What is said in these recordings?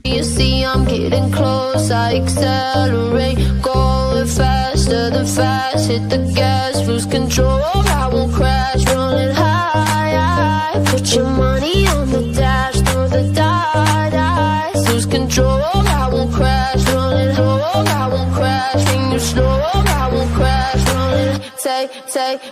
You see I'm getting close, I accelerate, going faster than fast, hit the gas, lose control, I won't crash, rolling high, put your money on the dash, throw the dice, lose control, I won't crash, rolling low, I won't crash, finger slow, I won't crash, rolling,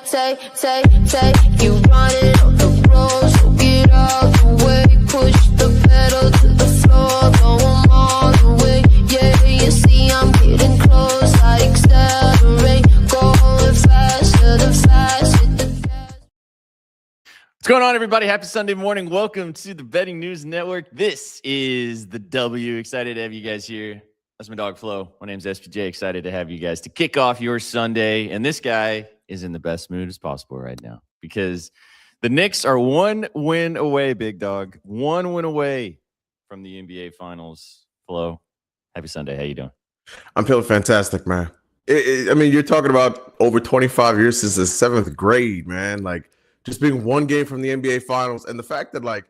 say, you running on the road, so get out the way, push the pedal to the floor, going all the way, yeah, you see I'm getting close, I accelerate, going faster than fast, hit the gas. What's going on, everybody? Happy Sunday morning. Welcome to the Betting News Network. This is the W. Excited to have you guys here. That's my dog, Flo. My name's SPJ. Excited to have you guys to kick off your Sunday. And this guy is in the best mood as possible right now because the Knicks are 1 win away, big dog. 1 win away from the NBA Finals. Flo, happy Sunday. How you doing? I'm feeling fantastic, man. I mean, you're talking about over 25 years since the 7th grade, man. Like, just being one game from the NBA Finals. And the fact that, like,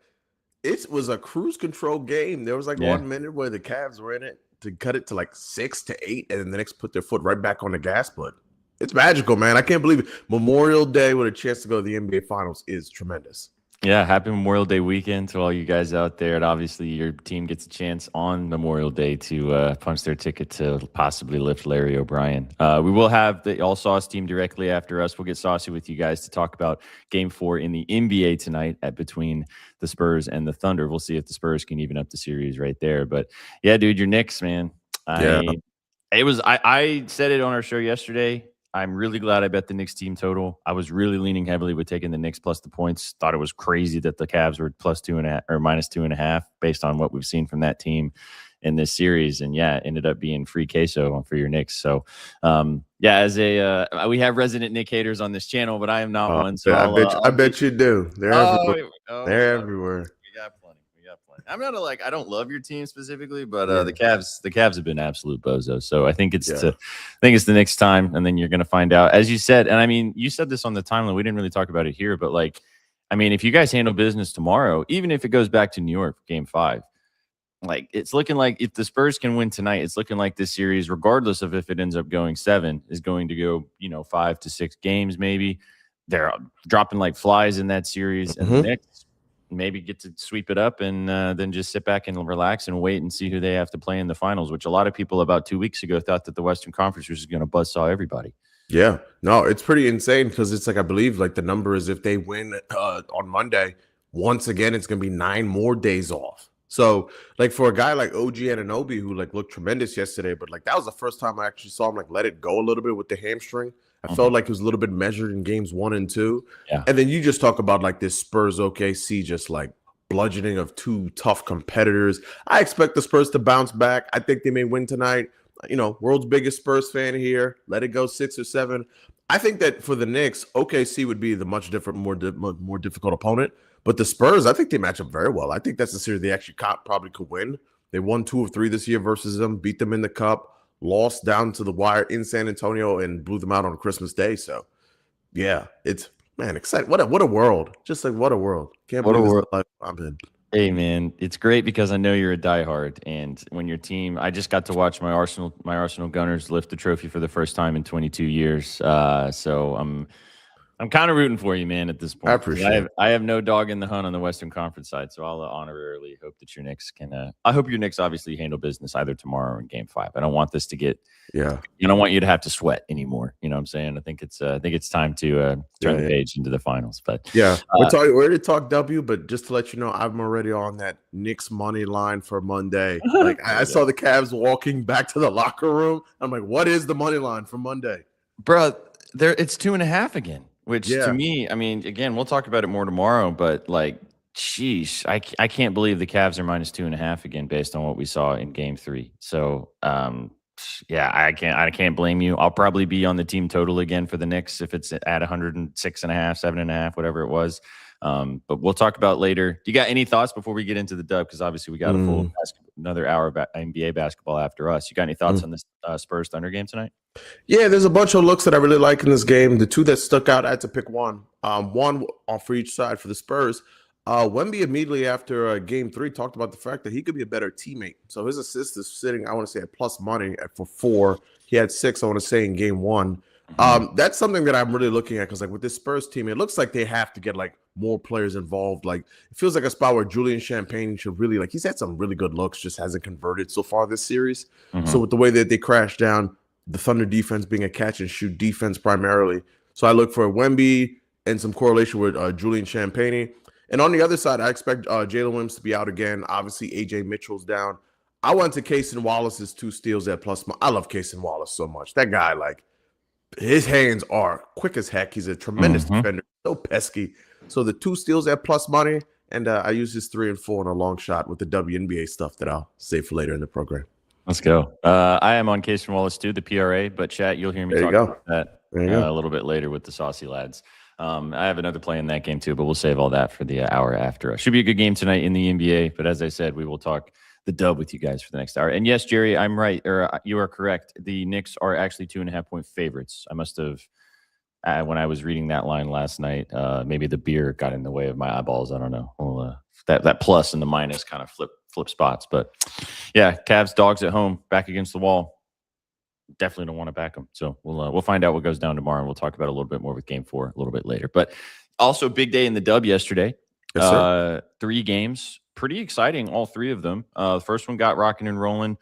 it was a cruise control game. There was, like, 1 minute where the Cavs were in it to cut it to, like, 6-8. And then the Knicks put their foot right back on the gas. But it's magical, man. I can't believe it. Memorial Day with a chance to go to the NBA Finals is tremendous. Yeah, happy Memorial Day weekend to all you guys out there. And obviously, your team gets a chance on Memorial Day to punch their ticket to possibly lift Larry O'Brien. We will have the All Sauce team directly after us. We'll get saucy with you guys to talk about Game 4 in the NBA tonight between the Spurs and the Thunder. We'll see if the Spurs can even up the series right there. But yeah, dude, your Knicks, man. I said it on our show yesterday. I'm really glad I bet the Knicks team total. I was really leaning heavily with taking the Knicks plus the points. Thought it was crazy that the Cavs were +2.5 or -2.5 based on what we've seen from that team in this series. And yeah, it ended up being free queso for your Knicks. So as we have resident Knick haters on this channel, but I am not one. So I bet you do. They're everywhere. They're everywhere. I'm not I don't love your team specifically, but the Cavs have been absolute bozos. So I think it's the Knicks time, and then you're gonna find out, as you said. And I mean, you said this on the timeline. We didn't really talk about it here, but if you guys handle business tomorrow, even if it goes back to New York for Game 5, it's looking like if the Spurs can win tonight, it's looking like this series, regardless of if it ends up going 7, is going to go 5 to 6 games maybe. They're dropping like flies in that series, and the Knicks maybe get to sweep it up and then just sit back and relax and wait and see who they have to play in the finals, which a lot of people about 2 weeks ago thought that the Western Conference was going to buzzsaw everybody. Yeah, no, it's pretty insane because it's I believe the number is if they win on Monday, once again, it's going to be 9 more days off. So for a guy like OG Anunoby who looked tremendous yesterday, but that was the first time I actually saw him let it go a little bit with the hamstring. I felt like it was a little bit measured in games 1 and 2. Yeah. And then you just talk about this Spurs OKC just bludgeoning of 2 tough competitors. I expect the Spurs to bounce back. I think they may win tonight. World's biggest Spurs fan here. Let it go 6 or 7. I think that for the Knicks, OKC would be the much different, more difficult opponent. But the Spurs, I think they match up very well. I think that's the series they actually probably could win. They won 2 of 3 this year versus them, beat them in the Cup. Lost down to the wire in San Antonio and blew them out on Christmas Day. So, yeah, it's exciting. What a world! Just what a world! Can't believe this life I'm in. Hey man, it's great because I know you're a diehard, and when your team, I just got to watch my Arsenal Gunners lift the trophy for the first time in 22 years. So I'm kind of rooting for you, man, at this point. I appreciate it. I have no dog in the hunt on the Western Conference side, so I'll honorarily hope that your Knicks can. I hope your Knicks obviously handle business either tomorrow or in Game 5. I don't want this to get. Yeah. I don't want you to have to sweat anymore. You know what I'm saying? I think it's time to turn the page into the finals. But yeah, we're ready to talk W. But just to let you know, I'm already on that Knicks money line for Monday. I saw the Cavs walking back to the locker room. I'm like, what is the money line for Monday, bro? It's 2.5 again. Which to me, I mean, again, we'll talk about it more tomorrow, but sheesh, I can't believe the Cavs are -2.5 again based on what we saw in Game 3. So, I can't blame you. I'll probably be on the team total again for the Knicks if it's at 106.5, 7.5, whatever it was. But we'll talk about later. Do you got any thoughts before we get into the dub? Because obviously we got another hour of NBA basketball after us. You got any thoughts on this Spurs Thunder game tonight? Yeah, there's a bunch of looks that I really like in this game. The 2 that stuck out, I had to pick one. One for each side for the Spurs. Wemby immediately after game 3 talked about the fact that he could be a better teammate. So his assist is sitting, I want to say, at plus money for 4. He had 6, I want to say, in game 1. That's something that I'm really looking at because, like, with this Spurs team, it looks like they have to get like more players involved. Like, it feels like a spot where Julian Champagne should really, like, he's had some really good looks, just hasn't converted so far this series. So with the way that they crashed down, the Thunder defense being a catch and shoot defense primarily. So I look for Wemby and some correlation with Julian Champagne. And on the other side, I expect Jalen Williams to be out again. Obviously, AJ Mitchell's down. I went to Cason Wallace's 2 steals at plus. I love Cason Wallace so much. That guy, like, his hands are quick as heck. He's a tremendous defender, so pesky. So the 2 steals at plus money, and I use his 3 and 4 on a long shot with the WNBA stuff that I'll save for later in the program. Let's go. I am on Cason Wallace too, the PRA, but chat, you'll hear me talk about that a little bit later with the Saucy Lads. I have another play in that game too, but we'll save all that for the hour after. Should be a good game tonight in the NBA, but as I said, we will talk the dub with you guys for the next hour. And yes, Jerry, I'm right, or you are correct. The Knicks are actually 2.5-point favorites. I must have, when I was reading that line last night, maybe the beer got in the way of my eyeballs. I don't know. Well, that plus and the minus kind of flip spots, but yeah, Cavs dogs at home, back against the wall. Definitely don't want to back them. So we'll find out what goes down tomorrow, and we'll talk about it a little bit more with Game 4 a little bit later. But also big day in the dub yesterday. Yes, sir. 3 games, pretty exciting, all 3 of them. The first one got rocking and rolling.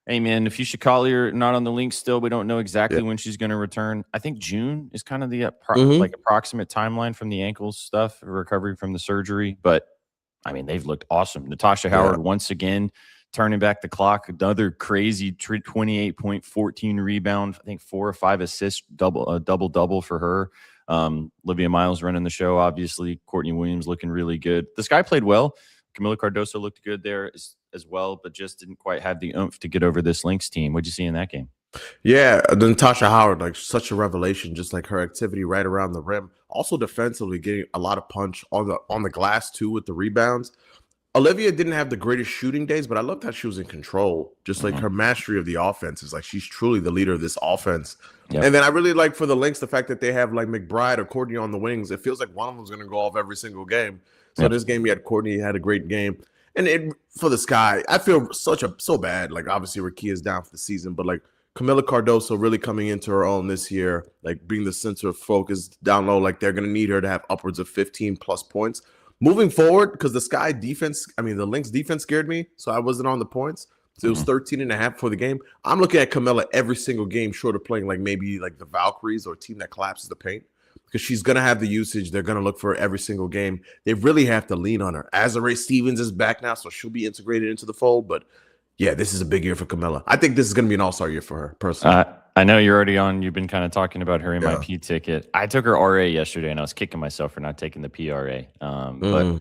Hey man, if Fuchsia Collier not on the link still, we don't know exactly when she's going to return. I think June is kind of the like approximate timeline from the ankles stuff, recovery from the surgery. But I mean, they've looked awesome. Natasha Howard once again turning back the clock. Another crazy 28 point, 14 rebound. I think 4 or 5 assists, double for her. Olivia Miles running the show, obviously. Courtney Williams looking really good. This guy played well. Camila Cardoso looked good there as well, but just didn't quite have the oomph to get over this Lynx team. What'd you see in that game? Yeah, Natasha Howard, like, such a revelation, just like her activity right around the rim. Also defensively getting a lot of punch on the glass too with the rebounds. Olivia didn't have the greatest shooting days, but I loved how she was in control. Just like her mastery of the offense is like she's truly the leader of this offense. Yep. And then I really like for the Lynx the fact that they have like McBride or Courtney on the wings. It feels like one of them is going to go off every single game. So this game, you had Courtney, had a great game. And for the Sky, I feel so bad. Like, obviously, Rakia's down for the season, but like Camila Cardoso really coming into her own this year, like being the center of focus down low. Like, they're going to need her to have upwards of 15 plus points moving forward, because the Sky defense, I mean, the Lynx defense scared me, so I wasn't on the points. So it was 13.5 for the game. I'm looking at Camila every single game, short of playing like maybe like the Valkyries or a team that collapses the paint, because she's going to have the usage. They're going to look for her every single game. They really have to lean on her. Azurá Stevens is back now, so she'll be integrated into the fold. But yeah, this is a big year for Camila. I think this is going to be an all-star year for her, personally. I know you're already on. You've been kind of talking about her MIP ticket. I took her RA yesterday, and I was kicking myself for not taking the PRA. But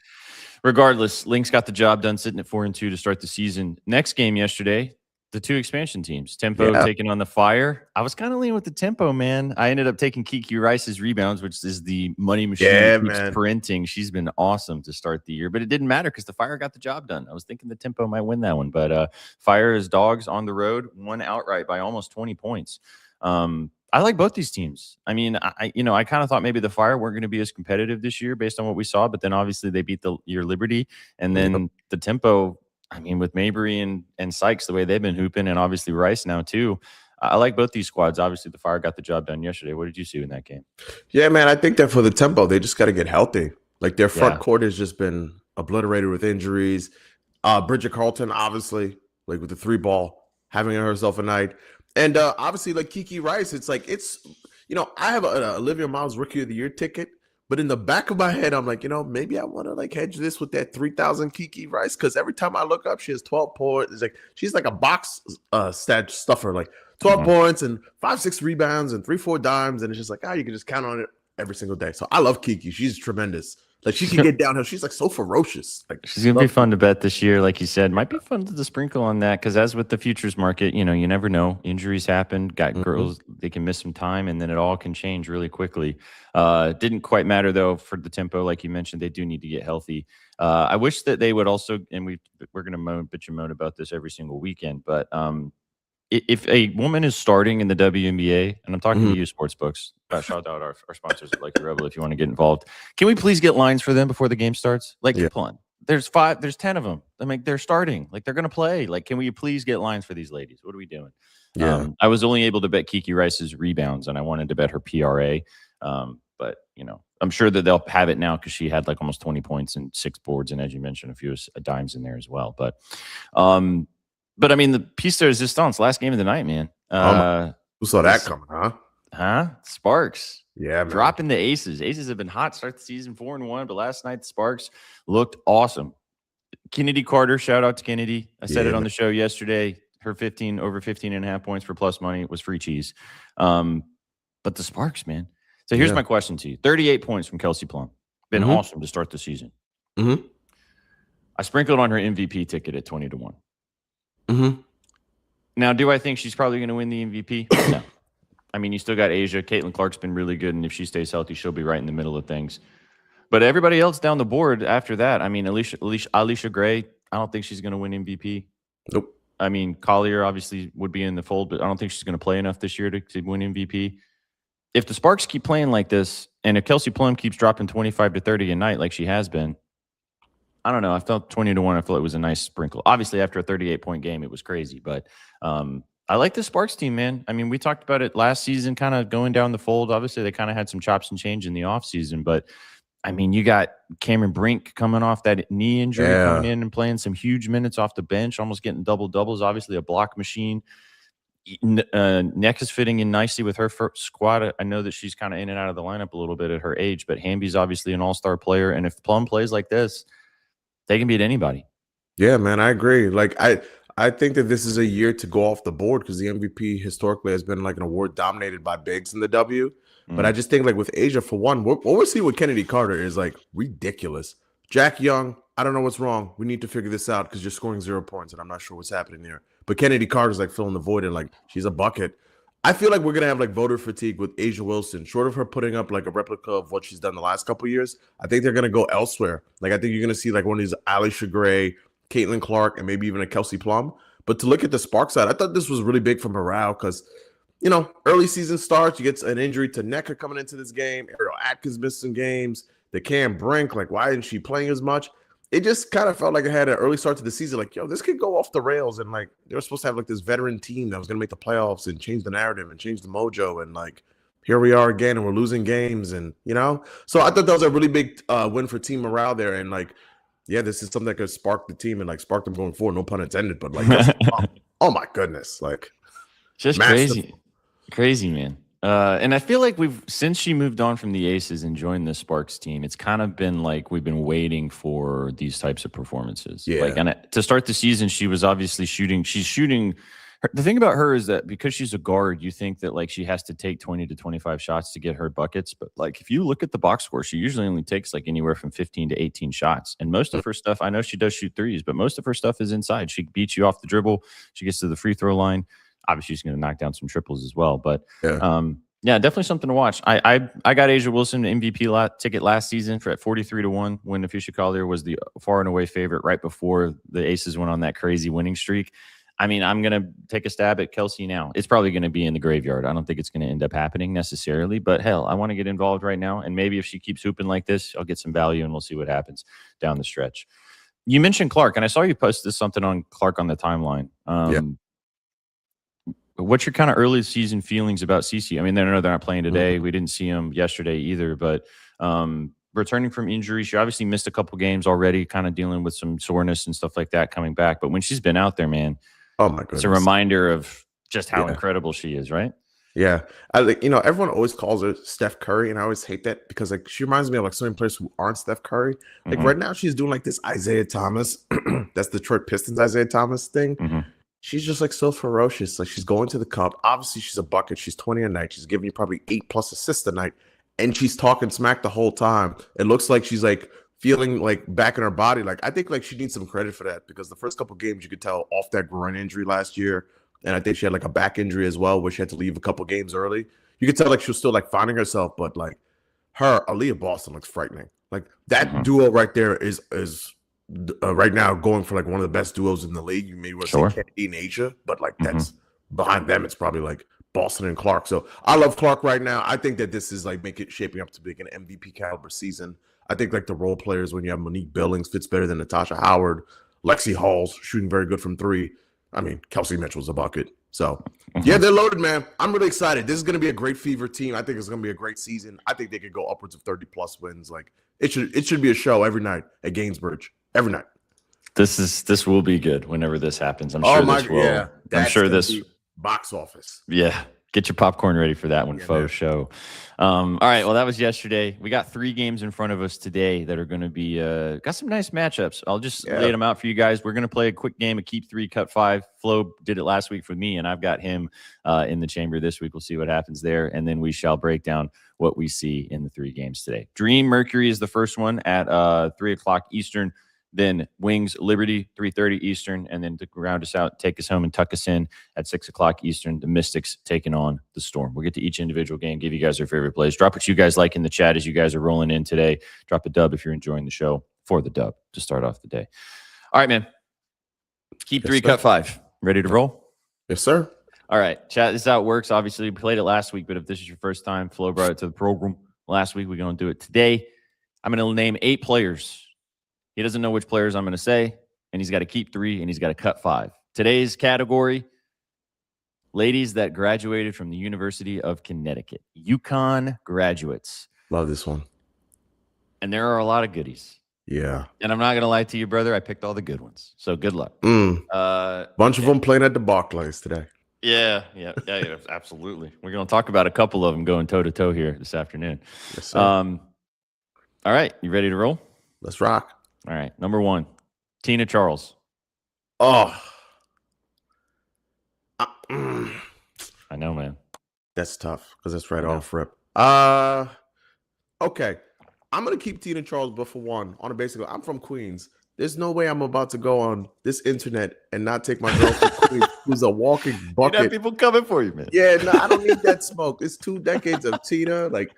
regardless, Lynx got the job done, sitting at 4-2 to start the season. Next game yesterday, the 2 expansion teams, Tempo taking on the Fire. I was kind of leaning with the Tempo, man. I ended up taking Kiki Rice's rebounds, which is the money machine that keeps printing. She's been awesome to start the year, but it didn't matter because the Fire got the job done. I was thinking the Tempo might win that one, but Fire is dogs on the road, won outright by almost 20 points. I like both these teams. I mean, I kind of thought maybe the Fire weren't going to be as competitive this year based on what we saw, but then obviously they beat your Liberty, and then the Tempo. I mean, with Mabry and Sykes, the way they've been hooping, and obviously Rice now too. I like both these squads. Obviously, the Fire got the job done yesterday. What did you see in that game? Yeah, man, I think that for the Tempo, they just got to get healthy. Like, their front court has just been obliterated with injuries. Bridget Carlton, obviously, like with the 3-ball, having herself a night. And obviously, like Kiki Rice, it's like, I have a Olivia Miles Rookie of the Year ticket. But in the back of my head, I'm like, maybe I want to like hedge this with that 3,000 Kiki Rice, because every time I look up, she has 12 points. It's like she's like a box stat stuffer, like 12 points and 5-6 rebounds and 3-4 dimes, and it's just like, you can just count on it every single day. So I love Kiki. She's tremendous. Like, she can get downhill. She's like so ferocious. Like, she's gonna be fun to bet this year, like you said. Might be fun to sprinkle on that, because as with the futures market, you never know. Injuries happen. Got girls, they can miss some time, and then it all can change really quickly. Didn't quite matter though for the Tempo, like you mentioned. They do need to get healthy. I wish that they would also, and we're gonna bitch and moan about this every single weekend, but if a woman is starting in the WNBA, and I'm talking to Mhm. you, sports books, shout out our sponsors at Lucky Rebel if you want to get involved. Can we please get lines for them before the game starts? Like, Yeah. come on. There's 10 of them. I mean, they're starting. Like, they're going to play. Like, can we please get lines for these ladies? What are we doing? Yeah. I was only able to bet Kiki Rice's rebounds, and I wanted to bet her PRA. But, I'm sure that they'll have it now because she had like almost 20 points and 6 boards, and as you mentioned, a few dimes in there as well. But I mean, the piece de resistance, last game of the night, man. Who saw that coming, huh? Huh? Sparks. Yeah, man. Dropping the aces. Aces have been hot. Start the season 4-1, but last night the Sparks looked awesome. Kennedy Carter, shout out to Kennedy. I said it on the show yesterday. Her over 15 and a half points for plus money was free cheese. But the Sparks, man. So here's my question to you. 38 points from Kelsey Plum. Been awesome to start the season. I sprinkled on her MVP ticket at 20 to 1. Now, do I think she's probably going to win the MVP? No. I mean, you still got Asia. Caitlin Clark's been really good, and if she stays healthy, she'll be right in the middle of things. But everybody else down the board after that, I mean, Alicia Gray, I don't think she's going to win MVP. Nope. I mean, Collier obviously would be in the fold, but I don't think she's going to play enough this year to win MVP. If the Sparks keep playing like this, and if Kelsey Plum keeps dropping 25 to 30 a night like she has been, I don't know. I felt 20 to 1. I felt it was a nice sprinkle. Obviously, after a 38-point game, it was crazy. But I like the Sparks team, man. I mean, we talked about it last season, kind of going down the fold. Obviously, they kind of had some chops and change in the offseason. But, I mean, you got Cameron Brink coming off that knee injury, coming in and playing some huge minutes off the bench, almost getting double-doubles. Obviously, a block machine. Neck is fitting in nicely with her first squad. I know that she's kind of in and out of the lineup a little bit at her age, but Hamby's obviously an all-star player. And if Plum plays like this, they can beat anybody. Yeah, man, I agree. Like, I think that this is a year to go off the board because the MVP historically has been like an award dominated by bigs in the W. But I just think like with Asia, for one, what we're seeing with Kennedy Carter is like ridiculous. Jack Young, I don't know what's wrong. We need to figure this out because you're scoring 0 points and I'm not sure what's happening there. But Kennedy Carter's like filling the void and like she's a bucket. I feel like we're gonna have like voter fatigue with Asia Wilson. Short of her putting up like a replica of what she's done the last couple of years, I think they're gonna go elsewhere. Like I think you're gonna see like one of these Alicia Gray, Caitlin Clark, and maybe even a Kelsey Plum. But to look at the Spark side, I thought this was really big for morale because, early season starts, you get an injury to Necker coming into this game. Ariel Atkins missed some games. The Cam Brink, like why isn't she playing as much? It just kind of felt like it had an early start to the season. Like, this could go off the rails. And like, they were supposed to have like this veteran team that was going to make the playoffs and change the narrative and change the mojo. And like, here we are again, and we're losing games. And, so I thought that was a really big win for team morale there. And like, yeah, this is something that could spark the team and like spark them going forward. No pun intended, but like, oh my goodness. Like, just massive. Crazy, man. And I feel like since she moved on from the Aces and joined the Sparks team, it's kind of been like we've been waiting for these types of performances. Yeah. And to start the season, she was obviously shooting. She's shooting. The thing about her is that because she's a guard, you think that like she has to take 20 to 25 shots to get her buckets. But like if you look at the box score, she usually only takes like anywhere from 15 to 18 shots. And most of her stuff, I know she does shoot threes, but most of her stuff is inside. She beats you off the dribble. She gets to the free throw line. Obviously, she's going to knock down some triples as well. But yeah, definitely something to watch. I got Asia Wilson MVP ticket last season at 43 to 1 when Afisha Collier was the far and away favorite right before the Aces went on that crazy winning streak. I mean, I'm going to take a stab at Kelsey now. It's probably going to be in the graveyard. I don't think it's going to end up happening necessarily, but hell, I want to get involved right now. And maybe if she keeps hooping like this, I'll get some value and we'll see what happens down the stretch. You mentioned Clark, and I saw you posted something on Clark on the timeline. What's your kind of early season feelings about Cece? I mean, I know they're not playing today. We didn't see him yesterday either, but returning from injury, she obviously missed a couple games already, kind of dealing with some soreness and stuff like that coming back. But when she's been out there, man, oh my goodness, it's a reminder of just how incredible she is, right? Yeah. I like, everyone always calls her Steph Curry, and I always hate that because like she reminds me of like so many players who aren't Steph Curry. Like right now she's doing like this Isaiah Thomas, that's the Detroit Pistons Isaiah Thomas thing. She's just like so ferocious. Like she's going to the cup. Obviously, she's a bucket. She's 20 a night. She's giving you probably 8+ assists a night. And she's talking smack the whole time. It looks like she's like feeling like back in her body. Like I think like she needs some credit for that because the first couple games you could tell off that groin injury last year. And I think she had like a back injury as well where she had to leave a couple games early. You could tell like she was still like finding herself, but like her, Aaliyah Boston looks frightening. Like that duo right there is right now going for like one of the best duos in the league. You may want to say Kennedy and Asia, but like that's behind them, it's probably like Boston and Clark. So I love Clark right now. I think that this is like shaping up to be an MVP caliber season. I think like the role players, when you have Monique Billings, fits better than Natasha Howard. Lexi Hall's shooting very good from three. I mean, Kelsey Mitchell's a bucket. So yeah, they're loaded, man. I'm really excited. This is going to be a great fever team. I think it's going to be a great season. I think they could go upwards of 30 plus wins. Like it should be a show every night at Gainsbridge. Every night. This will be good whenever this happens. I'm Oh sure my this will. yeah. I'm sure this box office. Yeah. Get your popcorn ready for that one, Yeah, faux man. show. All right. Well, that was yesterday. We got 3 games in front of us today that are going to be got some nice matchups. I'll just lay them out for you guys. We're going to play a quick game of keep 3, cut 5. Flo did it last week for me, and I've got him in the chamber this week. We'll see what happens there, and then we shall break down what we see in the 3 games today. Dream Mercury is the first one at 3 o'clock Eastern. Then Wings Liberty, 3:30 Eastern, and then to round us out, take us home and tuck us in at 6 o'clock Eastern. The Mystics taking on the Storm. We'll get to each individual game, give you guys our favorite plays. Drop what you guys like in the chat as you guys are rolling in today. Drop a dub if you're enjoying the show for the dub to start off the day. All right, man. Keep 3, cut 5. Ready to roll? Yes, sir. All right, chat. This is how it works. Obviously, we played it last week, but if this is your first time, Flo brought it to the program last week. We're going to do it today. I'm going to name 8 players. He doesn't know which players I'm going to say, and he's got to keep 3, and he's got to cut 5. Today's category, ladies that graduated from the University of Connecticut. UConn graduates. Love this one. And there are a lot of goodies. Yeah. And I'm not going to lie to you, brother. I picked all the good ones. So good luck. Bunch of them playing at the Barclays today. Yeah, absolutely. We're going to talk about a couple of them going toe-to-toe here this afternoon. Yes, sir. All right, you ready to roll? Let's rock. All right, number 1, Tina Charles. Oh. I know, man. That's tough because that's right off rip. Okay. I'm going to keep Tina Charles, but for one, on a basic, I'm from Queens. There's no way I'm about to go on this internet and not take my girl from Queens, who's a walking bucket. You have people coming for you, man. Yeah, no, I don't need that smoke. It's 2 decades of Tina. Like,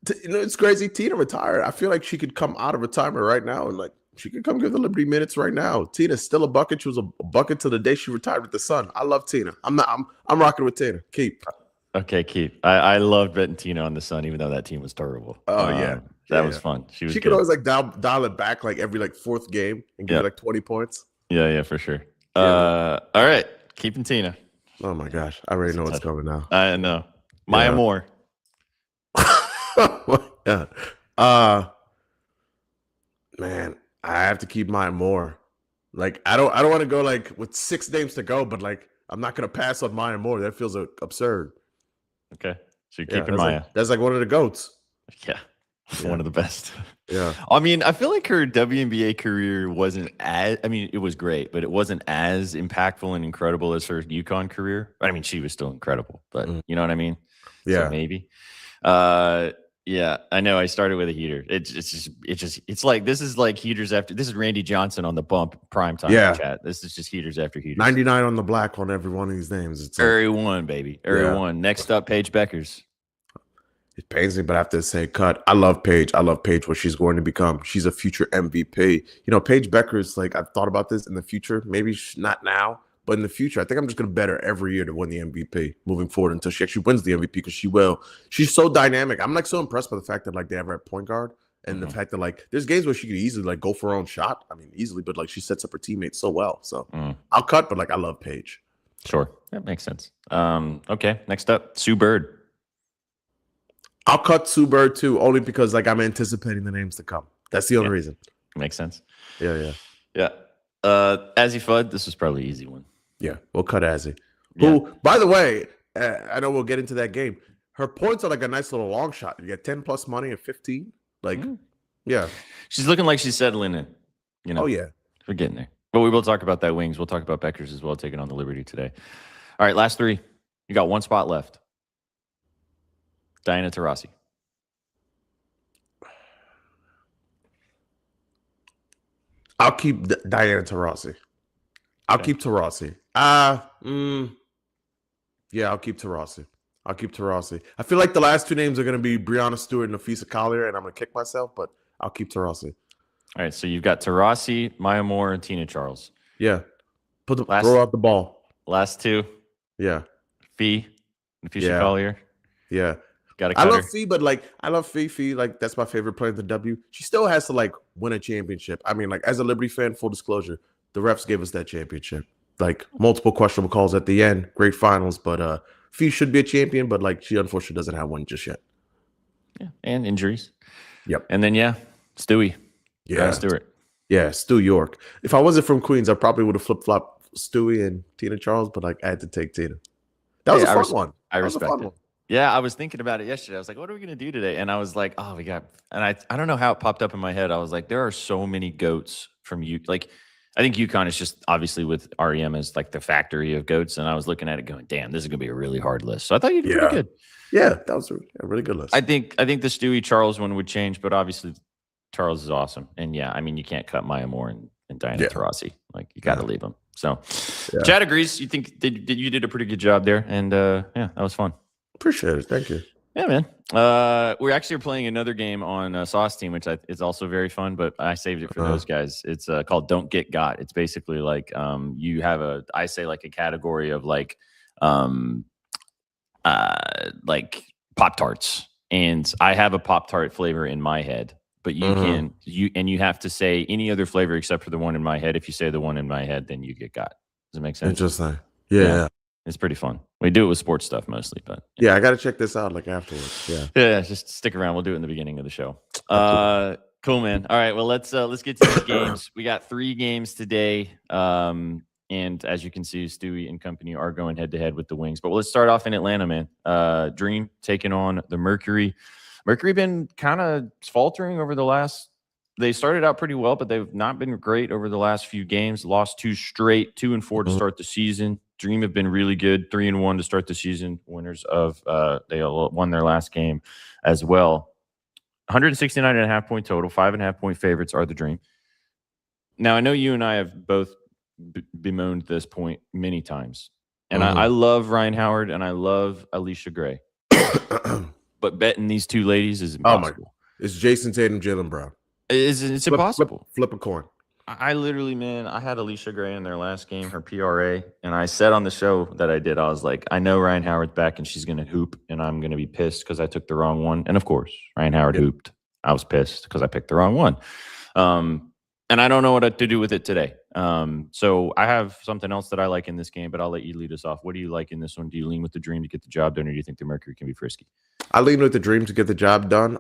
it's crazy. Tina retired. I feel like she could come out of retirement right now and like she could come give the Liberty minutes right now. Tina's still a bucket. She was a bucket till the day she retired with the Sun. I love Tina. I'm rocking with Tina. Keep. Okay, keep. I loved betting Tina on the Sun, even though that team was terrible. Oh yeah. That was fun. She could always like dial it back like every like 4th game and give it like 20 points. Yeah, for sure. All right. Keeping Tina. Oh my gosh. I already know what's coming now. I know. Maya Moore. Oh my God. Man, I have to keep Maya Moore. Like I don't want to go like with 6 names to go, but like I'm not gonna pass on Maya Moore. That feels absurd. Okay. So you're keeping Maya. That's like one of the GOATs. Yeah. One of the best. Yeah. I mean, I feel like her WNBA career wasn't it was great, but it wasn't as impactful and incredible as her UConn career. I mean, she was still incredible, but you know what I mean? Yeah. So maybe. Yeah, I know. I started with a heater. It's like this is like heaters after. This is Randy Johnson on the bump prime time chat. This is just heaters after heaters. 99 on the black on every one of these names. It's Area 1, baby. Area 1. Next up, Paige Beckers. It pains me, but I have to say cut. I love Paige. I love Paige, what she's going to become. She's a future MVP. You know, Paige Beckers, like I've thought about this in the future. Maybe not now, but in the future, I think I'm just going to bet her every year to win the MVP moving forward until she actually wins the MVP because she will. She's so dynamic. I'm like so impressed by the fact that like they have her at point guard and the fact that like there's games where she could easily like go for her own shot. I mean, easily, but like she sets up her teammates so well. So I'll cut, but like I love Paige. Sure. That makes sense. Okay. Next up, Sue Bird. I'll cut Sue Bird too, only because like I'm anticipating the names to come. That's the only reason. Makes sense. Yeah. Azzy Fudd, this was probably an easy one. Yeah, we'll cut Azzy. Who, by the way, I know we'll get into that game. Her points are like a nice little long shot. You get 10 plus money and 15. Like, yeah. She's looking like she's settling in. You know. Oh, yeah. We're getting there. But we will talk about that Wings. We'll talk about Beckers as well, taking on the Liberty today. All right, last 3. You got 1 spot left. Diana Taurasi. I'll keep Diana Taurasi. I'll keep Taurasi. Yeah, I'll keep Taurasi. I feel like the last 2 names are going to be Breonna Stewart and Nafisa Collier, and I'm going to kick myself, but I'll keep Taurasi. All right, so you've got Taurasi, Maya Moore, and Tina Charles. Yeah. Throw out the ball. Last 2. Yeah. Fee, if you should Yeah. call her. Yeah. Got to I cut love her. Fee, but like I love Fee. Like that's my favorite player in the W. She still has to like win a championship. I mean, like as a Liberty fan, full disclosure, the refs gave us that championship. Like multiple questionable calls at the end, great finals, but Fee should be a champion, but like she unfortunately doesn't have one just yet. Yeah, and injuries. Yep. And then Stewie. Yeah. Stewart. Yeah, Stu York. If I wasn't from Queens, I probably would have flip-flopped Stewie and Tina Charles, but like I had to take Tina. That was a fun one. I That was a respect fun it. one. Yeah, I was thinking about it yesterday. I was like, what are we going to do today? And I was like, oh, and I don't know how it popped up in my head. I was like, there are so many goats from you. Like, I think UConn is just obviously with REM as like the factory of goats. And I was looking at it going, damn, this is going to be a really hard list. So I thought you did pretty good. Yeah, that was a really good list. I think the Stewie Charles one would change, but obviously Charles is awesome. And yeah, I mean, you can't cut Maya Moore and Diana Taurasi. Like, you got to leave them. So Chad agrees. You think you did a pretty good job there. And yeah, that was fun. Appreciate it. Thank you. Yeah, man. We actually are playing another game on Sauce Team, which is also very fun, but I saved it for those guys. It's called Don't Get Got. It's basically like you have I say like a category of like Pop-Tarts. And I have a Pop-Tart flavor in my head, but you have to say any other flavor except for the one in my head. If you say the one in my head, then you get got. Does it make sense? Interesting. Yeah. It's pretty fun. We do it with sports stuff mostly, but yeah, I got to check this out like afterwards. Yeah, just stick around. We'll do it in the beginning of the show. Cool, man. All right, well let's get to these games. We got 3 games today, and as you can see, Stewie and company are going head to head with the Wings. But let's start off in Atlanta, man. Dream taking on the Mercury. Mercury been kind of faltering over the last. They started out pretty well, but they've not been great over the last few games. Lost 2 straight, 2-4 to start the season. Dream have been really good, 3-1 to start the season. Winners of they won their last game as well. 169.5 point total, 5.5 point favorites are the Dream. Now I know you and I have both bemoaned this point many times, and I love Ryan Howard and I love Alicia Gray, but betting these 2 ladies is impossible. It's Jason Tatum, Jaylen Brown. It's impossible. Flip a coin. I literally, man, I had Alicia Gray in their last game, her PRA, and I said on the show that I did, I was like, I know Ryan Howard's back and she's going to hoop, and I'm going to be pissed because I took the wrong one. And of course, Ryan Howard hooped. I was pissed because I picked the wrong one. And I don't know what to do with it today. So I have something else that I like in this game, but I'll let you lead us off. What do you like in this one? Do you lean with the Dream to get the job done, or do you think the Mercury can be frisky? I lean with the Dream to get the job done.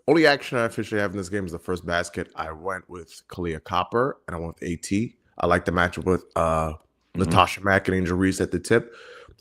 Only action I officially have in this game is the first basket. I went with Kalia Copper and I went with AT. I like the matchup with Natasha Mack and Angel Reese at the tip.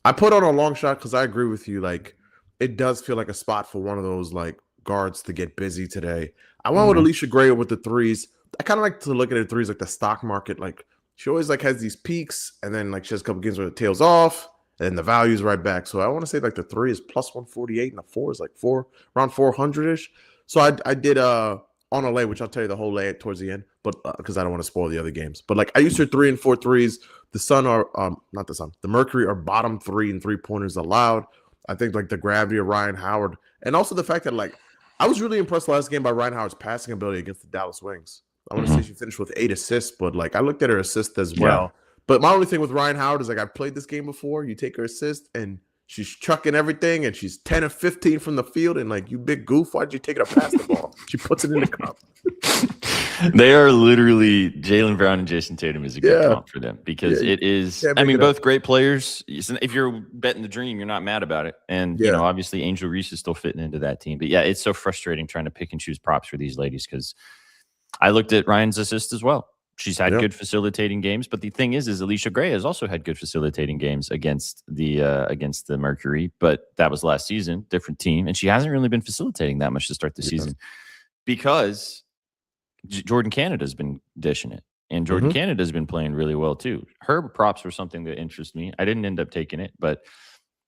I put on a long shot because I agree with you. Like, it does feel like a spot for one of those like guards to get busy today. I went with Alicia Gray with the threes. I kind of like to look at the threes like the stock market. Like, she always like has these peaks, and then like she has a couple games where it tails off, and then the value's right back. So I want to say like the 3 is plus 148 and the 4 is like around 400-ish. So I did on a lay, which I'll tell you the whole lay towards the end, but because I don't want to spoil the other games. But like I used her 3 and 4 threes. The Mercury are bottom 3 in 3-pointers allowed. I think like the gravity of Ryan Howard, and also the fact that like I was really impressed last game by Ryan Howard's passing ability against the Dallas Wings. I want to say she finished with 8 assists, but like I looked at her assist as well. But my only thing with Ryan Howard is like I've played this game before. You take her assist and she's chucking everything, and she's 10 of 15 from the field. And like, you big goof, why'd you take her to pass the ball? She puts it in the cup. They are literally Jaylen Brown and Jason Tatum is a good comp for them because it is. I mean, both great players. If you're betting the Dream, you're not mad about it. And you know, obviously, Angel Reese is still fitting into that team. But yeah, it's so frustrating trying to pick and choose props for these ladies because I looked at Ryan's assist as well. She's had good facilitating games, but the thing is Alicia Gray has also had good facilitating games against the Mercury, but that was last season, different team, and she hasn't really been facilitating that much to start the season because Jordan Canada's been dishing it, and Jordan Canada's been playing really well too. Her props were something that interests me. I didn't end up taking it, but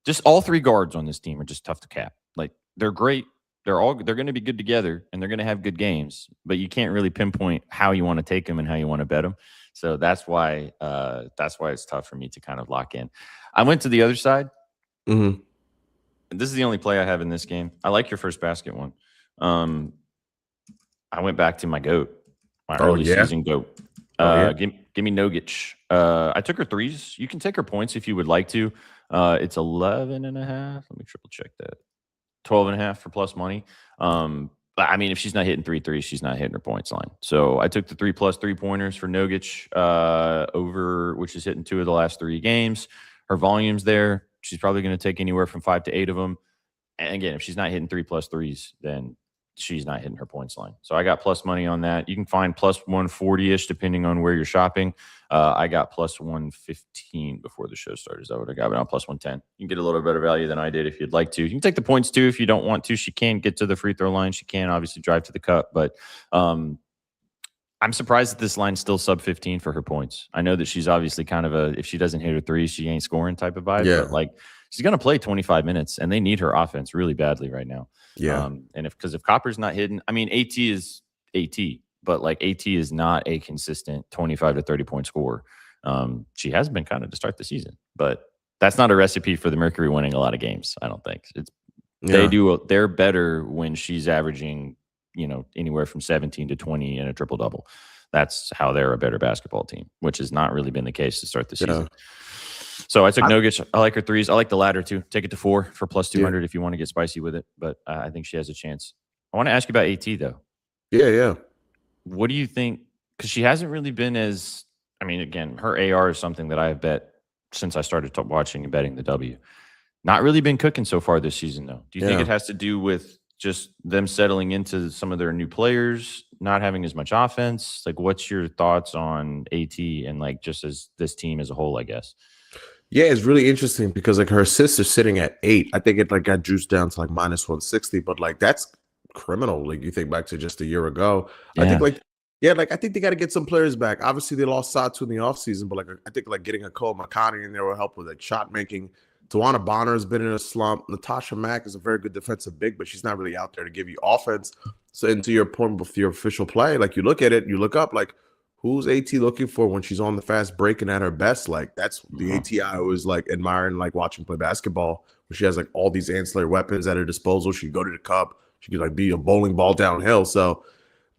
just all 3 guards on this team are just tough to cap. Like, they're great. They're going to be good together, and they're going to have good games, but you can't really pinpoint how you want to take them and how you want to bet them. So that's why it's tough for me to kind of lock in. I went to the other side. This is the only play I have in this game. I like your first basket one. I went back to my GOAT, my early season GOAT. Give me Nogic. I took her threes. You can take her points if you would like to. It's 11.5. Let me triple check that. 12.5 for plus money. But I mean, if she's not hitting 3 threes, she's not hitting her points line. So I took the 3+ 3-pointers for Nogic over, which is hitting 2 of the last 3 games. Her volume's there. She's probably going to take anywhere from 5 to 8 of them. And again, if she's not hitting 3+ threes, then she's not hitting her points line. So I got plus money on that. You can find plus 140-ish depending on where you're shopping. I got plus 115 before the show started. Is that what I got? But on plus 110. You can get a little better value than I did if you'd like to. You can take the points too if you don't want to. She can get to the free throw line. She can obviously drive to the cup. But I'm surprised that this line's still sub 15 for her points. I know that she's obviously kind of if she doesn't hit her threes, she ain't scoring type of vibe. Yeah. But like, she's going to play 25 minutes, and they need her offense really badly right now. Yeah. And if Copper's not hitting, I mean, AT is AT, but like AT is not a consistent 25 to 30 point scorer. She has been kind of to start the season, but that's not a recipe for the Mercury winning a lot of games. I don't think they're better when she's averaging, anywhere from 17 to 20 in a triple double. That's how they're a better basketball team, which has not really been the case to start the season. So I took Nogic. I like her threes. I like the ladder too. Take it to 4 for plus 200 if you want to get spicy with it. But I think she has a chance. I want to ask you about AT though. Yeah. What do you think? Because she hasn't really been as, I mean, again, her AR is something that I have bet since I started watching and betting the W. Not really been cooking so far this season though. Do you think it has to do with just them settling into some of their new players, not having as much offense? Like, what's your thoughts on AT and like just as this team as a whole, I guess? Yeah, it's really interesting because like her assists are sitting at 8. I think it like got juiced down to like minus 160, but like that's criminal. Like you think back to just a year ago. Yeah. I think I think they got to get some players back. Obviously, they lost Satu in the offseason, but like I think like getting a Cole Makani in there will help with like shot making. Tawana Bonner has been in a slump. Natasha Mack is a very good defensive big, but she's not really out there to give you offense. So, and to your point with your official play, like you look at it, you look up like, who's AT looking for when she's on the fast break and at her best? Like that's the AT I always like admire and like watching play basketball. Where she has like all these ancillary weapons at her disposal. She can go to the cup. She could like be a bowling ball downhill. So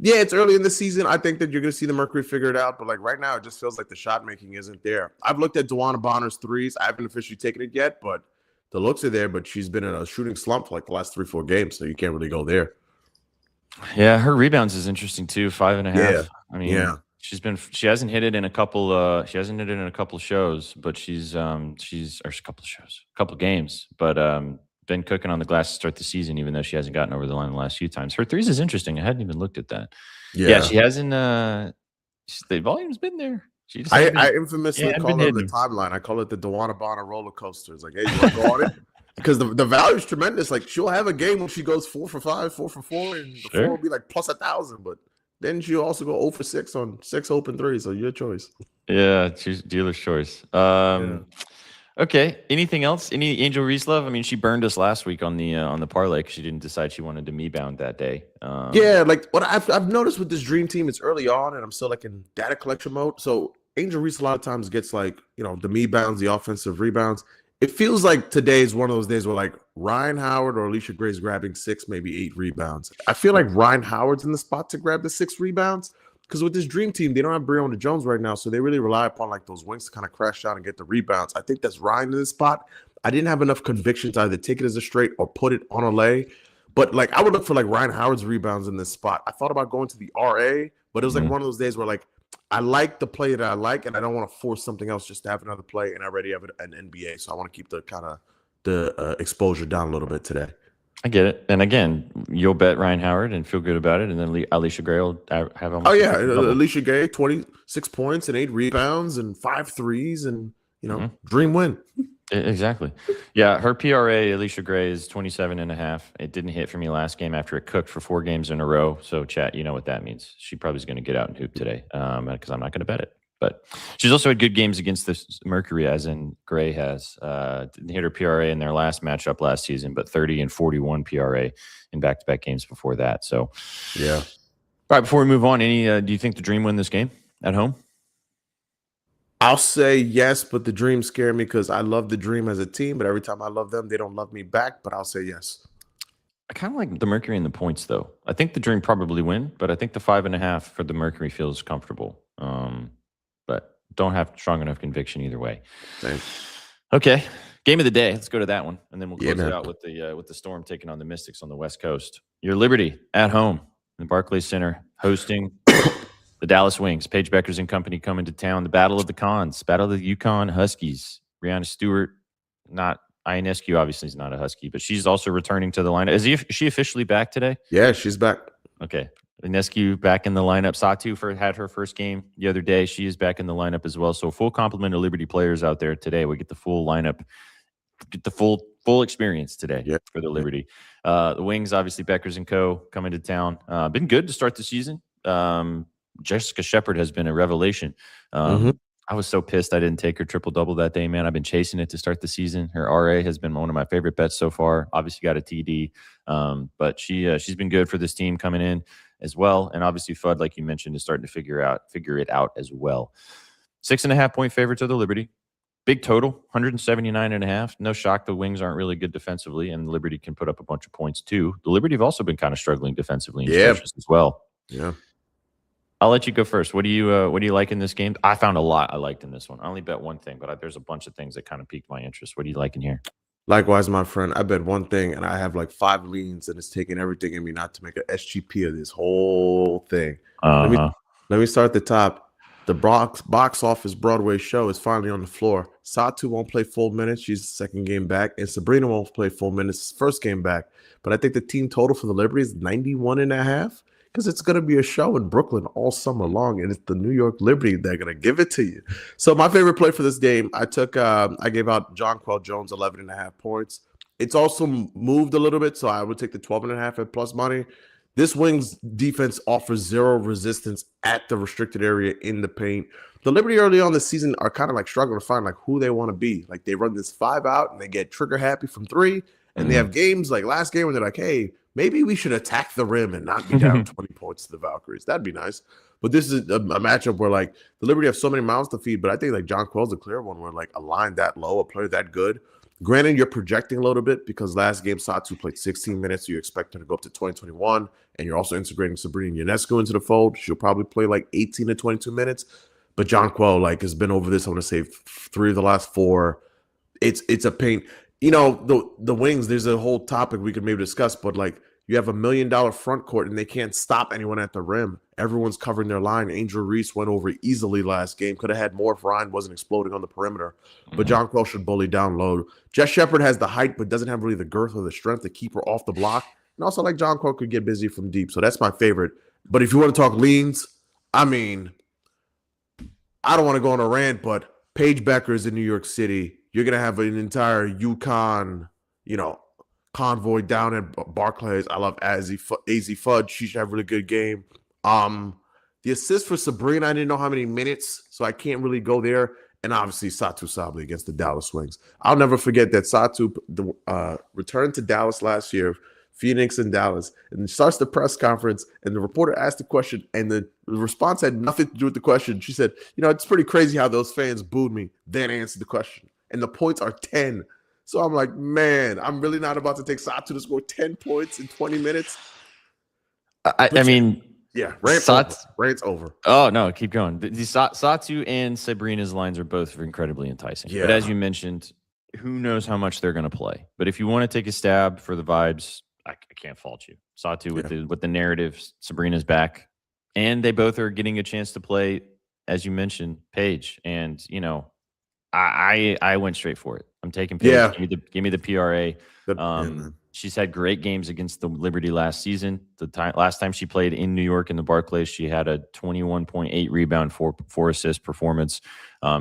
yeah, it's early in the season. I think that you're going to see the Mercury figure it out. But like right now, it just feels like the shot making isn't there. I've looked at Tawana Bonner's threes. I haven't officially taken it yet, but the looks are there. But she's been in a shooting slump for like the last 3-4 games, so you can't really go there. Yeah, her rebounds is interesting too. 5.5. Yeah. I mean, she hasn't hit it in a couple shows, but she's a couple games, but been cooking on the glass to start the season, even though she hasn't gotten over the line the last few times. Her threes is interesting. I hadn't even looked at that. Yeah, she hasn't the volume's been there. I infamously call it the timeline. I call it the Tawana Bonner roller coaster. It's like, hey, you want to go on it? Because the value is tremendous. Like she'll have a game when she goes 4 for 5, 4 for 4, and the 4 will be like plus 1,000. But then she'll also go 0 for 6 on 6 open threes. So your choice. Yeah, choose dealer's choice. Okay. Anything else? Any Angel Reese love? I mean, she burned us last week on the parlay because she didn't decide she wanted to me bound that day. Yeah, like what I've noticed with this dream team, it's early on, and I'm still like in data collection mode. So Angel Reese a lot of times gets like the me bounds, the offensive rebounds. It feels like today is one of those days where like Ryan Howard or Alicia Gray's grabbing 6, maybe 8 rebounds. I feel like Ryan Howard's in the spot to grab the 6 rebounds because with this dream team, they don't have Breonna Jones right now, so they really rely upon like those wings to kind of crash down and get the rebounds. I think that's Ryan in this spot. I didn't have enough conviction to either take it as a straight or put it on a lay, but like I would look for like Ryan Howard's rebounds in this spot. I thought about going to the RA, but it was like one of those days where like I like the play that I like, and I don't want to force something else just to have another play, and I already have an NBA, so I want to keep the kind of the exposure down a little bit today. I get it. And again, you'll bet Ryan Howard and feel good about it, and then Alicia Gray will have almost Alicia Gray, 26 points and 8 rebounds and 5 threes, and dream win. Exactly. Yeah, her PRA, Alicia Gray, is 27.5. It didn't hit for me last game after it cooked for 4 games in a row. So, chat, you know what that means. She probably is going to get out and hoop today because I'm not going to bet it. But she's also had good games against the Mercury, as in Gray has. Didn't hit her PRA in their last matchup last season, but 30 and 41 PRA in back-to-back games before that. So, yeah. All right, before we move on, do you think the Dream win this game at home? I'll say yes, but the Dream scare me because I love the Dream as a team, but every time I love them, they don't love me back, but I'll say yes. I kind of like the Mercury and the points, though. I think the Dream probably win, but I think the 5.5 for the Mercury feels comfortable. but don't have strong enough conviction either way. Same. Okay, game of the day. Let's go to that one, and then we'll close man. it out with the Storm taking on the Mystics on the West Coast. Your Liberty at home in the Barclays Center, hosting the Dallas Wings. Paige Beckers and company coming to town. The Battle of the Cons, Battle of the UConn Huskies. Brianna Stewart, not Ionescu, obviously is not a Husky, but she's also returning to the lineup. Is she officially back today? Yeah, she's back. Okay. Ionescu back in the lineup. Satu had her first game the other day. She is back in the lineup as well. So full complement of Liberty players out there today. We get the full lineup, get the full experience today for the Liberty. The Wings, obviously, Beckers and Co. coming to town. Been good to start the season. Jessica Shepard has been a revelation. I was so pissed I didn't take her triple-double that day, man. I've been chasing it to start the season. Her RA has been one of my favorite bets so far. Obviously got a TD, but she's been good for this team coming in as well. And obviously Fudd, like you mentioned, is starting to figure it out as well. 6.5-point favorite to the Liberty. Big total, 179.5. No shock the Wings aren't really good defensively, and Liberty can put up a bunch of points too. The Liberty have also been kind of struggling defensively in stretches as well. Yeah. I'll let you go first. What do you like in this game? I found a lot I liked in this one. I only bet one thing, but there's a bunch of things that kind of piqued my interest. What do you like in here? Likewise, my friend. I bet one thing, and I have like 5 leans, and it's taking everything in me not to make an SGP of this whole thing. Let me start at the top. The box office Broadway show is finally on the floor. Satu won't play full minutes. She's the second game back. And Sabrina won't play full minutes. First game back. But I think the team total for the Liberty is 91.5 because it's going to be a show in Brooklyn all summer long. And it's the New York Liberty. They're going to give it to you. So my favorite play for this game, I gave out Jonquel Jones 11.5 points. It's also moved a little bit. So I would take the 12.5 at plus money. This Wings defense offers zero resistance at the restricted area in the paint. The Liberty early on this season are kind of like struggling to find like who they want to be. Like they run this 5 out and they get trigger happy from 3. And they have games like last game where they're like, hey, maybe we should attack the rim and not be down 20 points to the Valkyries. That'd be nice. But this is a matchup where like the Liberty have so many mouths to feed. But I think like Jonquel's a clear one where like a line that low, a player that good. Granted, you're projecting a little bit because last game Satu played 16 minutes. So you expect her to go up to 2021. And you're also integrating Sabrina Ionescu into the fold. She'll probably play like 18 to 22 minutes. But Jonquel like has been over this. I want to say 3 of the last 4. It's a pain. You know, the Wings, there's a whole topic we could maybe discuss, but like you have $1 million front court and they can't stop anyone at the rim. Everyone's covering their line. Angel Reese went over easily last game. Could have had more if Ryan wasn't exploding on the perimeter. But Jonquel should bully down low. Jess Shepard has the height, but doesn't have really the girth or the strength to keep her off the block. And also, like Jonquel could get busy from deep. So that's my favorite. But if you want to talk leans, I mean, I don't want to go on a rant, but Paige Beckers in New York City, you're going to have an entire UConn, convoy down at Barclays. I love AZ Fudd. She should have a really good game. The assist for Sabrina, I didn't know how many minutes, so I can't really go there. And obviously, Satu Sabli against the Dallas Wings. I'll never forget that Satu returned to Dallas last year, Phoenix and Dallas, and starts the press conference, and the reporter asked the question, and the response had nothing to do with the question. She said, it's pretty crazy how those fans booed me, then answered the question. And the points are 10. So I'm like, man, I'm really not about to take Satu to score 10 points in 20 minutes. Rant's over. Oh, no, keep going. The Satu and Sabrina's lines are both incredibly enticing. Yeah. But as you mentioned, who knows how much they're going to play. But if you want to take a stab for the vibes, I can't fault you. Satu with the narrative, Sabrina's back. And they both are getting a chance to play, as you mentioned, Paige. And, I went straight for it. I'm taking Paige. Yeah. Give me the PRA. She's had great games against the Liberty last season. Last time she played in New York in the Barclays, she had a 21.8 rebound, 4 assist performance.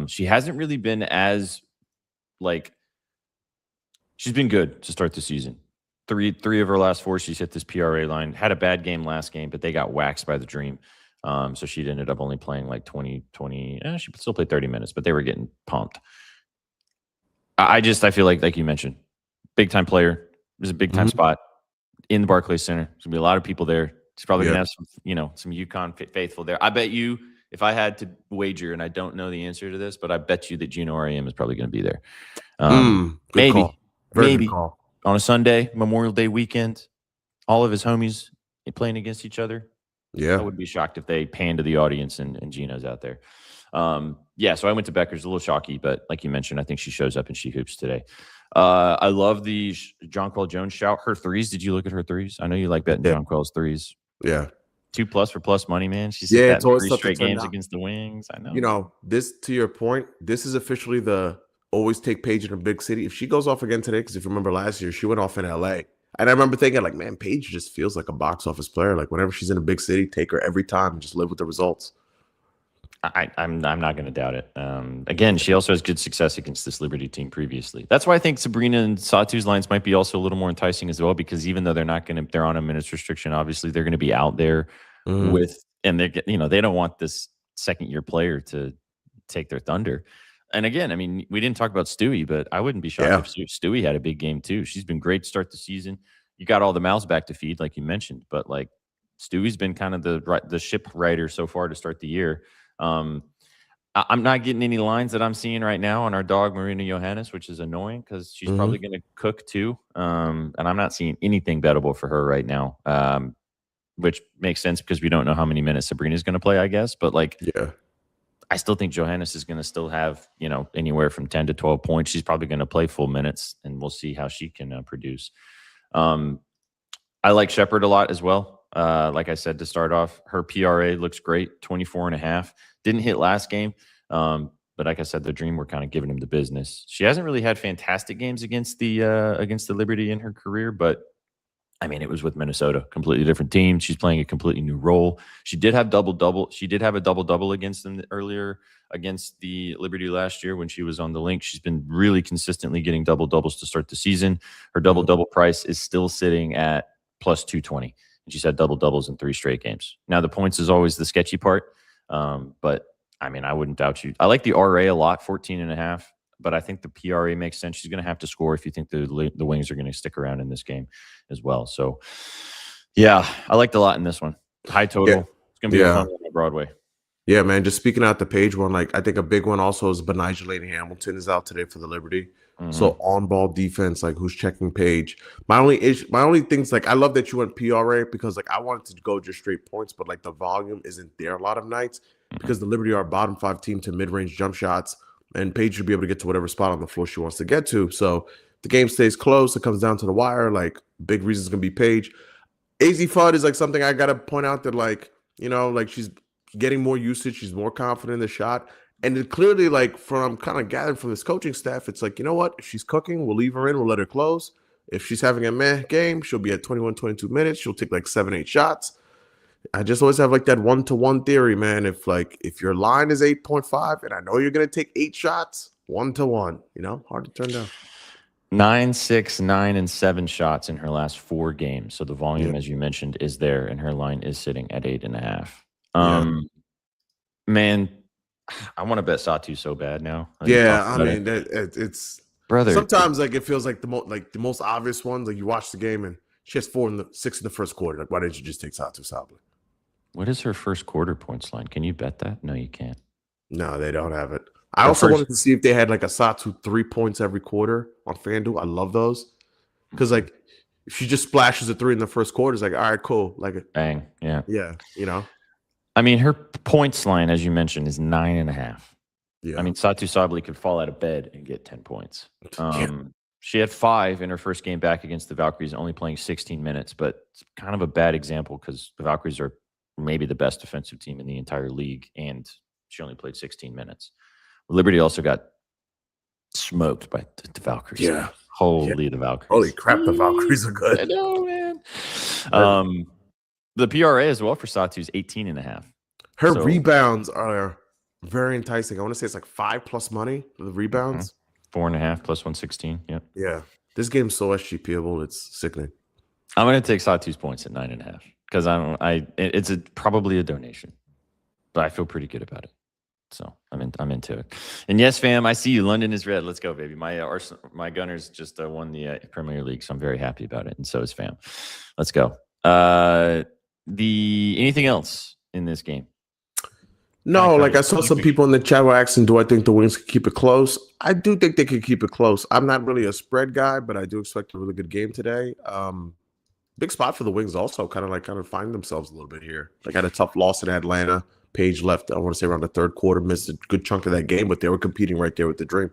She hasn't really been as she's been good to start the season. Three of her last 4, she's hit this PRA line. Had a bad game last game, but they got waxed by the Dream. So she ended up only playing like 20. She still played 30 minutes, but they were getting pumped. I feel like you mentioned, big time player. There's a big time spot in the Barclays Center. There's gonna be a lot of people there. She's probably gonna have some UConn faithful there. I bet you, if I had to wager, and I don't know the answer to this, but I bet you that Gino RAM is probably gonna be there. Maybe on a Sunday, Memorial Day weekend, all of his homies playing against each other. Yeah, I would be shocked if they pan to the audience and Gino's out there. Yeah, so I went to Becker's, a little shocky, but like you mentioned, I think she shows up and she hoops today. I love the Jonquel Jones shout. Her threes. Did you look at her threes? I know you like betting Yeah. Jonquel's threes. Yeah. 2+ for plus money, man. She's Yeah, hit that it's in always 3 tough to straight turn games down. against the Wings. I know. You know, this, to your point, this is officially the always take Paige in a big city. If she goes off again today, because if you remember last year, she went off in LA. And I remember thinking, like, man, Paige just feels like a box office player. Like, whenever she's in a big city, take her every time and just live with the results. I'm not going to doubt it. Again, she also has good success against this Liberty team previously. That's why I think Sabrina and Satu's lines might be also a little more enticing as well, because even though they're on a minutes restriction, obviously they're going to be out there with, and they don't want this second-year player to take their thunder. And again, I mean, we didn't talk about Stewie, but I wouldn't be shocked if Stewie had a big game too. She's been great to start the season. You got all the mouths back to feed, like you mentioned, but like Stewie's been kind of the ship rider so far to start the year. I'm not getting any lines that I'm seeing right now on our dog Marina Johannes, which is annoying because she's probably going to cook too. And I'm not seeing anything bettable for her right now, which makes sense because we don't know how many minutes Sabrina's going to play, I guess. But like, I still think Johannes is going to still have, anywhere from 10 to 12 points. She's probably going to play full minutes, and we'll see how she can produce. I like Shepard a lot as well. Like I said, to start off, her PRA looks great, 24.5. Didn't hit last game. But like I said, the Dream were kind of giving him the business. She hasn't really had fantastic games against the Liberty in her career, but I mean, it was with Minnesota, completely different team. She's playing a completely new role. She did have double-double. She did have a double-double against them earlier against the Liberty last year when she was on the link. She's been really consistently getting double-doubles to start the season. Her double-double price is still sitting at plus 220. And she's had double-doubles in 3 straight games. Now, the points is always the sketchy part. But, I mean, I wouldn't doubt you. I like the RA a lot, 14.5. But I think the PRA makes sense. She's going to have to score if you think the Wings are going to stick around in this game as well. So, yeah, I liked a lot in this one. High total. Yeah. It's going to be a fun one on Broadway. Yeah, man. Just speaking out the Page one, like I think a big one also is Benijah Lady Hamilton is out today for the Liberty. So on-ball defense, like who's checking Page? My only things, like I love that you went PRA because like I wanted to go just straight points, but like the volume isn't there a lot of nights because the Liberty are a bottom 5 team to mid-range jump shots. And Paige should be able to get to whatever spot on the floor she wants to get to. So the game stays close. It comes down to the wire. Like, big reason is going to be Paige. AZ Fudd is like something I got to point out that, like, like she's getting more usage. She's more confident in the shot. And it clearly, like, from kind of gathered from this coaching staff, it's like, you know what? If she's cooking, we'll leave her in. We'll let her close. If she's having a meh game, she'll be at 21, 22 minutes. She'll take like 7, 8 shots. I just always have like that 1-to-1 theory, man. If your line is 8.5 and I know you're going to take 8 shots, 1-to-1, hard to turn down. 9, 6, 9, and 7 shots in her last 4 games. So the volume, as you mentioned, is there, and her line is sitting at 8.5. Man, I want to bet Satu so bad now. I mean, it's brother. Sometimes like it feels like the most obvious ones. Like you watch the game and she has 6 in the first quarter. Like why didn't you just take Satu Sabally? What is her first quarter points line? Can you bet that? No, you can't. No, they don't have it. I also wanted to see if they had like a Satu 3 points every quarter on FanDuel. I love those because like if she just splashes a 3 in the first quarter, it's like all right, cool, like bang, yeah. I mean, her points line, as you mentioned, is 9.5. Yeah, I mean, Satu Sabally could fall out of bed and get 10 points. She had 5 in her first game back against the Valkyries, only playing 16 minutes, but it's kind of a bad example because the Valkyries are maybe the best defensive team in the entire league, and she only played 16 minutes. Liberty also got smoked by the Valkyries. Yeah. The Valkyries. Holy crap, the Valkyries are good. I know, man. The PRA as well for Satu is 18.5. Her rebounds are very enticing. I want to say it's like 5+ money for the rebounds. 4.5 plus 116. Yep. Yeah. This game's so SGPable, it's sickening. I'm going to take Satu's points at 9.5 because it's probably a donation, but I feel pretty good about it. So I'm into it. And yes, fam, I see you. London is red. Let's go, baby. My Gunners just won the Premier League, so I'm very happy about it. And so is fam. Let's go. Anything else in this game? No, like I saw some people in the chat were asking, do I think the Wings could keep it close? I do think they could keep it close. I'm not really a spread guy, but I do expect a really good game today. Big spot for the Wings also, kind of find themselves a little bit here. Like had a tough loss in Atlanta, Paige left, I want to say around the third quarter, missed a good chunk of that game, but they were competing right there with the Dream.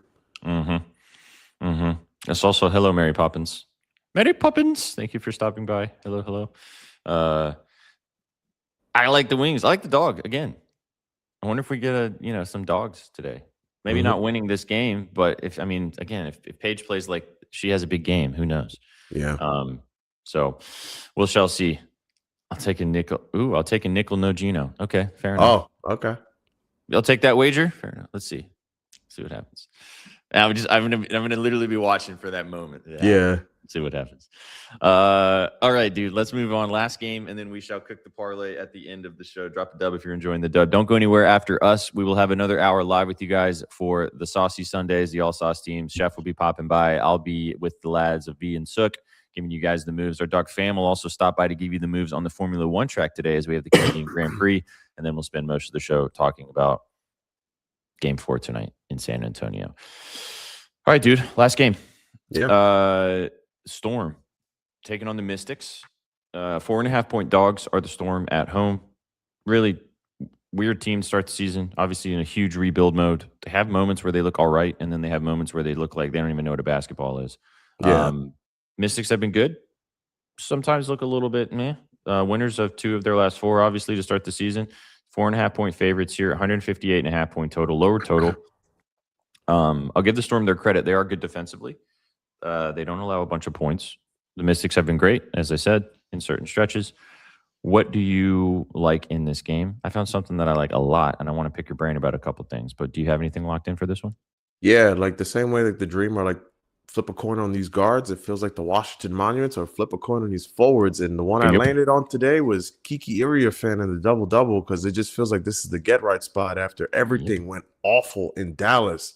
It's also hello, Mary Poppins. Mary Poppins, thank you for stopping by. Hello. I like the wings. I like the dog again. I wonder if we get some dogs today. Maybe not winning this game, but if Paige plays like she has a big game, who knows? Yeah. So we shall see. I'll take a nickel. Ooh, I'll take a nickel, no Gino. Okay, fair enough. Oh, okay. I'll take that wager. Fair enough. Let's see what happens. I'm gonna literally be watching for that moment. Yeah. See what happens. All right, dude. Let's move on. Last game, and then we shall cook the parlay at the end of the show. Drop a dub if you're enjoying the dub. Don't go anywhere after us. We will have another hour live with you guys for the Saucy Sundays, the All Sauce team. Chef will be popping by. I'll be with the lads of B and Sook, giving you guys the moves. Our dog Fam will also stop by to give you the moves on the Formula One track today as we have the Canadian Grand Prix, and then we'll spend most of the show talking about Game 4 tonight in San Antonio. All right, dude. Last game. Yeah. Storm taking on the Mystics. 4.5-point dogs are the Storm at home. Really weird team to start the season. Obviously in a huge rebuild mode. They have moments where they look all right, and then they have moments where they look like they don't even know what a basketball is. Yeah. Mystics have been good. Sometimes look a little bit meh. Winners of 2 of their last 4, obviously, to start the season. 4.5-point favorites here. 158.5-point total. Lower total. I'll give the Storm their credit. They are good defensively. They don't allow a bunch of points. The Mystics have been great, as I said, in certain stretches. What do you like in this game? I found something that I like a lot, and I want to pick your brain about a couple things. But do you have anything locked in for this one? Yeah, like the same way like the Dream are like flip a coin on these guards. It feels like the Washington Monuments, or flip a coin on these forwards. And the one I landed on today was Kiki Iriafen and the double-double, because it just feels like this is the get-right spot after everything went awful in Dallas.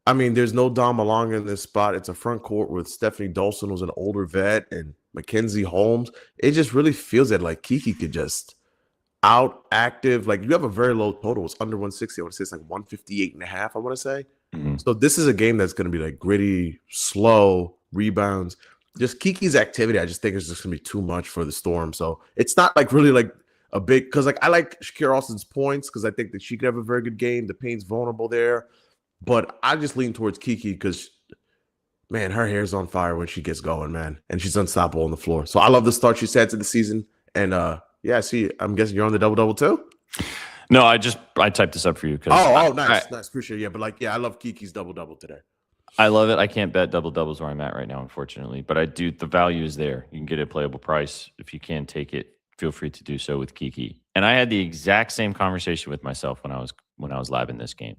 I mean, there's no Dom Malonga in this spot. It's a front court with Stephanie Dolson, who's an older vet, and Mackenzie Holmes. It just really feels that like Kiki could just out active. Like, you have a very low total. It's under 160. I want to say it's like 158.5, I want to say. So this is a game that's going to be like gritty, slow, rebounds. Just Kiki's activity, I just think is just going to be too much for the Storm. So it's not like really like a big, because like I like Shakira Austin's points because I think that she could have a very good game. The paint's vulnerable there. But I just lean towards Kiki because, man, her hair's on fire when she gets going, man. And she's unstoppable on the floor. So I love the start she's had to the season. And, yeah, see, I'm guessing you're on the double-double too? No, I typed this up for you. Nice. Appreciate it. Yeah, but like, yeah, I love Kiki's double-double today. I love it. I can't bet double-doubles where I'm at right now, unfortunately. But I do. The value is there. You can get a playable price. If you can take it, feel free to do so with Kiki. And I had the exact same conversation with myself when I was live in this game.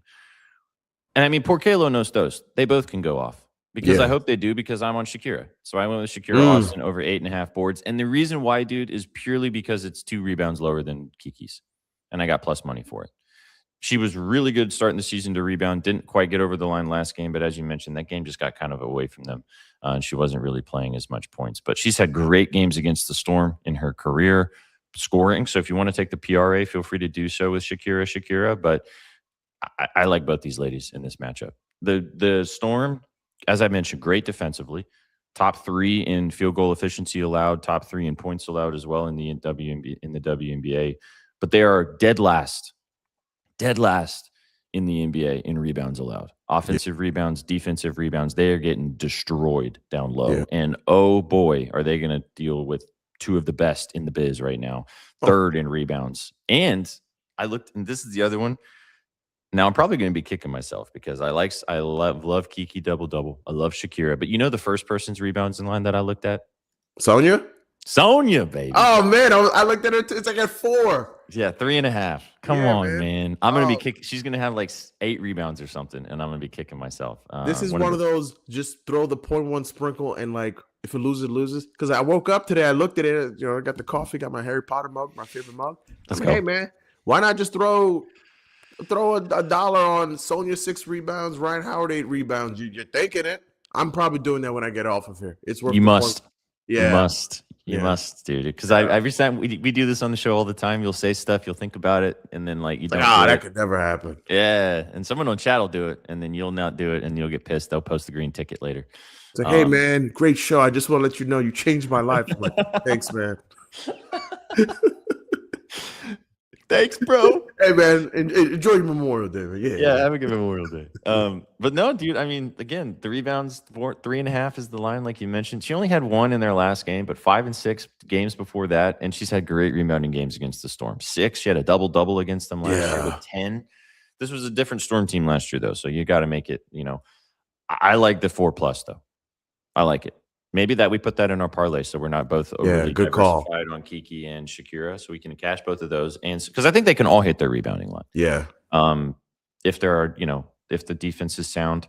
And I mean, Porcelo knows those. They both can go off because I hope they do, because I'm on Shakira. So I went with Shakira Austin over 8.5 boards. And the reason why, dude, is purely because it's 2 rebounds lower than Kiki's. And I got plus money for it. She was really good starting the season to rebound. Didn't quite get over the line last game. But as you mentioned, that game just got kind of away from them. And she wasn't really playing as much points. But she's had great games against the Storm in her career scoring. So if you want to take the PRA, feel free to do so with Shakira. But I like both these ladies in this matchup. The Storm, as I mentioned, great defensively. Top 3 in field goal efficiency allowed, top 3 in points allowed as well in the WNBA. But they are dead last in the NBA in rebounds allowed. Offensive rebounds, defensive rebounds, they are getting destroyed down low. Yeah. And oh boy, are they going to deal with 2 of the best in the biz right now. 3rd in rebounds. And I looked, and this is the other one. Now I'm probably going to be kicking myself because I love Kiki double-double. I love Shakira. But you know the first person's rebounds in line that I looked at? Sonia, baby. Oh, man. I looked at her. It's like at 4. Yeah, 3.5. Come on, man. I'm going to be kicking. She's going to have like 8 rebounds or something, and I'm going to be kicking myself. This is one of those, just throw the 0.1 sprinkle, and like, if it loses, it loses. Because I woke up today, I looked at it, I got the coffee, got my Harry Potter mug, my favorite mug. Hey, man, why not just throw a dollar on Sonia 6 rebounds, Ryan Howard 8 rebounds? You're thinking it. I'm probably doing that when I get off of here. It's worth. You must. Yeah. You must, dude. Because every time we do this on the show all the time, you'll say stuff, you'll think about it, and then like you don't. That could never happen. Yeah, and someone on chat will do it, and then you'll not do it, and you'll get pissed. They'll post the green ticket later. It's like, hey man, great show. I just want to let you know you changed my life. I'm like, thanks, man. Thanks, bro. Hey man, enjoy your Memorial Day, man. Yeah, have a good Memorial Day. But no, dude. I mean, again, the rebounds, 3.5 is the line, like you mentioned. She only had one in their last game, but 5 and 6 games before that, and she's had great rebounding games against the Storm. 6, she had a double against them last year with 10. This was a different Storm team last year, though, so you got to make it. I like the 4+ though. I like it. Maybe that we put that in our parlay, so we're not both overly good call diversified on Kiki and Shakira, so we can cash both of those, and because I think they can all hit their rebounding line. Yeah. If there are, if the defense is sound,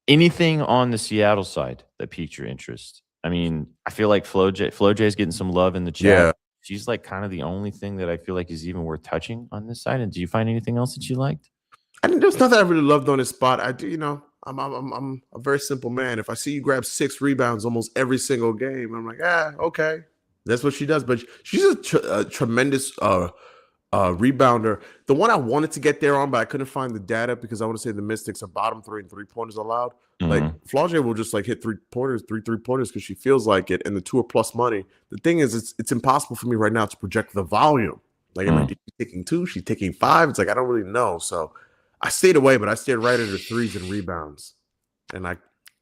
anything on the Seattle side that piqued your interest. I mean, I feel like Flo J is getting some love in the chat. Yeah. She's like kind of the only thing that I feel like is even worth touching on this side. And do you find anything else that you liked? I mean, there's nothing I really loved on this spot. I do, I'm a very simple man. If I see you grab 6 rebounds almost every single game, I'm like, okay, that's what she does. But she's a tremendous rebounder. The one I wanted to get there on, but I couldn't find the data because I want to say the Mystics are bottom 3 and 3-pointers allowed. Like Flaugier will just like hit 3-pointers because she feels like it, and the 2 are plus money. The thing is, it's impossible for me right now to project the volume. Like, am I taking 2? She's taking 5. It's like I don't really know. So I stayed away, but I stayed right at her 3s and rebounds, and I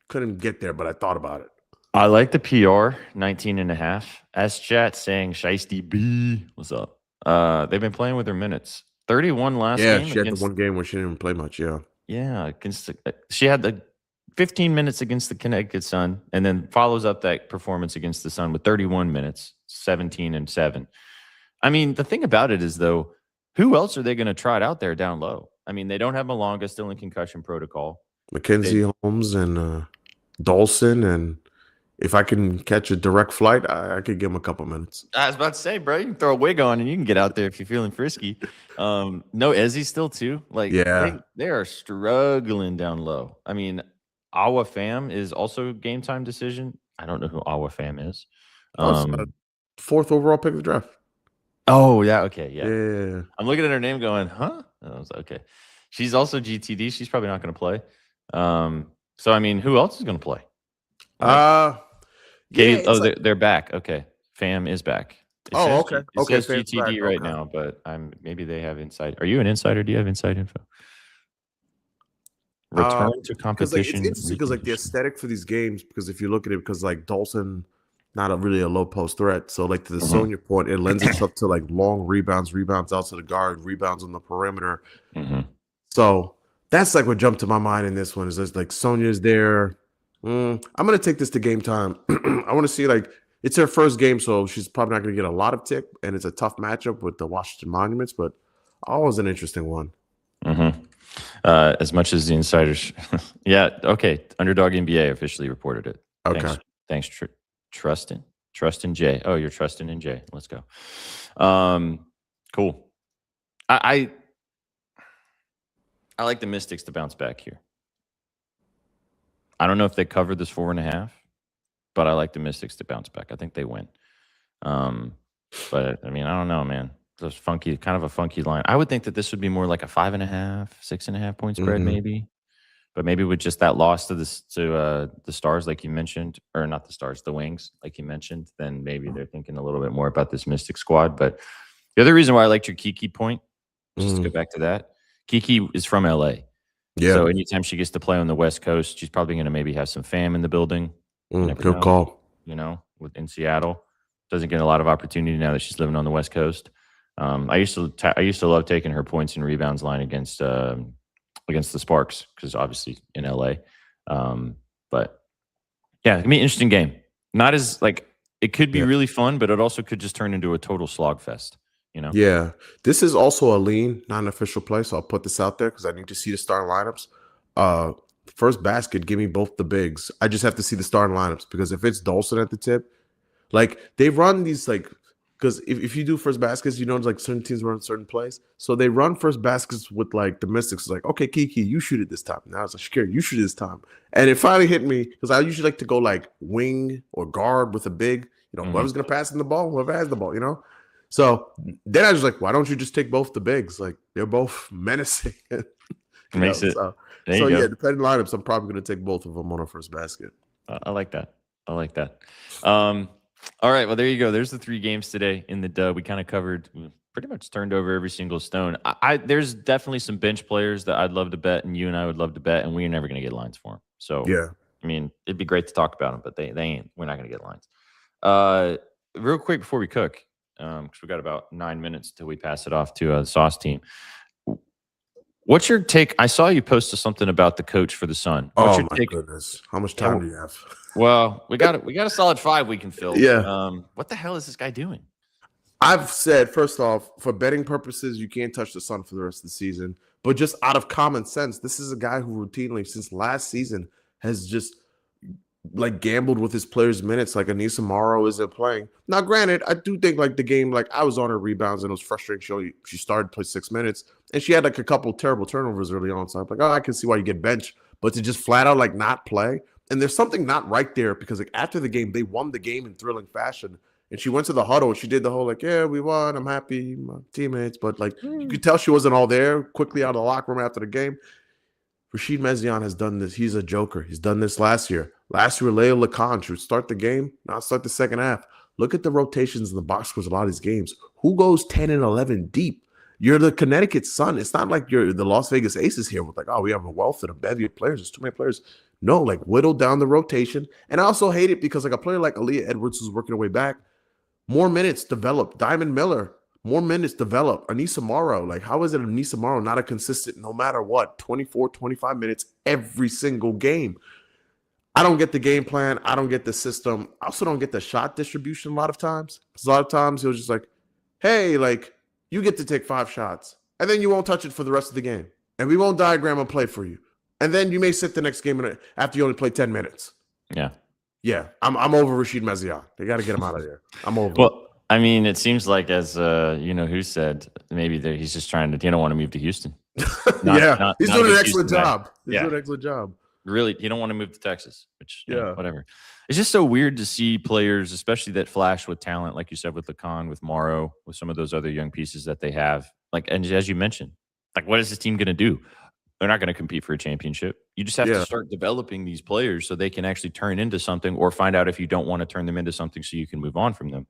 couldn't get there, but I thought about it. I like the PR 19.5. S-Chat saying Shiesty B. What's up? They've been playing with their minutes. 31 last game. Yeah, she had the one game where she didn't even play much. Yeah, she had the 15 minutes against the Connecticut Sun, and then follows up that performance against the Sun with 31 minutes, 17 and 7. I mean, the thing about it is, though, who else are they going to try it out there down low? I mean, they don't have Malonga, still in concussion protocol. Mackenzie Holmes and Dawson, and if I can catch a direct flight, I could give him a couple minutes. I was about to say, bro, you can throw a wig on and you can get out there if you're feeling frisky. No, Ezzy still too. Like, they are struggling down low. I mean, Awa Pham is also game time decision. I don't know who Awa Pham is. 4th overall pick of the draft. Oh, yeah. Okay. Yeah. Yeah. I'm looking at her name going, huh? And I was like, okay. She's also GTD. She's probably not going to play. So, I mean, who else is going to play? They're back. Okay. Pham is back. Okay. It says GTD right now, but maybe they have inside. Are you an insider? Do you have inside info? Return to competition. It's interesting because like the aesthetic for these games, because if you look at it, because like Dawson, not really a low post threat. So like to the Sonya point, it lends itself to like long rebounds out to the guard, rebounds on the perimeter. So that's like what jumped to my mind in this one is just like Sonya's there. I'm going to take this to game time. I want to see, like, it's her first game, so she's probably not going to get a lot of tick, and it's a tough matchup with the Washington Monuments, but always an interesting one. As much as the insiders. Yeah, okay. Underdog NBA officially reported it. Okay. Thanks, Trustin J. Oh, you're trusting in J. Let's go. Cool. I like the Mystics to bounce back here. I don't know if they covered this 4.5, but I like the Mystics to bounce back. I think they win. But I mean, I don't know, man. Those kind of a funky line. I would think that this would be more like a 5.5, 6.5 point spread, maybe. But maybe with just that loss to the Stars, like you mentioned, or not the Stars, the Wings, like you mentioned, then maybe they're thinking a little bit more about this Mystic squad. But the other reason why I liked your Kiki point, just to go back to that, Kiki is from LA. Yeah. So anytime she gets to play on the West Coast, she's probably going to maybe have some fam in the building. Good call. In Seattle, doesn't get a lot of opportunity now that she's living on the West Coast. I used to love taking her points and rebounds line against the Sparks because obviously in LA. But yeah, it's gonna be an interesting game. Not as it could be really fun, but it also could just turn into a total slog fest. Yeah, this is also a lean, not an official play, so I'll put this out there because I need to see the starting lineups. First basket, give me both the bigs. I just have to see the starting lineups because if it's Dawson at the tip, like they run these because if you do first baskets, like certain teams run certain plays, so they run first baskets with like the Mystics. It's like, okay, Kiki, you shoot it this time. Now it's like, Shakira, you shoot it this time, and it finally hit me because I usually like to go like wing or guard with a big. Whoever's gonna pass in the ball, whoever has the ball. So then I was like, why don't you just take both the bigs? Like they're both menacing. Makes it. So yeah, depending on lineups, I'm probably going to take both of them on our first basket. I like that. All right. Well, there you go. There's the 3 games today in the dub. We kind of covered pretty much turned over every single stone. I there's definitely some bench players that I'd love to bet, and you and I would love to bet, and we're never going to get lines for them. So, Yeah. I mean, it'd be great to talk about them, but they ain't. We're not going to get lines. Real quick before we cook, because we got about 9 minutes till we pass it off to the Sauce team. What's your take? I saw you posted something about the coach for the Sun. What's Oh your my take? goodness. How much time do you have? Well, we got a solid 5 we can fill. Yeah. What the hell is this guy doing? I've said, first off, for betting purposes, you can't touch the Sun for the rest of the season. But just out of common sense, this is a guy who routinely, since last season, has just like gambled with his players' minutes. Like Anissa Morrow isn't playing. Now, granted, I do think like the game, like I was on her rebounds and it was frustrating. She started to play 6 minutes and she had like a couple terrible turnovers early on. So I'm like, oh, I can see why you get benched. But to just flat out like not play, and there's something not right there because like after the game, they won the game in thrilling fashion. And she went to the huddle and she did the whole like, yeah, we won. I'm happy, my teammates. But like you could tell she wasn't all there. Quickly out of the locker room after the game. Rashid Mezion has done this. He's a joker. He's done this last year. Last year, Leah Lacan should start the game, not start the second half. Look at the rotations in the box scores a lot of these games. Who goes 10 and 11 deep? You're the Connecticut Sun. It's not like you're the Las Vegas Aces here with like, oh, we have a wealth and a bevy of players. There's too many players. No, like whittle down the rotation. And I also hate it because like a player like Aaliyah Edwards who's working her way back, more minutes develop. Diamond Miller, more minutes develop. Anissa Morrow, like how is it Anissa Morrow not a consistent no matter what, 24, 25 minutes every single game? I don't get the game plan. I don't get the system. I also don't get the shot distribution a lot of times. Because a lot of times it was just like, hey, like you get to take 5 shots and then you won't touch it for the rest of the game. And we won't diagram a play for you. And then you may sit the next game after you only play 10 minutes. Yeah. Yeah, I'm over Rashid Mezion. They got to get him out of there. I'm over. Well, I mean, it seems like as you know who said maybe he's just trying to. You don't want to move to Houston. He's doing an excellent job. He's doing an excellent job. Really, you don't want to move to Texas, which whatever. It's just so weird to see players, especially that flash with talent, like you said with Lacan, with Morrow, with some of those other young pieces that they have. Like, and as you mentioned, like what is this team going to do? They're not going to compete for a championship. You just have to start developing these players so they can actually turn into something, or find out if you don't want to turn them into something so you can move on from them.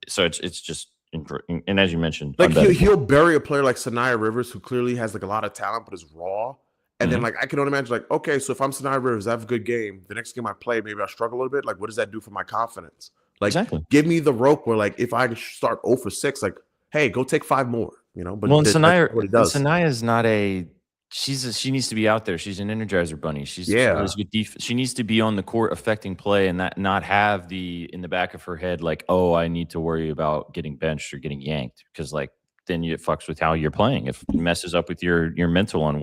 So it's just, and as you mentioned, like he'll bury a player like Sanaya Rivers, who clearly has like a lot of talent but is raw. And then like I can only imagine like, okay, so if I'm Sanaya Rivers, I have a good game. The next game I play, maybe I struggle a little bit. Like, what does that do for my confidence? Like, give me the rope where like if I start 0 for 6, like, hey, go take 5 more. You know, but Sanaya is not a. She needs to be out there. She's an Energizer bunny. She needs to be on the court affecting play, and that not have in the back of her head like, oh, I need to worry about getting benched or getting yanked, because like then it fucks with how you're playing. If it messes up with your mental on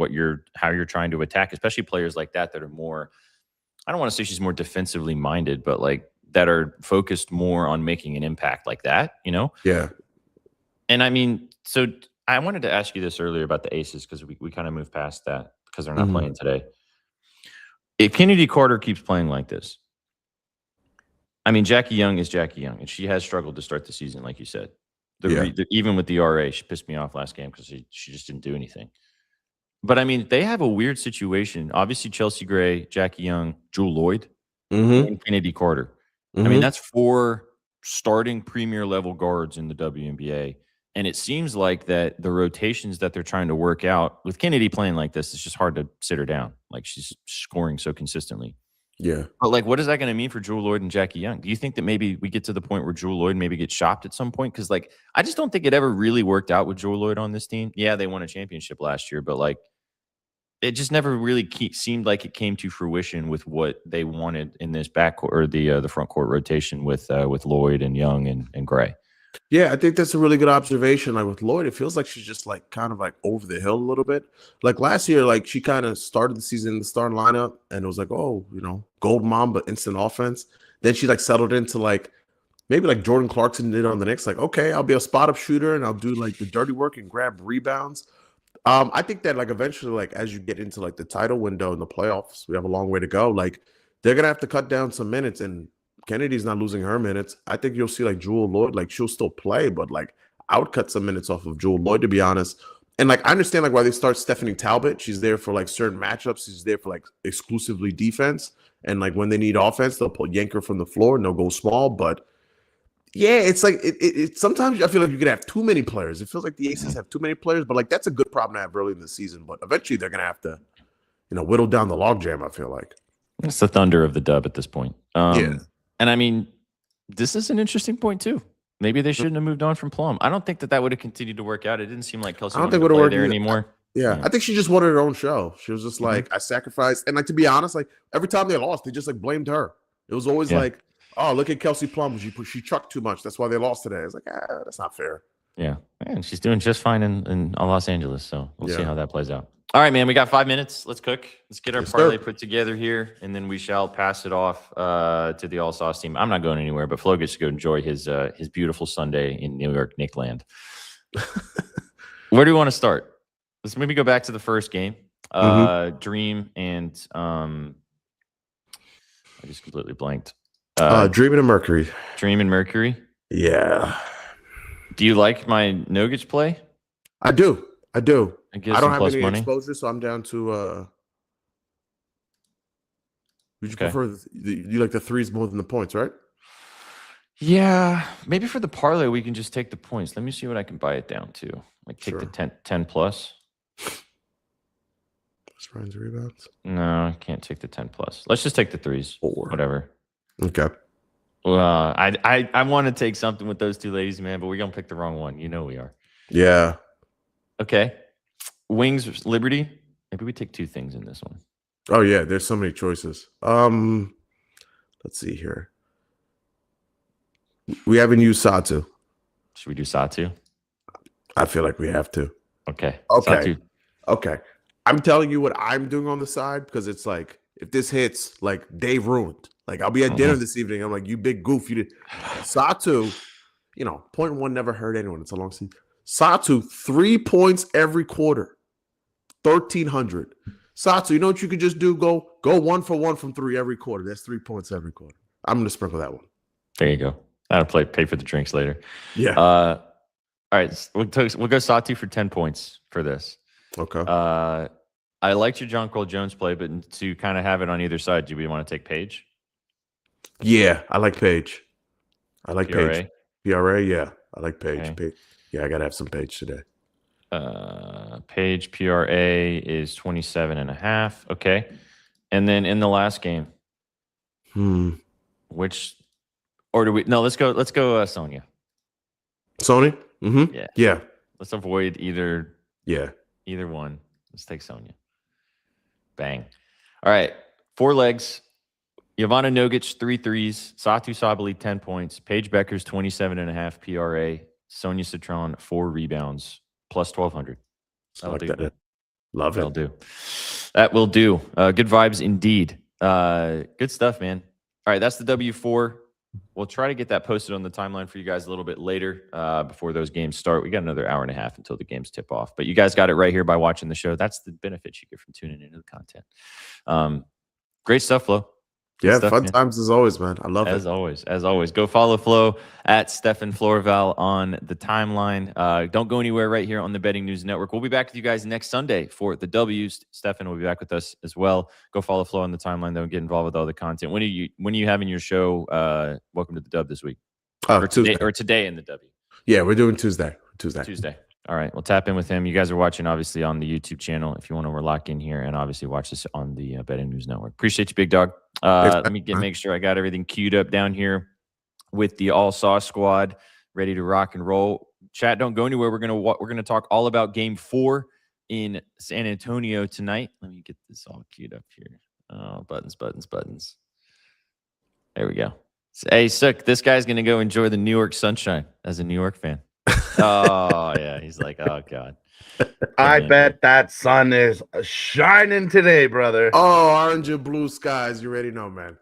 how you're trying to attack, especially players like that are more, I don't want to say she's more defensively minded, but like that are focused more on making an impact like that, you know? Yeah. And I mean, so I wanted to ask you this earlier about the Aces, because we kind of moved past that because they're not playing today. If Kennedy Carter keeps playing like this, I mean, Jackie Young is Jackie Young, and she has struggled to start the season, like you said. Even with the RA, she pissed me off last game because she just didn't do anything. But I mean, they have a weird situation. Obviously, Chelsea Gray, Jackie Young, Jewel Lloyd, and Kennedy Carter. I mean, that's 4 starting premier level guards in the WNBA. And it seems like that the rotations that they're trying to work out with Kennedy playing like this, it's just hard to sit her down. Like she's scoring so consistently. Yeah. But like, what is that going to mean for Jewel Lloyd and Jackie Young? Do you think that maybe we get to the point where Jewel Lloyd maybe gets shopped at some point? Because like, I just don't think it ever really worked out with Jewel Lloyd on this team. Yeah, they won a championship last year, but like, it just never really seemed like it came to fruition with what they wanted in this backcourt or the front court rotation with Lloyd and Young and Gray. Yeah, I think that's a really good observation. Like with Lloyd, it feels like she's just like kind of like over the hill a little bit. Like last year, like she kind of started the season in the starting lineup and it was like, oh, you know, gold mom, but instant offense. Then she like settled into like maybe like Jordan Clarkson did on the Knicks. Like, okay, I'll be a spot up shooter and I'll do like the dirty work and grab rebounds. I think that like eventually, like as you get into like the title window in the playoffs, we have a long way to go. Like they're gonna have to cut down some minutes, and Kennedy's not losing her minutes. I think you'll see like Jewel Lloyd, like she'll still play, but like I would cut some minutes off of Jewel Lloyd, to be honest. And like I understand like why they start Stephanie Talbot. She's there for like certain matchups. She's there for like exclusively defense. And like when they need offense, they'll yank her from the floor and they'll go small. But Yeah, it's like it. Sometimes I feel like you could have too many players. It feels like the Aces have too many players, but like that's a good problem to have early in the season. But eventually, they're gonna have to, whittle down the logjam. I feel like It's the thunder of the dub at this point. Yeah. And I mean, this is an interesting point too. Maybe they shouldn't have moved on from Plum. I don't think that would have continued to work out. It didn't seem like Kelsey wanted to play there anymore. Yeah, I think she just wanted her own show. She was just like, I sacrificed. And like, to be honest, like every time they lost, they just like blamed her. It was always like, oh, look at Kelsey Plum. She trucked too much. That's why they lost today. It's like, that's not fair. Yeah. And she's doing just fine in Los Angeles. So we'll see how that plays out. All right, man. We got 5 minutes. Let's cook. Let's get our parlay put together here. And then we shall pass it off to the All Sauce team. I'm not going anywhere, but Flo gets to go enjoy his beautiful Sunday in New York Knick land. Where do we want to start? Let's maybe go back to the first game. Dream and I just completely blanked. Dream and Mercury. Dream and Mercury. Yeah. Do you like my Nogich play? I do. I don't have any money. Exposure, so I'm down to. Would you prefer? You like the threes more than the points, right? Yeah, maybe for the parlay we can just take the points. Let me see what I can buy it down to. Like take the 10 plus. Runs rebounds. No, I can't take the 10 plus. Let's just take the threes. 4. Whatever. Okay. Well, I want to take something with those two ladies, man, but we're gonna pick the wrong one. You know we are. Yeah. Okay. Wings Liberty. Maybe we take 2 things in this one. Oh yeah, there's so many choices. Let's see here. We haven't used Satu. Should we do Satu? I feel like we have to. Okay. Okay. Satu. Okay. I'm telling you what I'm doing on the side because it's like if this hits, like Dave ruined. Like I'll be at dinner this evening. I'm like, you big goof. You did Satu, 0.1 never hurt anyone. It's a long season. Satu, 3 points every quarter. 1,300. Satu, you know what you could just do? Go 1 for 1 from 3 every quarter. That's 3 points every quarter. I'm gonna sprinkle that one. There you go. I'll pay for the drinks later. Yeah. All right. We'll go Satu for 10 points for this. Okay. I liked your John Cole Jones play, but to kind of have it on either side, do we want to take Paige? Yeah, I like Paige. I like PRA? Paige. PRA, yeah. I like Paige. Okay. Yeah, I gotta have some Paige today. Paige PRA is 27.5. Okay. And then in the last game, let's go Sonya. Sony? Mm-hmm. Yeah. Let's avoid either one. Let's take Sonya. Bang. All right. 4 legs. Ivana Nogic, 3 threes. Satu Sabali, 10 points. Paige Becker's 27.5 PRA. Sonya Citron, 4 rebounds, plus 1,200. That'll do. That. Love That'll it. do. That will do. Good vibes indeed. Good stuff, man. All right. That's the W4. We'll try to get that posted on the timeline for you guys a little bit later before those games start. We got another hour and a half until the games tip off. But you guys got it right here by watching the show. That's the benefit you get from tuning into the content. Great stuff, Flo. Yeah, fun times as always, man. I love it. As always. Go follow Flo at Stefan Florval on the timeline. Don't go anywhere right here on the Betting News Network. We'll be back with you guys next Sunday for the W's. Stefan will be back with us as well. Go follow Flo on the timeline, though, and get involved with all the content. When are you having your show, Welcome to the Dub this week? Today in the W? Yeah, we're doing Tuesday. All right. We'll tap in with him. You guys are watching, obviously, on the YouTube channel. If you want to lock in here and obviously watch this on the Betting News Network. Appreciate you, big dog. Let me make sure I got everything queued up down here with the All Sauce squad ready to rock and roll. Chat, don't go anywhere. We're gonna talk all about Game 4 in San Antonio tonight. Let me get this all queued up here. Oh, buttons. There we go. Hey, Sook, this guy's gonna go enjoy the New York sunshine as a New York fan. Oh yeah, he's like, oh god. I bet that sun is shining today, brother. Oh, orange and blue skies. You already know, man.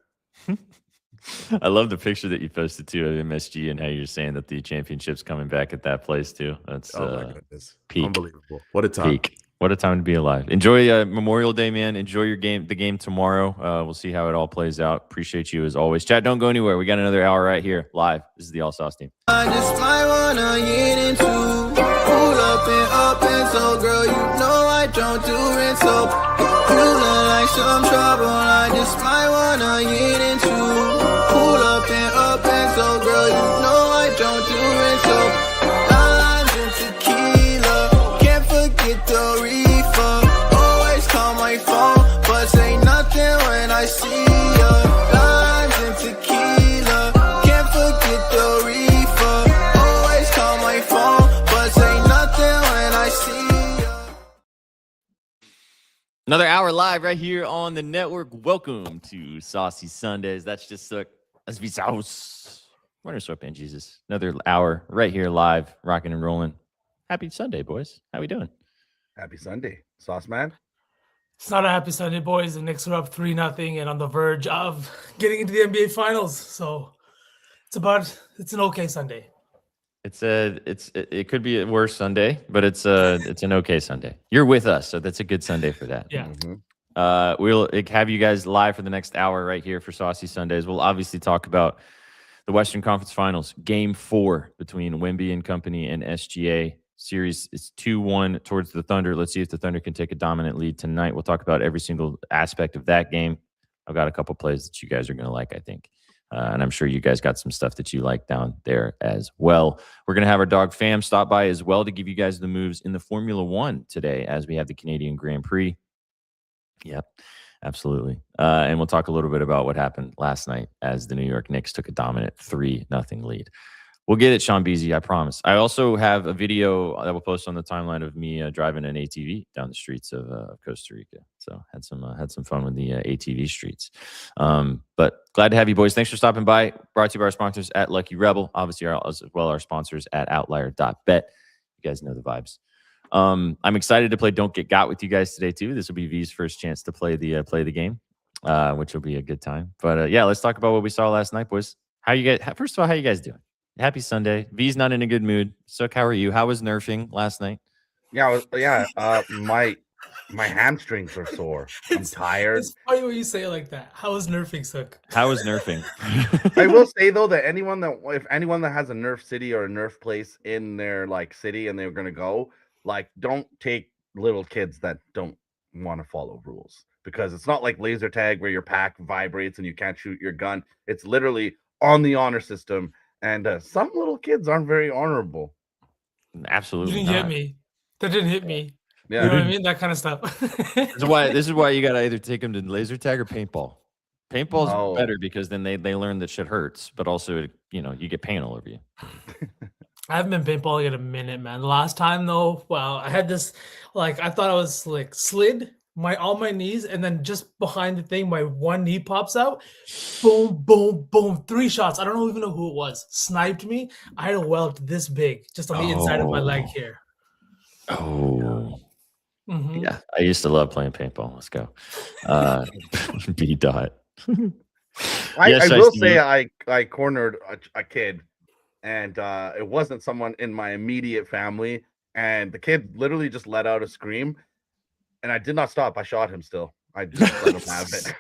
I love the picture that you posted too of MSG and how you're saying that the championship's coming back at that place too. That's my goodness, peak. Unbelievable. What a time. Peak. What a time to be alive. Enjoy Memorial Day, man. Enjoy the game tomorrow. We'll see how it all plays out. Appreciate you as always. Chat, don't go anywhere. We got another hour right here live. This is the All Sauce team. I just might wanna get into pull up and so girl, you know I don't do it so you look like some trouble. I just might wanna get into pull up and so girl, you know I see ya. Limes and tequila. Can't forget the reefer. Always call my phone, but say nothing when I see ya. Another hour live right here on the network. Welcome to Saucy Sundays. That's just as we sauce. Winter sweatband Jesus. Another hour right here live, rocking and rolling. Happy Sunday, boys. How we doing? Happy Sunday, Sauce Man. It's not a happy Sunday, boys. The Knicks are up 3-0 and on the verge of getting into the NBA Finals. So it's an okay Sunday. It could be a worse Sunday, but it's an okay Sunday. You're with us, so that's a good Sunday for that. Yeah. We'll have you guys live for the next hour right here for Saucy Sundays. We'll obviously talk about the Western Conference Finals, Game 4 between Wemby and company and SGA. Series is 2-1 towards the Thunder. Let's see if the Thunder can take a dominant lead tonight. We'll talk about every single aspect of that game. I've got a couple plays that you guys are going to like, I think. And I'm sure you guys got some stuff that you like down there as well. We're going to have our dog Pham stop by as well to give you guys the moves in the Formula One today as we have the Canadian Grand Prix. Yep, absolutely. And we'll talk a little bit about what happened last night as the New York Knicks took a dominant 3-0 lead. We'll get it, Sean Beasy, I promise. I also have a video that we'll post on the timeline of me driving an ATV down the streets of Costa Rica. So had some fun with the ATV streets. But glad to have you boys. Thanks for stopping by. Brought to you by our sponsors at Lucky Rebel. Obviously, as well our sponsors at Outlier.bet. You guys know the vibes. I'm excited to play Don't Get Got with you guys today too. This will be V's first chance to play the game, which will be a good time. But yeah, let's talk about what we saw last night, boys. First of all, how you guys doing? Happy Sunday. V's not in a good mood. So how are you? How was nerfing last night? My hamstrings are sore. I'm tired. It's funny when you say it like that. How is nerfing suck? How was nerfing? I will say though that if anyone that has a Nerf city or a Nerf place in their like city and they're gonna go, like, don't take little kids that don't want to follow rules, because it's not like laser tag where your pack vibrates and you can't shoot your gun. It's literally on the honor system. And some little kids aren't very honorable. Absolutely. You didn't hit me. That didn't hit me. Yeah. You know what I mean? That kind of stuff. This is why you got to either take them to laser tag or paintball. Paintball's better because then they learn that shit hurts, but also, you get paint all over you. I haven't been paintballing in a minute, man. The last time though, wow, I had this, I thought I was slid on my knees, and then just behind the thing, my one knee pops out. Boom, boom, boom. 3 shots. I don't even know who it was. Sniped me. I had a welt this big just on the inside of my leg here. Oh. Mm-hmm. Yeah. I used to love playing paintball. Let's go. B dot. I will say I cornered a kid, and it wasn't someone in my immediate family, and the kid literally just let out a scream. And I did not stop. I shot him still. I just let him have it.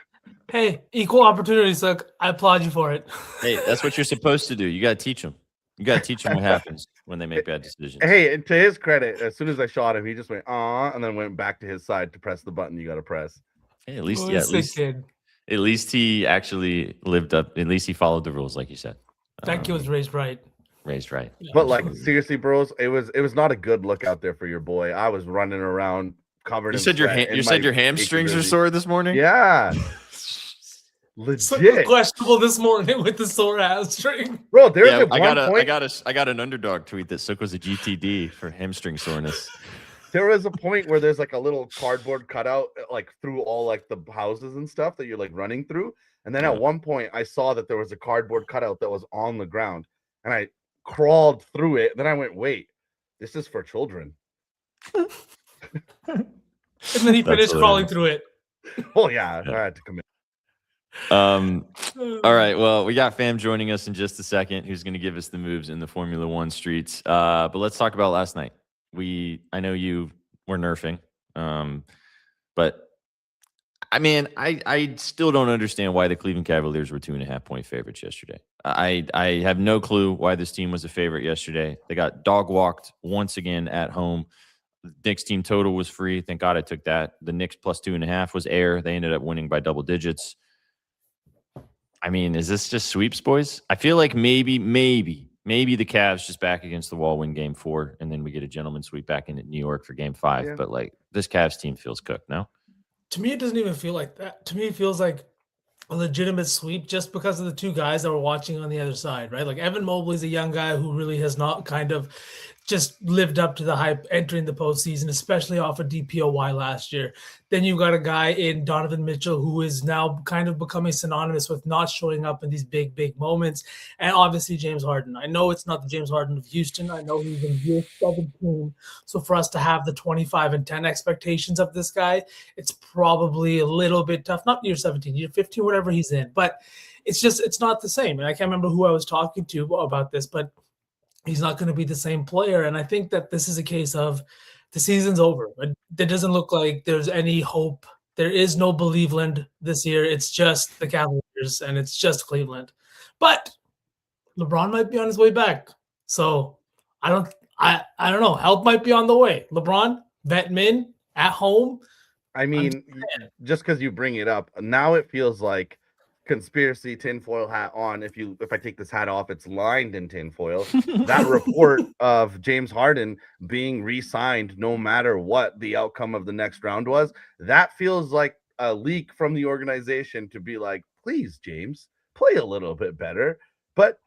Hey, equal opportunity, suck. I applaud you for it. Hey, that's what you're supposed to do. You got to teach them. You got to teach them what happens when they make bad decisions. Hey, to his credit, as soon as I shot him, he just went, and then went back to his side to press the button you got to press. Hey, at least he actually lived up. At least he followed the rules, like you said. That kid was raised right. Yeah, but seriously, bros, it was not a good look out there for your boy. I was running around covered. You said your hamstrings are sore this morning. Yeah, legit questionable this morning with the sore hamstring. Bro, I got an underdog tweet that Sook was a GTD for hamstring soreness. There was a point where there's a little cardboard cutout through all the houses and stuff that you're running through, and then at one point I saw that there was a cardboard cutout that was on the ground, and I crawled through it. Then I went, wait, this is for children. And then he finished crawling through it. Oh yeah, I had to commit. All right, well, we got Pham joining us in just a second, who's going to give us the moves in the Formula One streets. But let's talk about last night. I know you were nerfing, but I mean, I still don't understand why the Cleveland Cavaliers were 2.5-point favorites yesterday. I have no clue why this team was a favorite yesterday. They got dog walked once again at home. The Knicks team total was free. Thank God I took that. The Knicks plus 2.5 was air. They ended up winning by double digits. I mean, is this just sweeps, boys? I feel like maybe the Cavs just back against the wall win game 4, and then we get a gentleman sweep back in New York for game 5. Yeah. But this Cavs team feels cooked, no? To me, it doesn't even feel like that. To me, it feels like a legitimate sweep just because of the two guys that were watching on the other side, right? Like Evan Mobley's a young guy who really has not kind of just lived up to the hype entering the postseason, especially off of DPOY last year. Then you've got a guy in Donovan Mitchell who is now kind of becoming synonymous with not showing up in these big moments. And obviously James Harden. I know it's not the James Harden of Houston. I know he's in year 17. So for us to have the 25 and 10 expectations of this guy, it's probably a little bit tough. Not year 17, year 15, whatever he's in. But it's not the same. And I can't remember who I was talking to about this, but he's not going to be the same player. And I think that this is a case of the season's over. It doesn't look like there's any hope. There is no Believeland this year. It's just the Cavaliers and it's just Cleveland. But LeBron might be on his way back. So I don't know. Help might be on the way. LeBron, vet min at home. I mean, just because you bring it up, now it feels like conspiracy tinfoil hat on. If I take this hat off, it's lined in tinfoil. That report of James Harden being re-signed no matter what the outcome of the next round was, that feels like a leak from the organization to be like, please, James, play a little bit better, but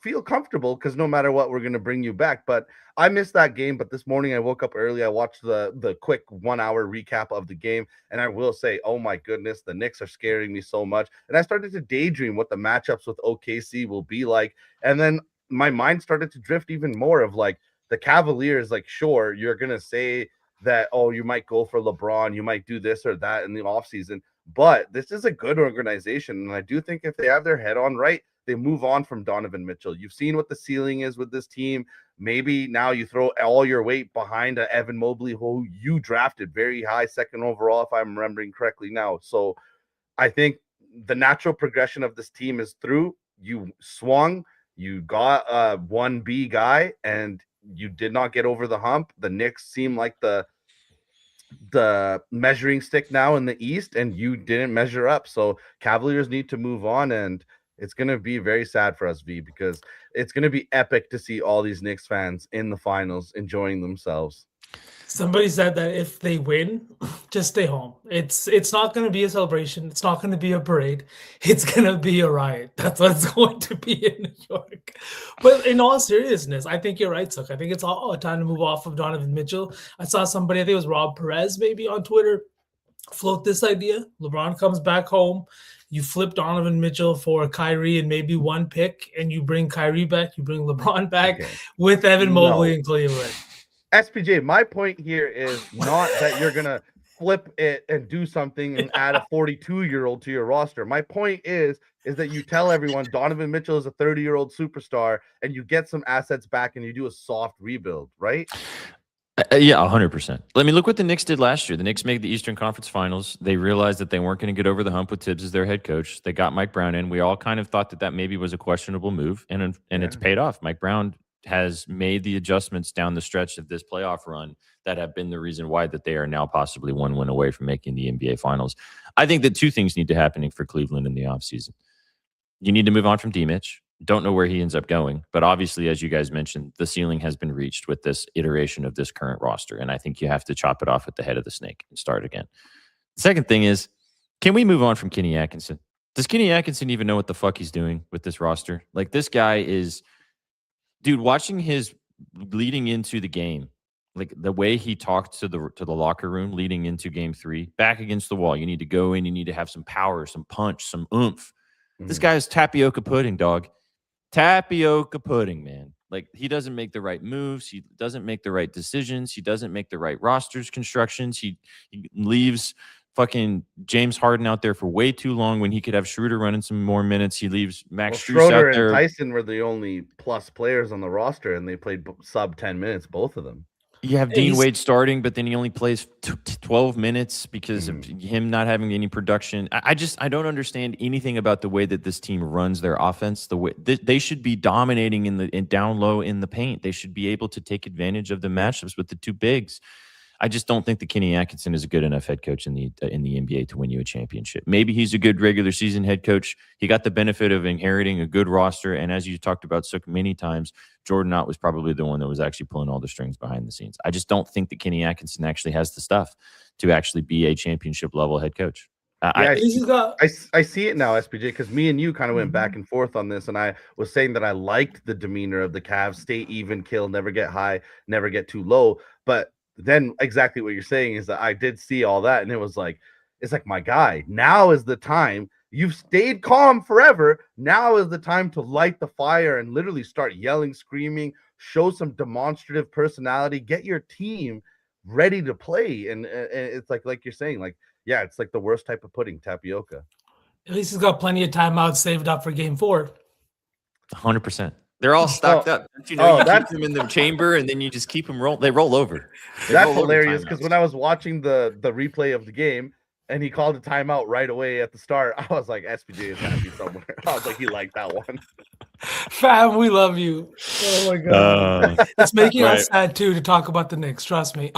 feel comfortable because no matter what, we're going to bring you back. But I missed that game. But this morning I woke up early. I watched the quick 1 hour recap of the game. And I will say, oh my goodness, the Knicks are scaring me so much. And I started to daydream what the matchups with OKC will be like. And then my mind started to drift even more of like the Cavaliers, like, sure, you're going to say that, oh, you might go for LeBron, you might do this or that in the offseason. But this is a good organization. And I do think if they have their head on right, they move on from Donovan Mitchell. You've seen what the ceiling is with this team. Maybe now you throw all your weight behind Evan Mobley, who you drafted very high, second overall, if I'm remembering correctly now. So I think the natural progression of this team is through. You swung, you got a 1B guy, and you did not get over the hump. The Knicks seem like the measuring stick now in the East, and you didn't measure up. So Cavaliers need to move on, and it's going to be very sad for us, V, because it's going to be epic to see all these Knicks fans in the finals enjoying themselves. Somebody said that if they win, just stay home. It's not going to be a celebration. It's not going to be a parade. It's going to be a riot. That's what it's going to be in New York. But in all seriousness, I think you're right, Suk. I think it's all time to move off of Donovan Mitchell. I saw somebody, I think it was Rob Perez, maybe on Twitter, float this idea. LeBron comes back home. You flip Donovan Mitchell for Kyrie and maybe one pick, and you bring Kyrie back. You bring LeBron back with Evan Mobley in Cleveland. SPJ, my point here is not that you're going to flip it and do something and add a 42-year-old to your roster. My point is that you tell everyone Donovan Mitchell is a 30-year-old superstar and you get some assets back and you do a soft rebuild, right? Yeah, 100%. I mean, look what the Knicks did last year. The Knicks made the Eastern Conference Finals. They realized that they weren't going to get over the hump with Tibbs as their head coach. They got Mike Brown in. We all kind of thought that maybe was a questionable move, and it's paid off. Mike Brown has made the adjustments down the stretch of this playoff run that have been the reason why that they are now possibly one win away from making the NBA Finals. I think that two things need to happen for Cleveland in the offseason. You need to move on from D-Mitch. Don't know where he ends up going. But obviously, as you guys mentioned, the ceiling has been reached with this iteration of this current roster. And I think you have to chop it off at the head of the snake and start again. The second thing is, can we move on from Kenny Atkinson? Does Kenny Atkinson even know what the fuck he's doing with this roster? Like, this guy is, dude, watching his leading into the game, like the way he talked to the locker room leading into game 3, back against the wall. You need to go in, you need to have some power, some punch, some oomph. This guy is tapioca pudding, dog. Tapioca pudding, man. Like, he doesn't make the right moves. He doesn't make the right decisions. He doesn't make the right rosters constructions. He leaves fucking James Harden out there for way too long when he could have Schroeder running some more minutes. He leaves Max Strus Schroeder out there. and Tyson were the only plus players on the roster, and they played sub 10 minutes, both of them. You have Dean Wade starting, but then he only plays 12 minutes because of him not having any production. I don't understand anything about the way that this team runs their offense. The way they should be dominating in down low in the paint. They should be able to take advantage of the matchups with the two bigs. I just don't think that Kenny Atkinson is a good enough head coach in the NBA to win you a championship. Maybe he's a good regular season head coach. He got the benefit of inheriting a good roster, and as you talked about so many times, Jordan Ott was probably the one that was actually pulling all the strings behind the scenes. I just don't think that Kenny Atkinson actually has the stuff to actually be a championship level head coach. Yeah, I, He's got I see it now, SPJ, because me and you kind of went back and forth on this, and I was saying that I liked the demeanor of the Cavs, stay even, kill, never get high, never get too low. But then exactly what you're saying is that I did see all that, and it's like, my guy, now is the time. You've stayed calm forever. Now is the time to light the fire and literally start yelling, screaming, show some demonstrative personality, get your team ready to play. And it's like you're saying, like, yeah, it's like the worst type of pudding, tapioca. at least he's got plenty of timeouts saved up for game 4. 100%. They're all stocked up. Don't you know, Oh, you keep that's- them in the chamber and then you just keep them roll. They roll over. They That's roll over hilarious because timeouts. when I was watching the replay of the game and he called a timeout right away at the start, I was like, SPJ is happy somewhere. I was like, he liked that one. Fam, we love you. Oh my god. It's making right. us sad too to talk about the Knicks, trust me.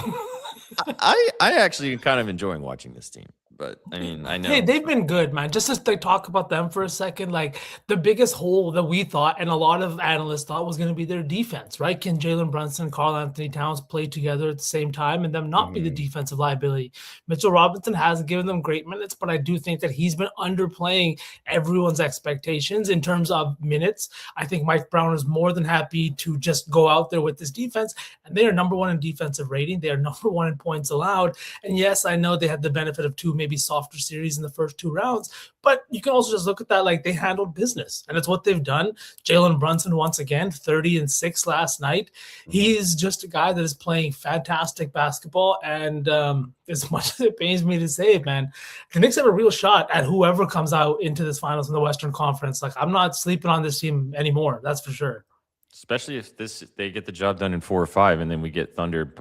I actually am kind of enjoying watching this team, but I mean, I know. Hey, they've been good, man. Just as they talk about them for a second, like the biggest hole that we thought, and a lot of analysts thought, was going to be their defense, right? Can Jalen Brunson, Karl Anthony Towns play together at the same time and them not be the defensive liability? Mitchell Robinson hasn't given them great minutes, but I do think that he's been underplaying everyone's expectations in terms of minutes. I think Mike Brown is more than happy to just go out there with this defense, and they are number 1 in defensive rating. They are number 1 in points allowed. And yes, I know they had the benefit of 2 maybe softer series in the first 2 rounds, but you can also just look at that like they handled business, and it's what they've done. Jalen Brunson, once again, 30-6 last night. He's just a guy that is playing fantastic basketball, and as much as it pains me to say it, man, the Knicks have a real shot at whoever comes out into this finals in the Western Conference. Like, I'm not sleeping on this team anymore, that's for sure. Especially if they get the job done in 4 or 5, and then we get Thunder,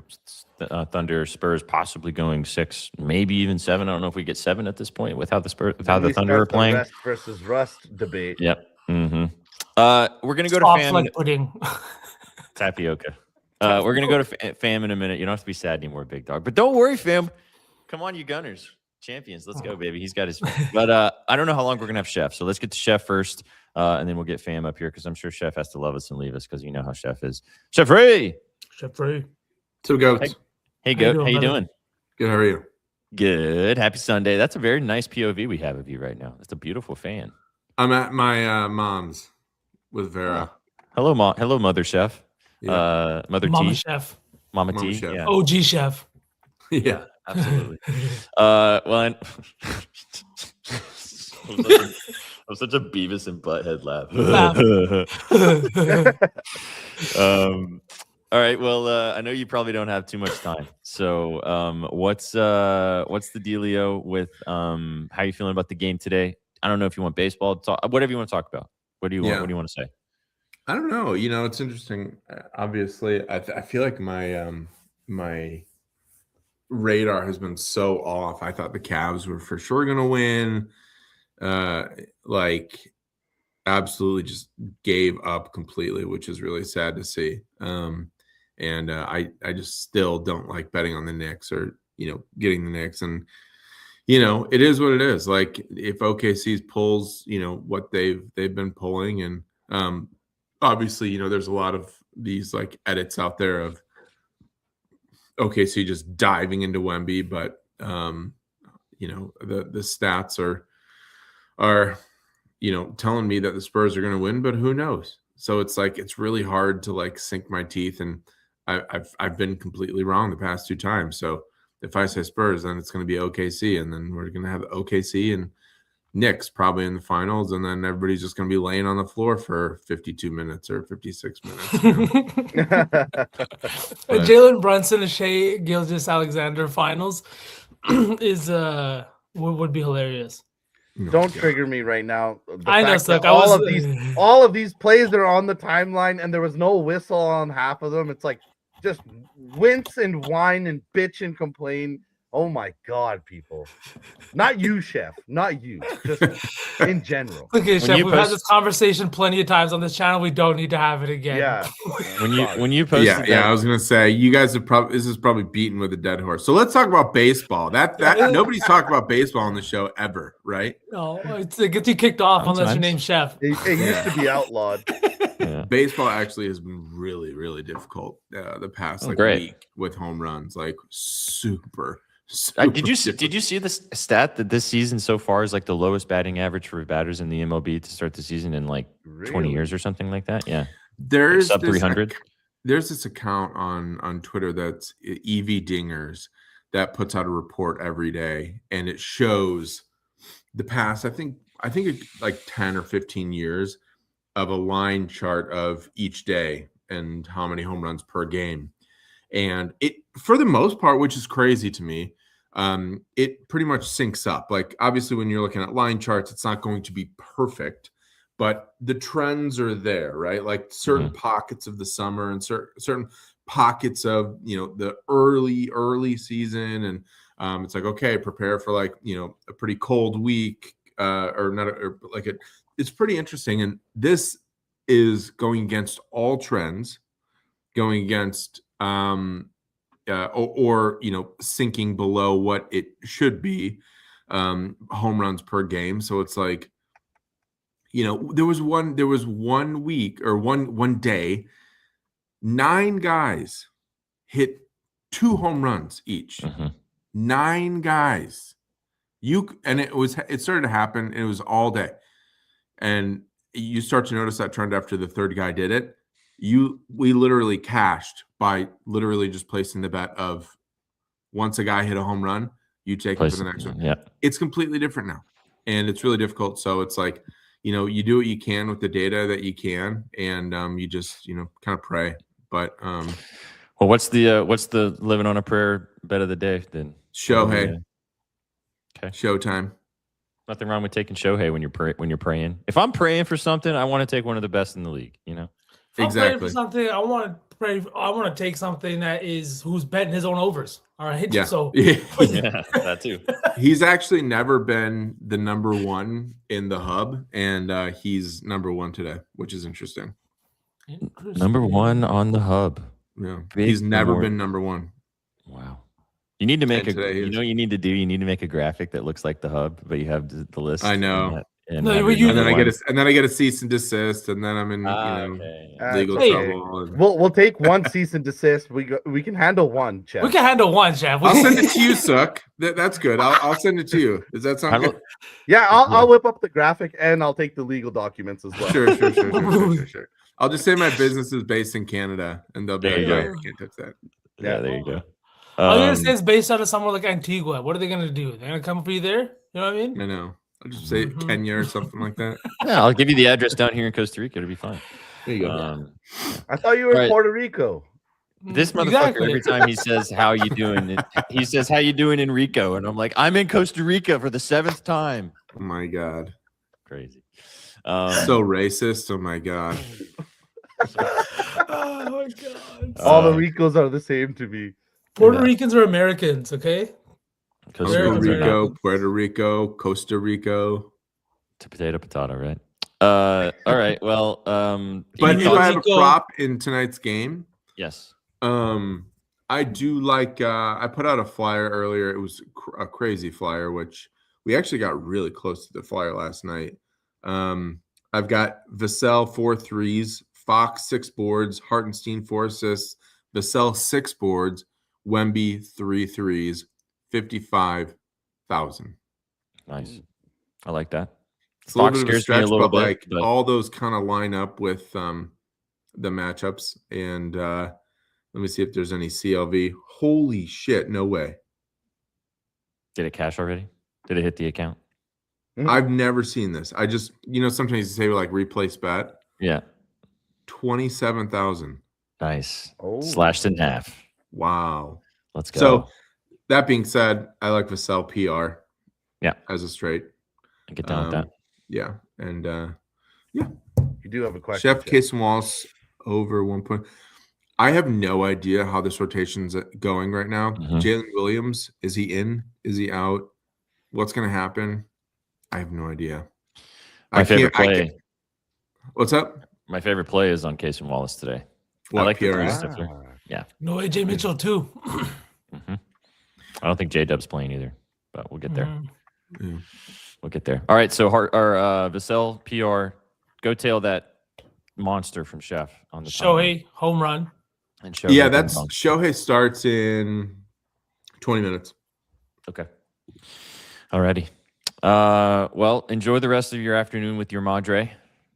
Spurs possibly going 6, maybe even 7. I don't know if we get 7 at this point with how the Thunder are playing. Rest versus rust debate. Yep. Mm-hmm. We're gonna go to Soft FAM like pudding. tapioca. We're gonna go to FAM in a minute. You don't have to be sad anymore, big dog. But don't worry, fam. Come on, you Gunners, champions. Let's go, baby. He's got his. But I don't know how long we're gonna have Chef. So let's get to Chef first. And then we'll get Fam up here because I'm sure Chef has to love us and leave us because you know how Chef is. Chef Ray. Chef Ray. Two goats. Hey, Goat. How you doing? Good. How are you? Good. Happy Sunday. That's a very nice POV we have of you right now. That's a beautiful fan. I'm at my mom's with Vera. Hello, Hello, Mother Chef. Yeah. Mother Mama T. Chef. Mama Mama T. Chef. Yeah. OG Chef. Yeah. Absolutely. Well, I'm such a Beavis and Butthead laugh. All right. Well, I know you probably don't have too much time. So, what's the dealio with how you feeling about the game today? I don't know if you want baseball, whatever you want to talk about. What do you want? What do you want to say? I don't know. You know, it's interesting. Obviously, I feel like my my radar has been so off. I thought the Cavs were for sure going to win. Like absolutely just gave up completely, which is really sad to see. And I just still don't like betting on the Knicks or, you know, getting the Knicks. And, you know, it is what it is. Like if OKC's pulls, you know, what they've been pulling, and obviously, you know, there's a lot of these like edits out there of OKC just diving into Wemby, but you know, the stats are, you know, telling me that the Spurs are going to win, but who knows? So it's like, it's really hard to like sink my teeth, and I've been completely wrong the past 2 times. So if I say Spurs, then it's going to be OKC, and then we're going to have OKC and Knicks probably in the finals, and then everybody's just going to be laying on the floor for 52 minutes or 56 minutes. You know? Jalen Brunson and Shai Gilgeous-Alexander finals is would be hilarious. Don't trigger me right now. I know, fact that Suck. all of these plays are on the timeline, and there was no whistle on half of them. It's like just wince and whine and bitch and complain. Oh my God, people! Not you, Chef. Not you. Just in general. Okay, Chef. We've had this conversation plenty of times on this channel. We don't need to have it again. Yeah. When you posted I was gonna say you guys have this is probably beaten with a dead horse. So let's talk about baseball. That nobody's talked about baseball on the show ever, right? No, it gets you kicked off unless your name's Chef. It used to be outlawed. Yeah. Baseball actually has been really, really difficult the past week with home runs, like super Did you see this stat that this season so far is like the lowest batting average for batters in the MLB to start the season in like 20 years or something like that? Yeah. There's sub 300. There's this account on Twitter that's EV Dingers that puts out a report every day, and it shows the past. I think like 10 or 15 years of a line chart of each day and how many home runs per game, and it, for the most part, which is crazy to me, it pretty much syncs up. Like, obviously, when you're looking at line charts, it's not going to be perfect, but the trends are there, right? Like certain pockets of the summer and certain pockets of, the early season. And it's like, okay, prepare for like, a pretty cold week it's pretty interesting. And this is going against all trends, going against, sinking below what it should be, home runs per game. So it's like, there was one week or one day, 9 guys hit 2 home runs each. 9 guys. It started to happen, and it was all day. And you start to notice that trend after the third guy did it. We literally cashed by literally just placing the bet of, once a guy hit a home run, you take him for the next one. Yeah. It's completely different now, and it's really difficult. So it's like, you do what you can with the data that you can, and you just, kind of pray. But well, what's the living on a prayer bet of the day then? Shohei. Okay. Showtime. Nothing wrong with taking Shohei when you're praying. If I'm praying for something, I want to take one of the best in the league. If I'm Exactly. praying for something, I want to pray. I want to take something who's betting his own overs. All right. Yeah. So Yeah, that too. He's actually never been the number 1 in the hub, and he's number 1 today, which is interesting. Number 1 on the hub. Yeah, Big he's never award. been number 1. Wow. You need to make And today you know what you need to do? You need to make a graphic that looks like the hub, but you have the list. I know. No, have you- your And then number I get a cease and desist, and then I'm in okay. legal Hey, trouble. And We'll take one cease and desist. We can handle one, Chef. we can handle one, Chef. I'll send it to you, Suck. That's good. I'll send it to you. Does that sound good? Yeah, I'll whip up the graphic and I'll take the legal documents as well. Sure. I'll just say my business is based in Canada, and they'll be There like, you "Oh, go. I can't touch that." Yeah, there you go. I was gonna say it's based out of somewhere like Antigua. What are they gonna do? They're gonna come for you there? You know what I mean? I know. I'll just say Kenya or something like that. Yeah, I'll give you the address down here in Costa Rica. It'll be fine. There you go. I thought you were in Right. Puerto Rico. This motherfucker, Exactly. every time he says, "How you doing?" he says, "How you doing in Rico?" And I'm like, "I'm in Costa Rica for the 7th time." Oh my god. Crazy. So racist. Oh my god. Oh my god. All the Ricos are the same to me. Puerto Ricans are Americans, okay? Costa Very Puerto Rica, good. Rico, Puerto Rico, Costa Rico. to potato, right? All right. Well, But you if I have a Rico- prop in tonight's game, yes. I do like. I put out a flyer earlier. It was a crazy flyer, which we actually got really close to the flyer last night. I've got Vassell 4 threes, Fox 6 boards, Hartenstein 4 assists, Vassell 6 boards, Wemby 3 threes, 55,000. Nice. I like that. It's a little Fox bit of a scares me a stretch, little but bit, like but- all those kind of line up with the matchups. And let me see if there's any CLV. Holy shit! No way. Did it cash already? Did it hit the account? I've never seen this. I just, sometimes you say like replace bet. Yeah. 27,000. Nice. Oh. Slashed in half. Wow. Let's go. So that being said, I like Vassell PR. Yeah. As a straight. Get down with that. Yeah. And You do have a question. Chef Casey Wallace over 1 point. I have no idea how this rotation's going right now. Mhm. Jalen Williams, is he in? Is he out? What's going to happen? I have no idea. My favorite play. What's up? My favorite play is on Case and Wallace today. What, I like the PRS? three Stifler. Yeah. No AJ Mitchell too. I don't think J-Dub's playing either, but we'll get there. Yeah. We'll get there. All right. So our Vassell PR, go tail that monster from Chef on the Shohei home run. and Shohei Yeah, comes that's on. Shohei starts in 20 minutes. Okay. Alrighty. Well, enjoy the rest of your afternoon with your madre.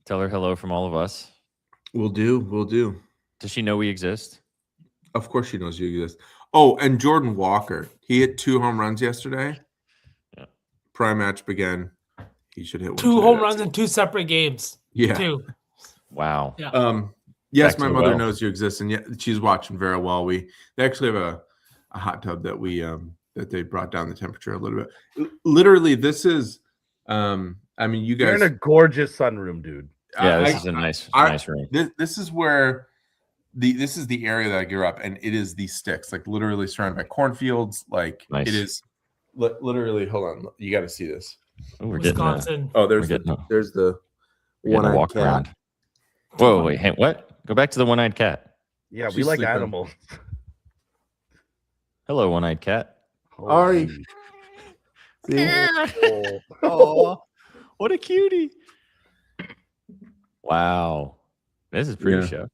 Tell her hello from all of us. We'll do. Does she know we exist? Of course she knows you exist. Oh, and Jordan Walker. He hit 2 home runs yesterday. Yeah. Prime match began. He should hit one. 2 today. home runs in 2 separate games. Yeah. 2. Wow. Yeah. Yes, Back my to the mother well. knows you exist, and she's watching very well. They actually have a hot tub that that they brought down the temperature a little bit. Literally, this is I mean, you You're guys in a gorgeous sunroom, dude. Yeah, this is a nice room. This is where this is the area that I grew up, and it is the sticks, like literally surrounded by cornfields. Like Nice. it is literally. Hold on, you got to see this. Ooh, we're getting Wisconsin. Oh, we're getting the a one-eyed walk cat. around. Whoa, wait, hey, what? Go back to the one-eyed cat. Yeah, we She's like sleeping. animals. Hello, one-eyed cat. Ari. Holy- See? Oh, what a cutie! Wow, this is pretty Yeah. show.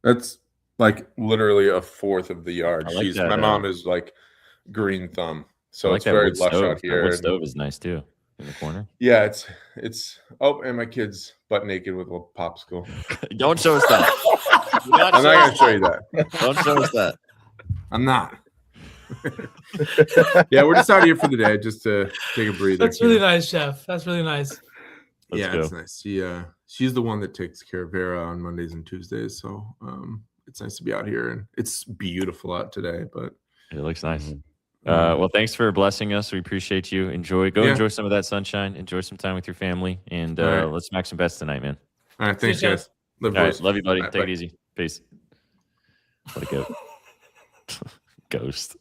That's like literally a fourth of the yard. I like that, My mom is like green thumb, so I like it's that very wood lush stove. out That here. wood and- stove is nice too in the corner. Yeah, it's. Oh, and my kid's butt naked with a little popsicle. Don't show us that. Do not I'm show not us gonna show you that. that. Don't show us that. I'm not. Yeah, we're just out here for the day, just to take a breather. That's really nice, Chef. That's really nice. Let's Yeah, go. it's nice. She's the one that takes care of Vera on Mondays and Tuesdays, so it's nice to be out here, and it's beautiful out today. But It looks nice. Mm-hmm. Well, thanks for blessing us. We appreciate you. Enjoy some of that sunshine. Enjoy some time with your family, and All right. let's smack some bets tonight, man. all right, thanks, See you, guys. Live All right, boys. love you, buddy. All right, Take bye. it easy. Peace. Let it go. Ghost.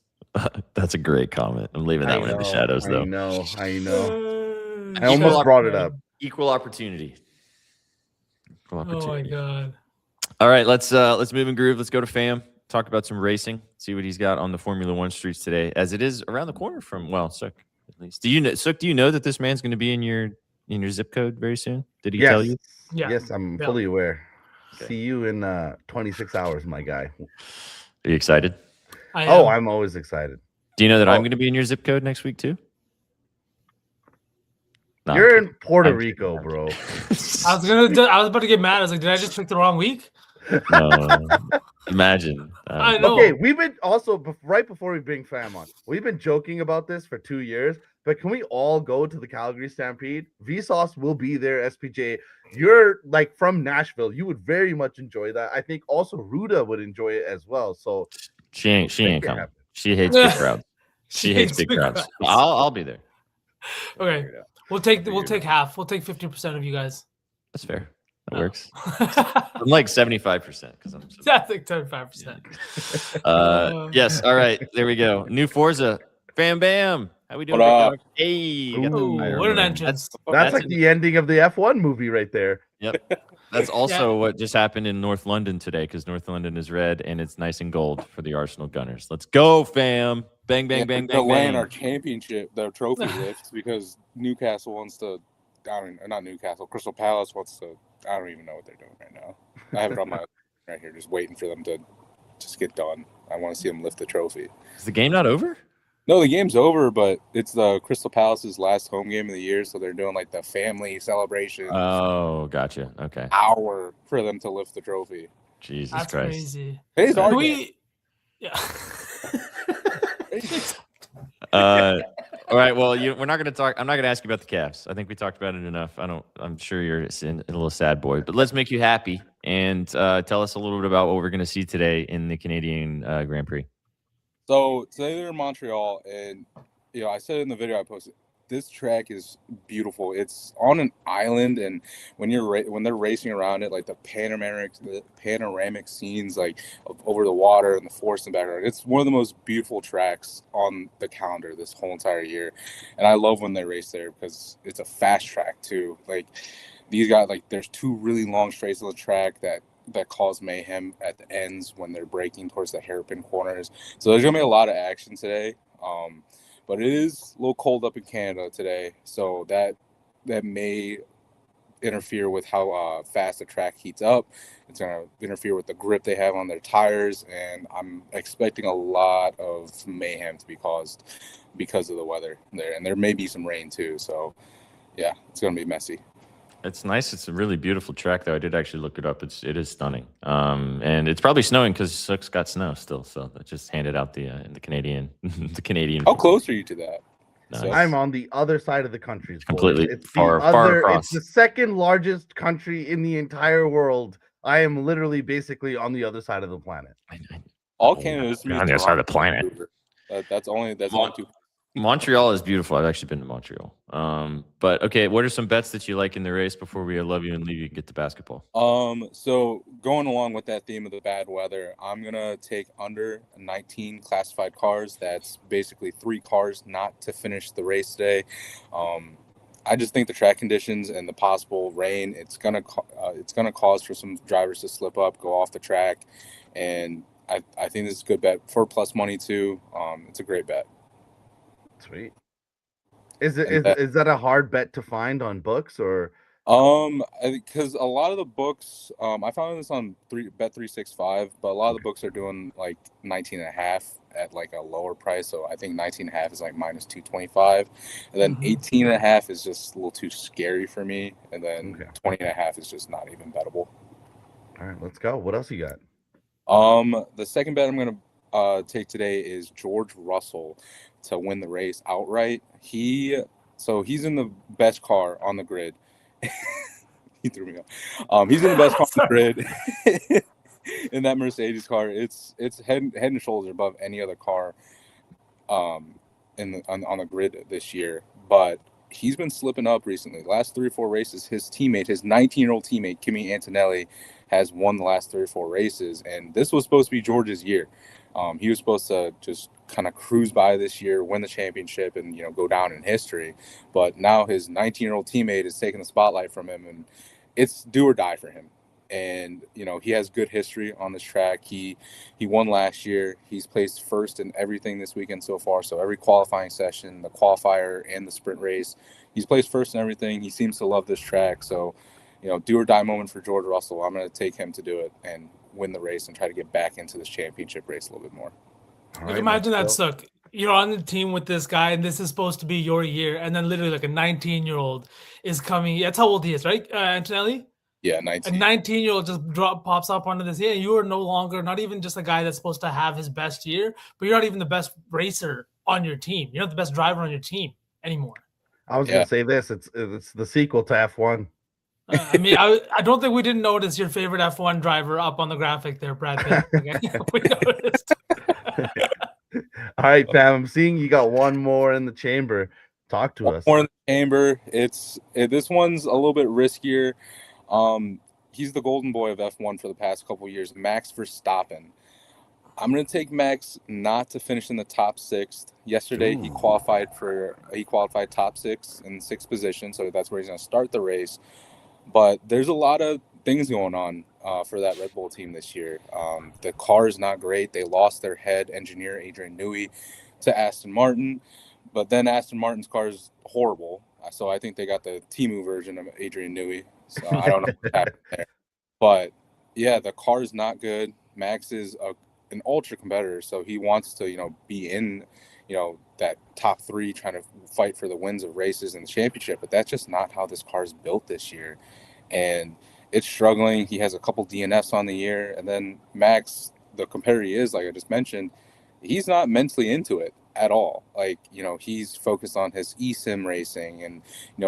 That's a great comment. I'm leaving that one in the shadows, though. I know. I Chef, almost brought it up. Equal opportunity. Equal Oh my opportunity. god. All right, let's move and groove. Let's go to FAM. Talk about some racing. See what he's got on the Formula One streets today, as it is around the corner from Sook. At least, do you know, Sook? Do you know that this man's going to be in your zip code very soon? Did he tell you? Yeah. Yes, I'm Yeah. fully aware. Okay. See you in 26 hours, my guy. Are you excited? I Oh, am. I'm always excited. Do you know that Oh. I'm going to be in your zip code next week too? No, I'm You're kidding. in Puerto I'm Rico, kidding. bro. I was about to get mad. I was like, did I just pick the wrong week? No. Imagine. I know. Okay, we've been also right before we bring fam on, we've been joking about this for 2 years. But can we all go to the Calgary Stampede? Vsauce will be there. SPJ, you're like from Nashville. You would very much enjoy that. I think also Ruda would enjoy it as well. So She ain't make it coming. happen. She hates big crowds. She hates big big crowds. crowds. I'll be there. Okay. We'll take half. We'll take 50% of you guys. That's fair. That Oh. works. I'm like 75% because I'm. So That's like 25%. Yes. All right. There we go. New Forza. Bam Bam. How we doing? What big up? dog? Hey. You got the Ooh, fire what an room. entrance. That's like an- the ending of the F1 movie right there. Yep. That's also what just happened in North London today because North London is red and it's nice and gold for the Arsenal Gunners. Let's go, fam. Bang, bang, bang, bang, delaying bang. our championship, the trophy lifts, because Newcastle wants to. Not Newcastle. Crystal Palace wants to. I don't even know what they're doing right now. I have it on my right here, just waiting for them to just get done. I want to see them lift the trophy. Is the game not over? No, the game's over, but it's the Crystal Palace's last home game of the year, so they're doing like the family celebration Oh, gotcha. Okay. hour for them to lift the trophy. Jesus That's Christ. crazy. Today's Can our game. Yeah. All right. Well, we're not going to talk. I'm not going to ask you about the Cavs. I think we talked about it enough. I'm sure you're a little sad boy, but let's make you happy and tell us a little bit about what we're going to see today in the Canadian Grand Prix. So today they're in Montreal, and I said in the video I posted, this track is beautiful. It's on an island, and when they're racing around it, like the panoramic scenes, like over the water and the forest in the background, it's one of the most beautiful tracks on the calendar this whole entire year. And I love when they race there because it's a fast track too. Like these guys, like there's 2 really long straights on the track that cause mayhem at the ends when they're braking towards the hairpin corners. So there's gonna be a lot of action today. But it is a little cold up in Canada today, so that may interfere with how fast the track heats up. It's going to interfere with the grip they have on their tires, and I'm expecting a lot of mayhem to be caused because of the weather there, and there may be some rain too. So, yeah, it's going to be messy. It's nice. It's a really beautiful track, though. I did actually look it up. It is stunning. And it's probably snowing because Sook's got snow still. So that just handed out the Canadian the Canadian. How close are you to that? Nice. So- I'm on the other side of the country. boys. Completely It's the far other. across. It's the second largest country in the entire world. I am literally basically on the other side of the planet. All Canada is to me on the other side of the Toronto, planet. Vancouver. That's only two. Montreal is beautiful. I've actually been to Montreal. But okay, what are some bets that you like in the race before we love you and leave you and get to basketball? So going along with that theme of the bad weather, I'm gonna take under 19 classified cars. That's basically 3 cars not to finish the race today. I just think the track conditions and the possible rain, it's gonna cause for some drivers to slip up, go off the track, and I think this is a good bet for plus money too. It's a great bet. Sweet. Is that a hard bet to find on books or? Because a lot of the books, I found this on Bet365, but a lot of the books are doing like 19.5 at like a lower price. So I think 19.5 is like minus 225, and then 18.5 is just a little too scary for me, and then 20.5 is just not even bettable. All right, let's go. What else you got? The second bet I'm gonna take today is George Russell to win the race outright. He's in the best car on the grid. He threw me off. He's in the best car on the grid. In that Mercedes car, it's head and shoulders above any other car on the grid this year. But he's been slipping up recently. The last 3 or 4 races, his 19-year-old teammate Kimi Antonelli has won the last 3 or 4 races, and this was supposed to be George's year. He was supposed to just kind of cruise by this year, win the championship, and go down in history. But now his 19-year-old teammate is taking the spotlight from him, and it's do or die for him. And he has good history on this track. He won last year. He's placed first in everything this weekend so far. So every qualifying session, the qualifier, and the sprint race, he's placed first in everything. He seems to love this track. So do or die moment for George Russell. I'm going to take him to do it and win the race and try to get back into this championship race a little bit more. Like, imagine that, Sook. You're on the team with this guy, and this is supposed to be your year, and then literally like a 19-year-old is coming. That's how old he is, right, Antonelli? Yeah, 19. A 19-year-old just pops up onto this. Yeah, you are no longer not even just a guy that's supposed to have his best year, but you're not even the best racer on your team. You're not the best driver on your team anymore. I was gonna say this. It's the sequel to F1. I mean, I don't think we didn't notice your favorite F1 driver up on the graphic there, Brad Pitt. We noticed. All right, Pam. I'm seeing you got one more in the chamber. Talk to us. More in the chamber. This one's a little bit riskier. He's the golden boy of F1 for the past couple of years, Max Verstappen. I'm going to take Max not to finish in the top 6. Yesterday, he qualified top 6 in 6th position, so that's where he's going to start the race. But there's a lot of things going on for that Red Bull team this year. The car is not great. They lost their head engineer, Adrian Newey, to Aston Martin. But then Aston Martin's car is horrible. So I think they got the Temu version of Adrian Newey. So I don't know what happened there. But, yeah, the car is not good. Max is an ultra competitor, so he wants to, be in, that top 3, trying to fight for the wins of races and the championship. But that's just not how this car is built this year. And it's struggling. He has a couple DNFs on the year. And then Max, the competitor he is, like I just mentioned, he's not mentally into it at all. Like, he's focused on his eSIM racing and,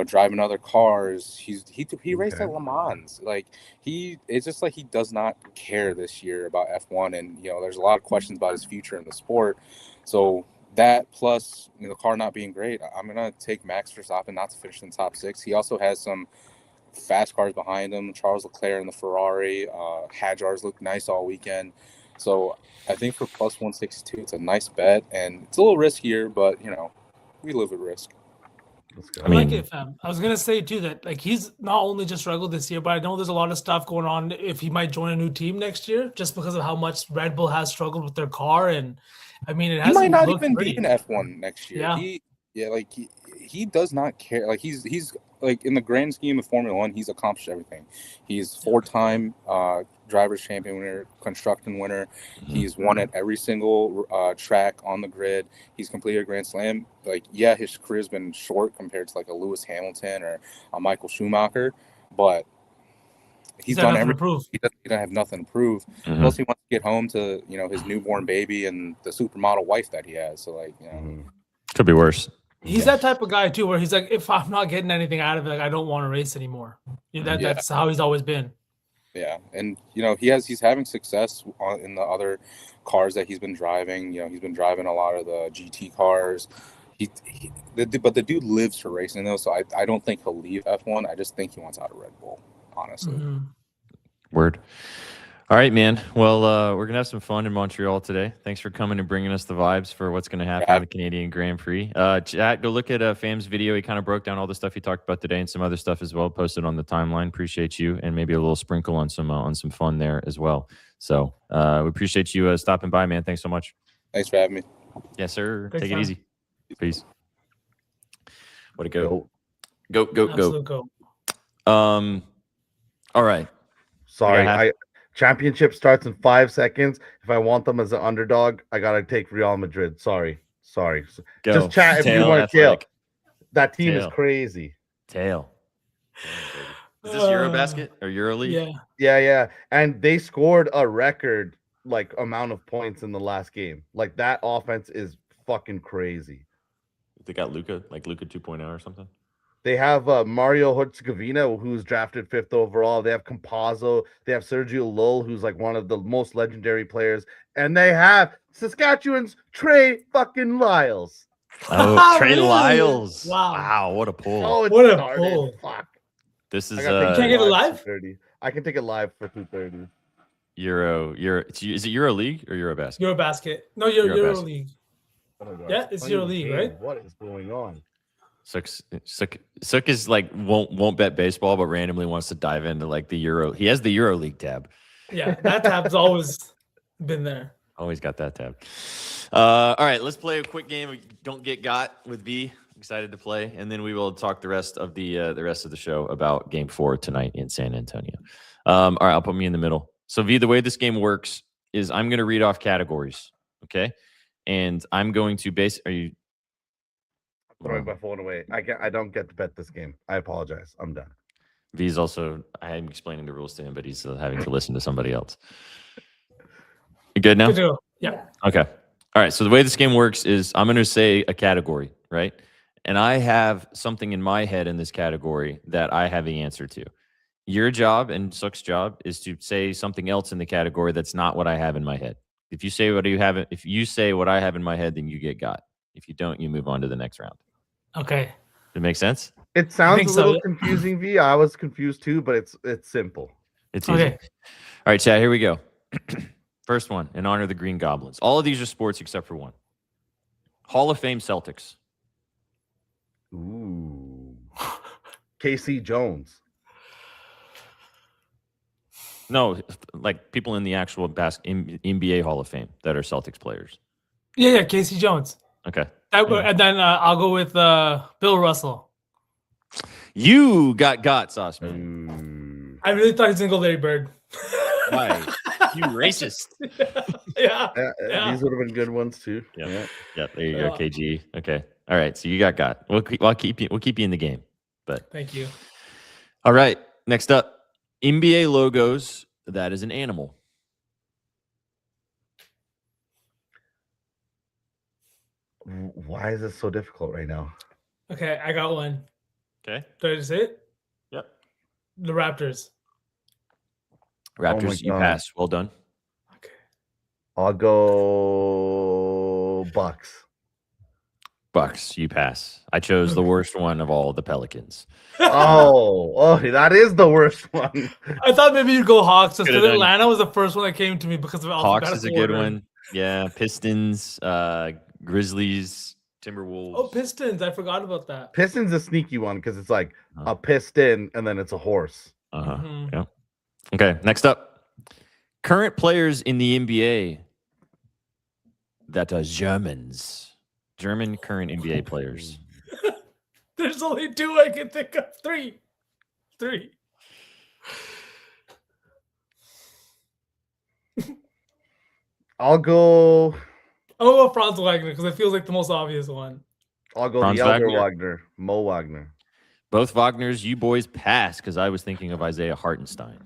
driving other cars. He raced at Le Mans. Like, it's just like he does not care this year about F1. And, there's a lot of questions about his future in the sport. So that plus, the car not being great, I'm going to take Max Verstappen not to finish in the top 6. He also has some fast cars behind him. Charles Leclerc in the Ferrari. Hadjar's looked nice all weekend. So I think for plus 162, it's a nice bet, and it's a little riskier, but we live with risk. I like it, fam. I was gonna say too that like he's not only just struggled this year, but I know there's a lot of stuff going on if he might join a new team next year, just because of how much Red Bull has struggled with their car. And I mean, it he might not looked even pretty. be in F1 next year. Yeah. he does not care. Like he's like in the grand scheme of Formula One, he's accomplished everything. He's 4-time drivers champion winner, construction winner. He's won at every single track on the grid. He's completed a Grand Slam. Like, yeah, his career's been short compared to like a Lewis Hamilton or a Michael Schumacher, but he's done everything. He doesn't have nothing to prove. Plus, he wants to get home to his newborn baby and the supermodel wife that he has. So like could be worse. He's that type of guy too, where he's like, if I'm not getting anything out of it, like I don't want to race anymore. That's how he's always been. Yeah, and he's having success in the other cars that he's been driving. He's been driving a lot of the GT cars. But the dude lives for racing though, so I don't think he'll leave F1. I just think he wants out of Red Bull, honestly. Word. All right, man. Well, we're going to have some fun in Montreal today. Thanks for coming and bringing us the vibes for what's going to happen at the Canadian Grand Prix. Chat, go look at FAM's video. He kind of broke down all the stuff he talked about today and some other stuff as well, posted on the timeline. Appreciate you, and maybe a little sprinkle on some fun there as well. So we appreciate you stopping by, man. Thanks so much. Thanks for having me. Yes, sir. Thanks, Take it easy. Peace. Way to go. Absolute Go. All right. Sorry, championship starts in 5 seconds. If I want them as an underdog, I gotta take Real Madrid. Sorry. Go. Just chat if you want to kill. That team is crazy. Tail. Is this Eurobasket or EuroLeague? Yeah. And they scored a record like amount of points in the last game. Like that offense is fucking crazy. They got Luka 2.0 or something. They have Mario Herzegovina, who's drafted 5th overall. They have Campazzo. They have Sergio Llull, who's like one of the most legendary players. And they have Saskatchewan's Trey fucking Lyles. Oh, Trey Lyles. Wow, what a pull. Oh, what a pull. Fuck. This is you can't get it live? I can take it live for 2:30. Is it EuroLeague or Eurobasket? Eurobasket. No, EuroLeague. Yeah, it's EuroLeague, right? What is going on? Sook is like won't bet baseball, but randomly wants to dive into like the Euro. He has the EuroLeague tab. Yeah, that tab's always been there. Always got that tab. All right, let's play a quick game. Don't get got with V. Excited to play, and then we will talk the rest of the show about Game 4 tonight in San Antonio. All right, I'll put me in the middle. So V, the way this game works is I'm going to read off categories, okay, and I'm going to Are you? Throwing my phone away. I don't get to bet this game. I apologize. I'm done. V's also, I'm explaining the rules to him, but he's having to listen to somebody else. You good now? Yeah. Okay. All right. So the way this game works is I'm going to say a category, right? And I have something in my head in this category that I have the answer to. Your job and Sook's job is to say something else in the category that's not what I have in my head. If you say what I have in my head, then you get got. If you don't, you move on to the next round. Okay. Does it make sense? It sounds a little confusing, V. I was confused too, but it's simple. It's easy. Okay. All right, Chad, here we go. First one, in honor of the Green Goblins. All of these are sports except for one. Hall of Fame Celtics. Ooh. KC Jones. No, like people in the actual NBA Hall of Fame that are Celtics players. Yeah, Casey Jones. Okay. And then I'll go with Bill Russell. You got Sauceman. I really thought he was going to go Larry Bird. Why? You racist. Yeah. These would have been good ones too. Yeah. There you go, KG. Okay. All right. So you got. We'll keep you in the game. But thank you. All right. Next up, NBA logos. That is an animal. Why is this so difficult right now? Okay, I got one. Okay. Did I just say it? Yep. The Raptors. You pass. Well done. Okay. I'll go Bucks. You pass. I chose the worst one of all, the Pelicans. Oh, that is the worst one. I thought maybe you'd go Hawks. Because Atlanta was the first one that came to me because of Hawks is a good one. Yeah, Pistons, Grizzlies, Timberwolves. Oh, Pistons. I forgot about that. Pistons a sneaky one because it's like a piston and then it's a horse. Yeah. Okay, next up. Current players in the NBA that are Germans. German current NBA players. There's only two I can think of. Three. I'll go Franz Wagner because it feels like the most obvious one. Franz the elder Wagner. Wagner, Mo Wagner. Both Wagners, you boys pass because I was thinking of Isaiah Hartenstein.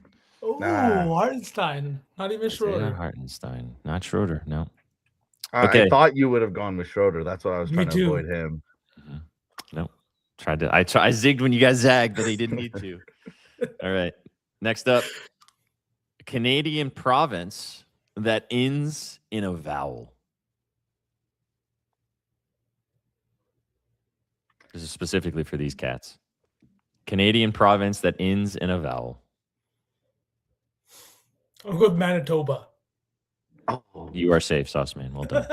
Oh, Nah. Hartenstein. Not even Isaiah Schroeder. Hartenstein, not Schroeder. No. I Okay. thought you would have gone with Schroeder. That's what I was Me trying to too. avoid him. No. I zigged when you guys zagged, but he didn't need to. All right. Next up, Canadian province that ends in a vowel. This is specifically for these cats. Canadian province that ends in a vowel. I'll go with Manitoba. Oh, You are safe, Sauce Man. Well done.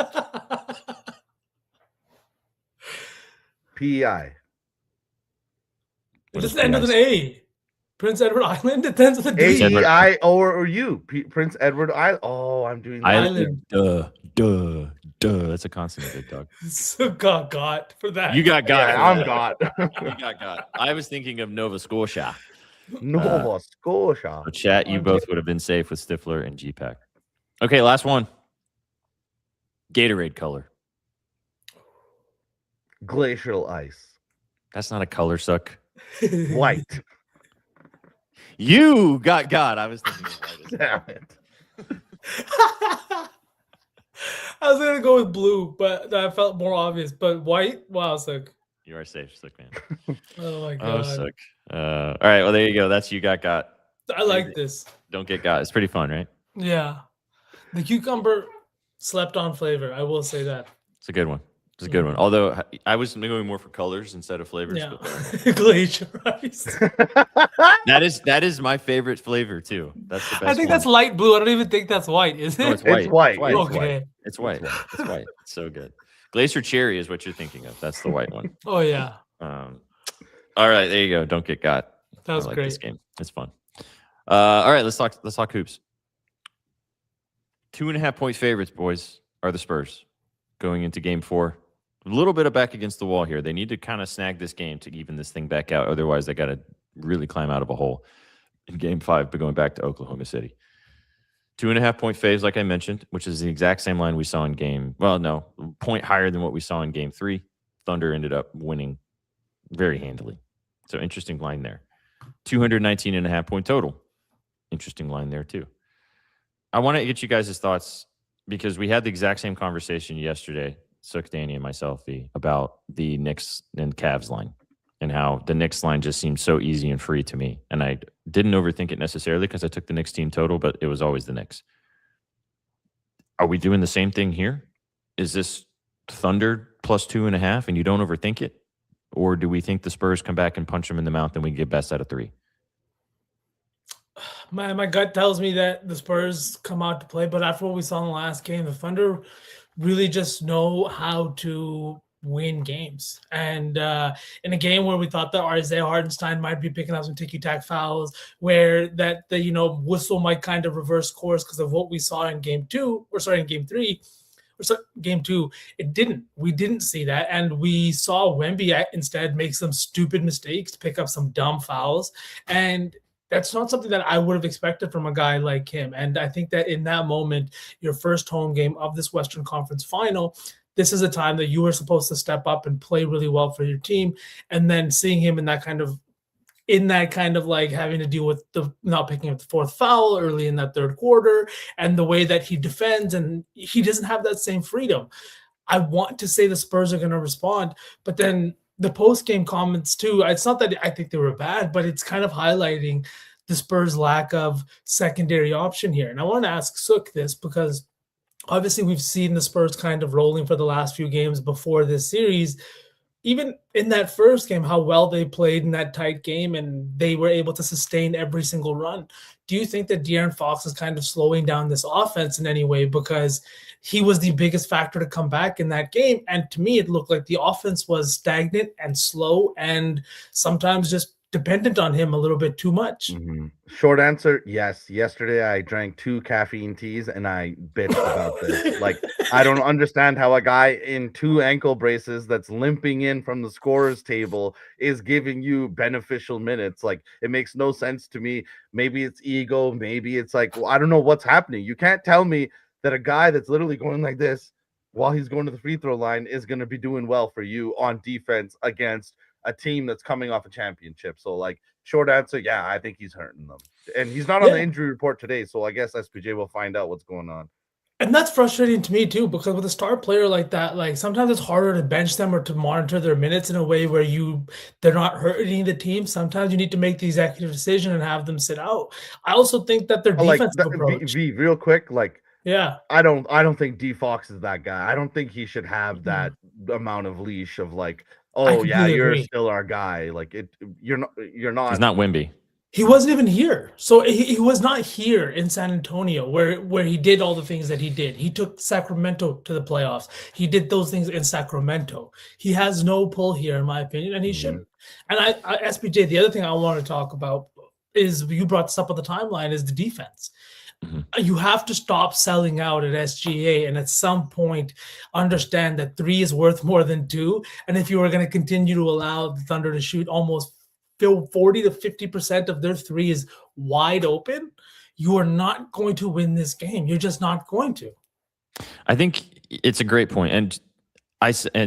PEI. It What doesn't is end with an PI? A. Prince Edward Island. It ends with a D. Edward- AEI or you, Prince Edward Island. Oh, I'm doing that. Island. Duh. That's a consonant, big dog. So got for that. You got Yeah, for I'm that. got You got. I was thinking of Nova Scotia. Nova Scotia. So chat, you both would have been safe with Stifler and GPAC. Okay, last one. Gatorade color. Glacial ice. That's not a color, suck. White. You got. I was thinking of white. Damn it. I was gonna go with blue, but that felt more obvious. But white, wow, sick. You are safe, sick man. Oh my Oh, god, sick. All right, well there you go. That's you got. I like this. Don't get got. It's pretty fun, right? Yeah, the cucumber slept on flavor. I will say that. It's a good one. It's a good one. Although I was going more for colors instead of flavors. Yeah, But glacier ice. that is my favorite flavor too. That's the best. I think one. that's light blue. I don't even think that's white, is it? No, it's white. It's white. It's white. Okay. It's white. It's white. It's so good. Glacier cherry is what you're thinking of. That's the white one. Oh yeah, All right, there you go. Don't get got. that was I like great. this game. It's fun. All right, let's talk hoops. 2.5 point favorites, boys, are the Spurs going into game 4. A little bit of back against the wall here. They need to kind of snag this game to even this thing back out. Otherwise, they got to really climb out of a hole in game 5, but going back to Oklahoma City. 2.5 point faves, like I mentioned, which is the exact same line we saw in game. Well, no, point higher than what we saw in game 3. Thunder ended up winning very handily. So interesting line there. 219.5 point total. Interesting line there too. I want to get you guys' thoughts because we had the exact same conversation yesterday, Sook, Danny, and myself, about the Knicks and Cavs line and how the Knicks line just seemed so easy and free to me. And I didn't overthink it necessarily because I took the Knicks team total, but it was always the Knicks. Are we doing the same thing here? Is this Thunder plus 2.5 and you don't overthink it? Or do we think the Spurs come back and punch them in the mouth and we get best out of 3? My gut tells me that the Spurs come out to play, but after what we saw in the last game, the Thunder really just know how to win games. And in a game where we thought that Isaiah Hartenstein might be picking up some ticky-tack fouls, where that the whistle might kind of reverse course because of what we saw in game 2, or sorry, in game 3, or so, game 2, it didn't. We didn't see that, and we saw Wemby instead make some stupid mistakes, pick up some dumb fouls, and that's not something that I would have expected from a guy like him. And I think that in that moment, your first home game of this Western Conference final, this is a time that you were supposed to step up and play really well for your team. And then seeing him in that kind of like having to deal with the not picking up the 4th foul early in that 3rd quarter, and the way that he defends, and he doesn't have that same freedom. I want to say the Spurs are going to respond, but then the post-game comments too, it's not that I think they were bad, but it's kind of highlighting the Spurs' lack of secondary option here. And I want to ask Sook this because obviously we've seen the Spurs kind of rolling for the last few games before this series. Even in that first game, how well they played in that tight game, and they were able to sustain every single run. Do you think that De'Aaron Fox is kind of slowing down this offense in any way because he was the biggest factor to come back in that game? And to me, it looked like the offense was stagnant and slow and sometimes just dependent on him a little bit too much. Short answer, yes. Yesterday I drank 2 caffeine teas and I bitched about this. Like, I don't understand how a guy in 2 ankle braces that's limping in from the scorer's table is giving you beneficial minutes. Like, it makes no sense to me. Maybe it's ego, maybe it's like, well, I don't know what's happening. You can't tell me that a guy that's literally going like this while he's going to the free throw line is going to be doing well for you on defense against a team that's coming off a championship. So, like, short answer, yeah, I think he's hurting them. And he's not on the injury report today, so I guess SPJ will find out what's going on. And that's frustrating to me too, because with a star player like that, like sometimes it's harder to bench them or to monitor their minutes in a way where they're not hurting the team. Sometimes you need to make the executive decision and have them sit out. I also think that their defensive approach. Real quick, like, yeah, I don't think D Fox is that guy. I don't think he should have that amount of leash of like, oh yeah, you're still our guy. Like, you're not. He's not Wemby. He wasn't even here. So he was not here in San Antonio where he did all the things that he did. He took Sacramento to the playoffs. He did those things in Sacramento. He has no pull here, in my opinion, and he shouldn't. And SPJ, the other thing I want to talk about is, you brought this up on the timeline, is the defense. You have to stop selling out at SGA and at some point understand that 3 is worth more than 2. And if you are going to continue to allow the Thunder to shoot almost 40 to 50% of their 3 is wide open, you are not going to win this game. You're just not going to. I think it's a great point. And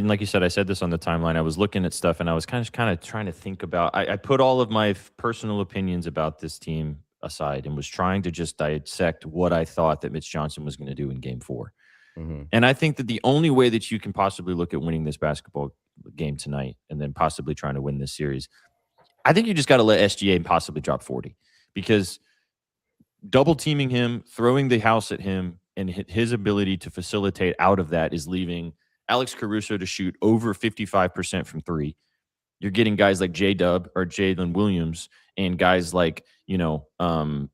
like you said, I said this on the timeline. I was looking at stuff and I was kind of trying to think about, I put all of my personal opinions about this team aside and was trying to just dissect what I thought that Mitch Johnson was going to do in game 4. And I think that the only way that you can possibly look at winning this basketball game tonight and then possibly trying to win this series, I think you just got to let SGA possibly drop 40, because double teaming him, throwing the house at him, and his ability to facilitate out of that is leaving Alex Caruso to shoot over 55% from 3. You're getting guys like J-Dub or Jalen Williams and guys like, Cason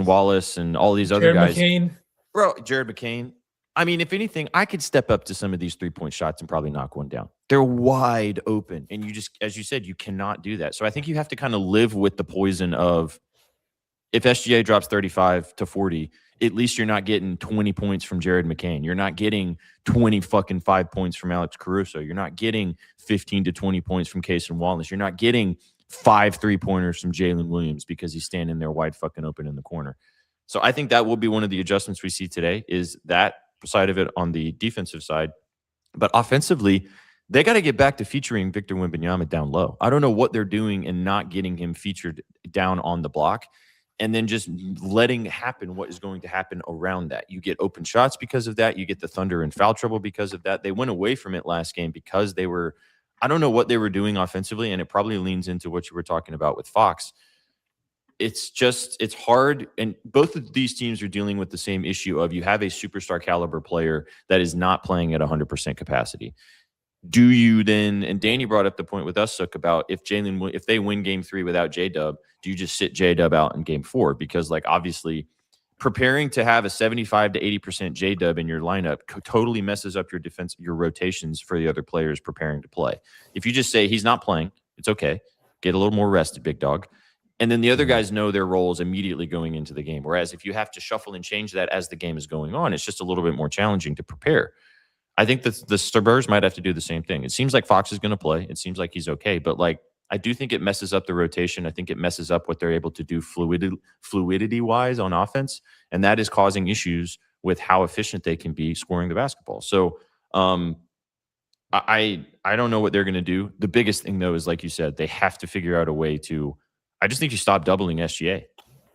Wallace and all these other guys. Jared McCain. I mean, if anything, I could step up to some of these 3-point shots and probably knock one down. They're wide open. And you just, as you said, you cannot do that. So I think you have to kind of live with the poison of, if SGA drops 35 to 40, at least you're not getting 20 points from Jared McCain. You're not getting 5 points from Alex Caruso. You're not getting 15 to 20 points from Cason Wallace. You're not getting 5 3-pointers from Jalen Williams because he's standing there wide fucking open in the corner. So I think that will be one of the adjustments we see today, is that side of it on the defensive side. But offensively, they got to get back to featuring Victor Wembanyama down low. I don't know what they're doing and not getting him featured down on the block, and then just letting happen what is going to happen around that. You get open shots because of that. You get the Thunder in foul trouble because of that. They went away from it last game because they were, I don't know what they were doing offensively, and it probably leans into what you were talking about with Fox. It's hard, and both of these teams are dealing with the same issue of, you have a superstar caliber player that is not playing at 100% capacity. Do you then, and Danny brought up the point with us, Sook, about if they win game 3 without J-Dub, do you just sit J-Dub out in game 4? Because, like, obviously preparing to have a 75 to 80% J-Dub in your lineup totally messes up your defense, your rotations for the other players preparing to play. If you just say he's not playing, it's okay. Get a little more rested, big dog. And then the other guys know their roles immediately going into the game. Whereas if you have to shuffle and change that as the game is going on, it's just a little bit more challenging to prepare. I think that the Spurs might have to do the same thing. It seems like Fox is going to play. It seems like he's okay. But, like, I do think it messes up the rotation. I think it messes up what they're able to do fluidity-wise on offense. And that is causing issues with how efficient they can be scoring the basketball. So I don't know what they're going to do. The biggest thing, though, is, like you said, they have to figure out a way to – I just think you stop doubling SGA.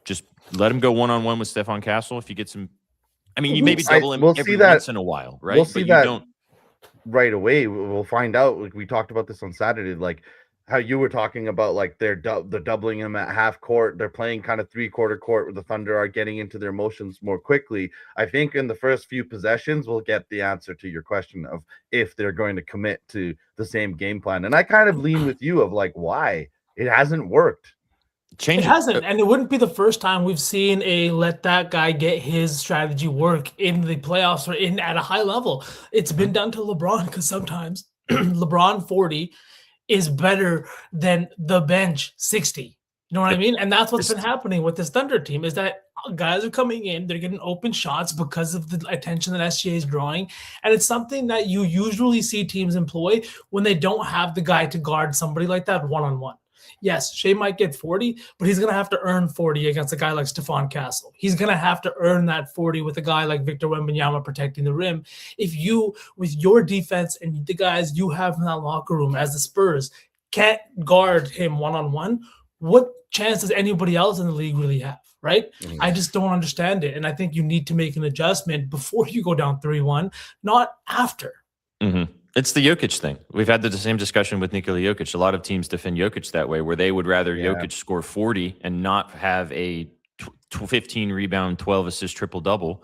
Just let him go one-on-one with Stephon Castle. If you get some – I mean, you maybe double him every once in a while, right? We'll see that right away. We'll find out. Like, we talked about this on Saturday, like how you were talking about, like, they're doubling him at half court. They're playing kind of 3-quarter court where the Thunder are getting into their motions more quickly. I think in the first few possessions, we'll get the answer to your question of if they're going to commit to the same game plan. And I kind of lean with you of, like, why? It hasn't worked. It hasn't, and it wouldn't be the first time we've seen a let that guy get his strategy work in the playoffs or at a high level. It's been done to LeBron, because sometimes LeBron 40 is better than the bench 60. You know what I mean? And that's what's been happening with this Thunder team is that guys are coming in, they're getting open shots because of the attention that SGA is drawing. And it's something that you usually see teams employ when they don't have the guy to guard somebody like that one-on-one. Yes, Shea might get 40, but he's going to have to earn 40 against a guy like Stephon Castle. He's going to have to earn that 40 with a guy like Victor Wembanyama protecting the rim. If you, with your defense and the guys you have in that locker room as the Spurs, can't guard him one-on-one, what chance does anybody else in the league really have, right? I just don't understand it. And I think you need to make an adjustment before you go down 3-1, not after. It's the Jokic thing. We've had the same discussion with Nikola Jokic. A lot of teams defend Jokic that way, where they would rather Jokic score 40 and not have a 15 rebound, 12 assist, triple double.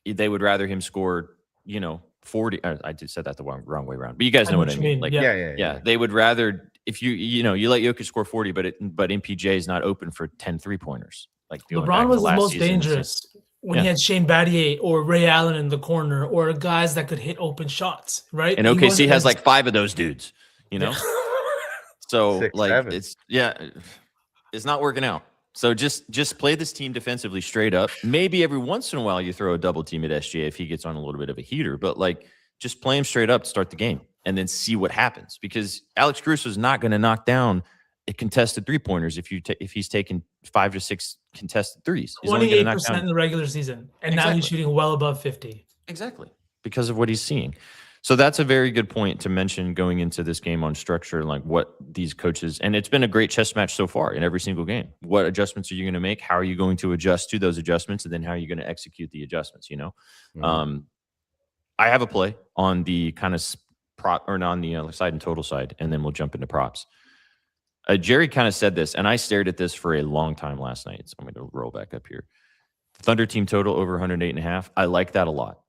They would rather him score, 40. I did said that the wrong way around, but you guys know what I mean. Like, yeah. They would rather if you let Jokic score 40, but MPJ is not open for 10 3-pointers. Like LeBron was the most dangerous when he had Shane Battier or Ray Allen in the corner or guys that could hit open shots, right? And OKC has like 5 of those dudes, So 6, like 7. it's not working out. So just play this team defensively straight up. Maybe every once in a while you throw a double team at SGA if he gets on a little bit of a heater, but like just play him straight up to start the game and then see what happens, because Alex Caruso is not going to knock down a contested 3-pointers if he's taken 5 to 6 contested threes. 28% in the regular season, and now he's shooting well above 50. Exactly, because of what he's seeing. So that's a very good point to mention going into this game on structure and like what these coaches, and it's been a great chess match so far in every single game. What adjustments are you going to make? How are you going to adjust to those adjustments? And then how are you going to execute the adjustments? I have a play on the kind of prop or on the side and total side, and then we'll jump into props. Jerry kind of said this, and I stared at this for a long time last night. So I'm going to roll back up here. Thunder team total over 108.5. I like that a lot.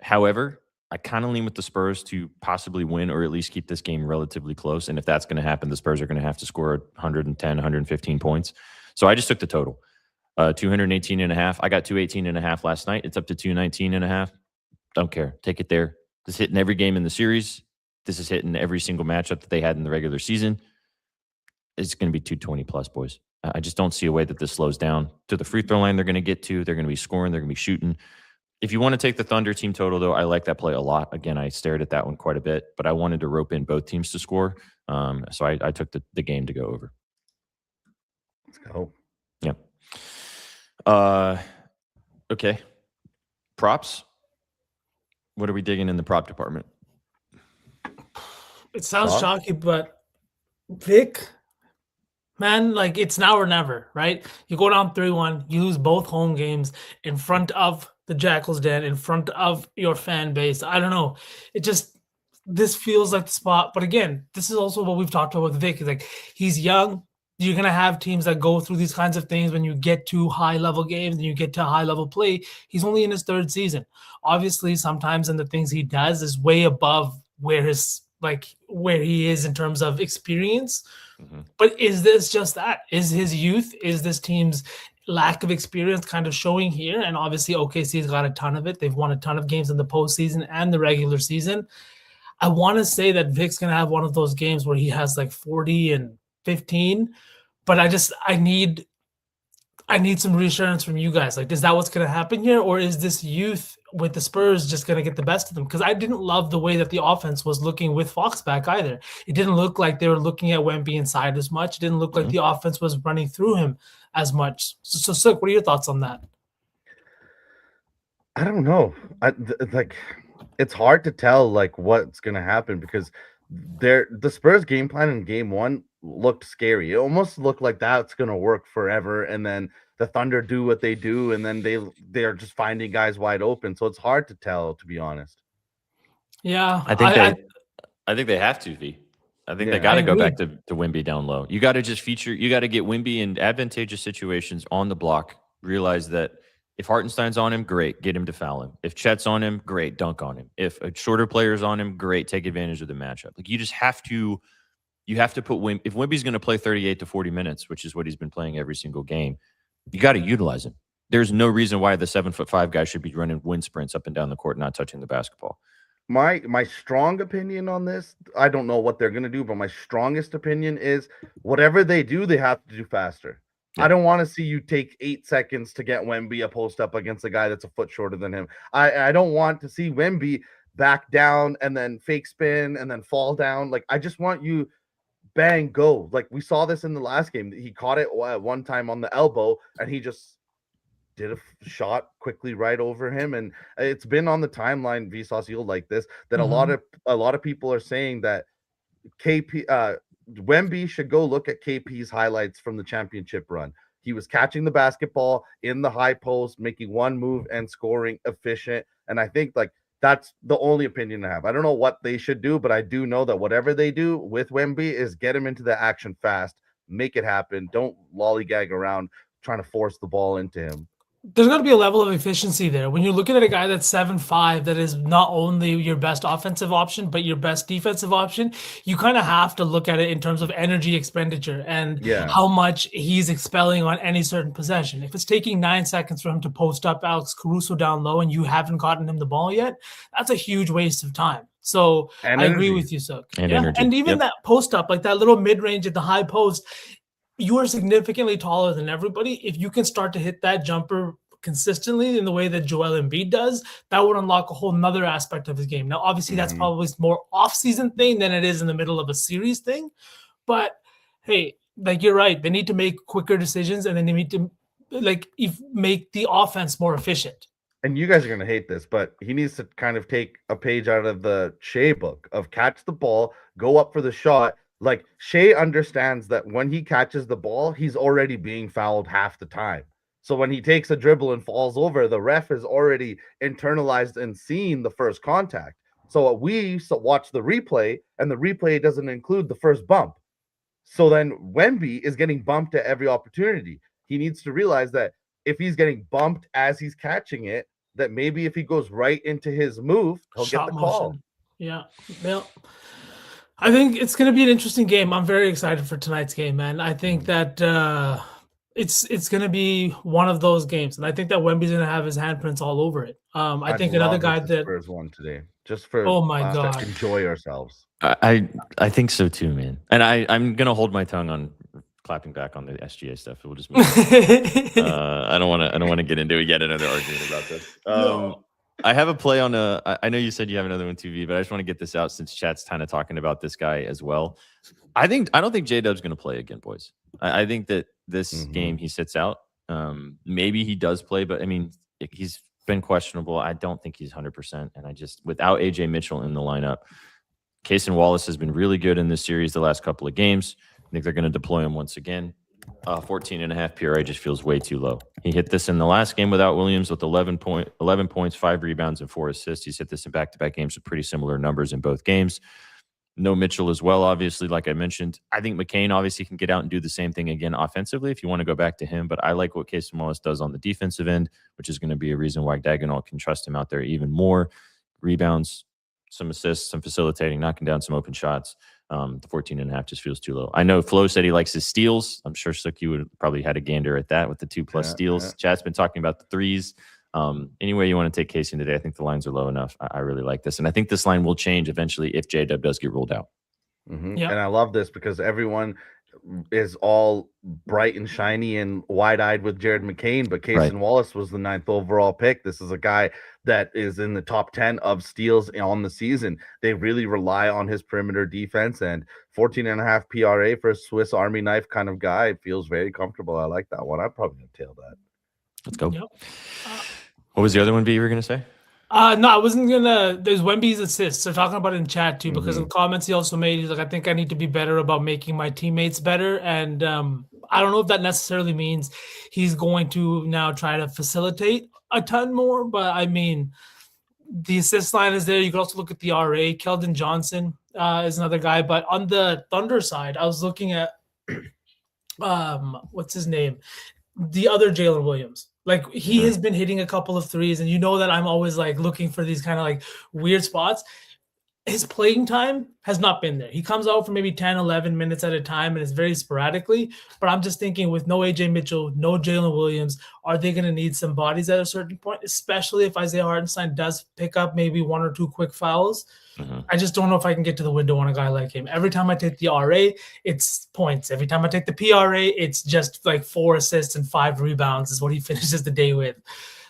However, I kind of lean with the Spurs to possibly win or at least keep this game relatively close. And if that's going to happen, the Spurs are going to have to score 110, 115 points. So I just took the total. 218.5. I got 218.5 last night. It's up to 219.5. Don't care. Take it there. This hit in every game in the series. This is hitting every single matchup that they had in the regular season. It's going to be 220 plus, boys. I just don't see a way that this slows down. To the free throw line they're going to get to. They're going to be scoring. They're going to be shooting. If you want to take the Thunder team total, though, I like that play a lot. Again, I stared at that one quite a bit, but I wanted to rope in both teams to score. So I took the game to go over. Let's go. Yeah. Okay. Props. What are we digging in the prop department? It sounds chalky, but Vic, man, like it's now or never, right? You go down 3-1, you lose both home games in front of the Jackal's Den, in front of your fan base. I don't know. This feels like the spot. But again, this is also what we've talked about with Vic. Is like he's young. You're going to have teams that go through these kinds of things when you get to high-level games and you get to high-level play. He's only in his 3rd season. Obviously, sometimes in the things he does is way above where he is in terms of experience. But is this just that? Is his youth? Is this team's lack of experience kind of showing here? And obviously, OKC's got a ton of it. They've won a ton of games in the postseason and the regular season. I want to say that Vic's going to have one of those games where he has like 40 and 15, but I need some reassurance from you guys. Like, is that what's going to happen here? Or is this youth with the Spurs just going to get the best of them? Because I didn't love the way that the offense was looking with Fox back either. It didn't look like they were looking at Wemby inside as much. It didn't look like the offense was running through him as much. So Silk, what are your thoughts on that? I don't know. It's hard to tell like what's going to happen because the Spurs game plan in game 1 looked scary. It almost looked like that's going to work forever, and then the Thunder do what they do, and then they're just finding guys wide open. So it's hard to tell, to be honest. Yeah, I think they have to, V. I think they got to go back to Wemby down low. You got to just you got to get Wemby in advantageous situations on the block. Realize that if Hartenstein's on him, great, get him to foul him. If Chet's on him, great, dunk on him. If a shorter player's on him, great, take advantage of the matchup. Like you just have to. You have to put Wemby. If Wemby's going to play 38 to 40 minutes, which is what he's been playing every single game, you got to utilize him. There's no reason why the 7'5" guy should be running wind sprints up and down the court, not touching the basketball. my strong opinion on this, I don't know what they're gonna do, but my strongest opinion is whatever they do, they have to do faster. Yeah. I don't want to see you take 8 seconds to get Wemby a post up against a guy that's a foot shorter than him. I don't want to see Wemby back down and then fake spin and then fall down. Like I just want you bang go. Like we saw this in the last game. He caught it one time on the elbow and he just did a shot quickly right over him, and it's been on the timeline. Vsauce, you'll like this, that a lot of people are saying that KP Wemby should go look at KP's highlights from the championship run. He was catching the basketball in the high post, making one move and scoring efficient. And I think like that's the only opinion I have. I don't know what they should do, but I do know that whatever they do with Wemby is get him into the action fast, make it happen. Don't lollygag around trying to force the ball into him. There's got to be a level of efficiency there. When you're looking at a guy that's 7'5", that is not only your best offensive option, but your best defensive option, you kind of have to look at it in terms of energy expenditure and how much he's expelling on any certain possession. If it's taking 9 seconds for him to post up Alex Caruso down low and you haven't gotten him the ball yet, that's a huge waste of time. So I agree with you, Sook. And even that post up, like that little mid-range at the high post, you are significantly taller than everybody. If you can start to hit that jumper consistently in the way that Joel Embiid does, that would unlock a whole nother aspect of his game. Now, obviously, that's probably more off-season thing than it is in the middle of a series thing. But hey, like you're right, they need to make quicker decisions, and then they need to make the offense more efficient. And you guys are going to hate this, but he needs to kind of take a page out of the Shea book of catch the ball, go up for the shot. Like Shea understands that when he catches the ball, he's already being fouled half the time. So when he takes a dribble and falls over, the ref is already internalized and seen the first contact. So we watch the replay, and the replay doesn't include the first bump. So then Wemby is getting bumped at every opportunity. He needs to realize that if he's getting bumped as he's catching it, that maybe if he goes right into his move, he'll get the call. Yeah. I think it's going to be an interesting game. I'm very excited for tonight's game, man. I think that it's going to be one of those games, and I think that Wemby's going to have his handprints all over it. I think another guy that Spurs won today, just for God, enjoy ourselves. I think so too, man. And I'm going to hold my tongue on clapping back on the SGA stuff. We'll just move on. I don't want to get into yet another argument about this. No. I have a play on I know you said you have another one, 2V, but I just want to get this out since chat's kind of talking about this guy as well. I don't think J-Dub's going to play again, boys. I think that this game he sits out. Maybe he does play, but I mean, he's been questionable. I don't think he's 100%. And without AJ Mitchell in the lineup, Cason Wallace has been really good in this series the last couple of games. I think they're going to deploy him once again. 14.5 PRA just feels way too low. He hit this in the last game without Williams with 11 points, 5 rebounds, and 4 assists. He's hit this in back-to-back games with pretty similar numbers in both games. No Mitchell as well, obviously, like I mentioned. I think McCain obviously can get out and do the same thing again offensively if you want to go back to him, but I like what Cason Wallace does on the defensive end, which is going to be a reason why Daigneault can trust him out there even more. Rebounds, some assists, some facilitating, knocking down some open shots. The 14.5 just feels too low. I know Flo said he likes his steals. I'm sure Sook, you would probably had a gander at that with the 2+ steals. Yeah. Chad's been talking about the threes. Anyway you want to take Casey today, I think the lines are low enough. I really like this. And I think this line will change eventually if J-Dub does get ruled out. And I love this because everyone is all bright and shiny and wide-eyed with Jared McCain, but Cason Wallace was the 9th overall pick. This is a guy that is in the top 10 of steals on the season. They really rely on his perimeter defense, and 14.5 PRA for a Swiss Army knife kind of guy feels very comfortable. I like that one. I'm probably going to tail that. Let's go. What was the other one B you were going to say? No, I wasn't gonna. There's Wemby's assists. They're talking about it in chat too, because in the comments he also made, he's like, I think I need to be better about making my teammates better. And I don't know if that necessarily means he's going to now try to facilitate a ton more, but I mean, the assist line is there. You could also look at the RA. Keldon Johnson is another guy. But on the Thunder side, I was looking at what's his name? The other Jalen Williams. Like he has been hitting a couple of threes, and you know that I'm always like looking for these kind of like weird spots. his playing time has not been there. He comes out for maybe 10, 11 minutes at a time, and it's very sporadically. But I'm just thinking with no AJ Mitchell, no Jalen Williams, are they going to need some bodies at a certain point, especially if Isaiah Hartenstein does pick up maybe 1 or 2 quick fouls? I just don't know if I can get to the window on a guy like him. Every time I take the RA, it's points. Every time I take the PRA, it's just like 4 assists and 5 rebounds is what he finishes the day with.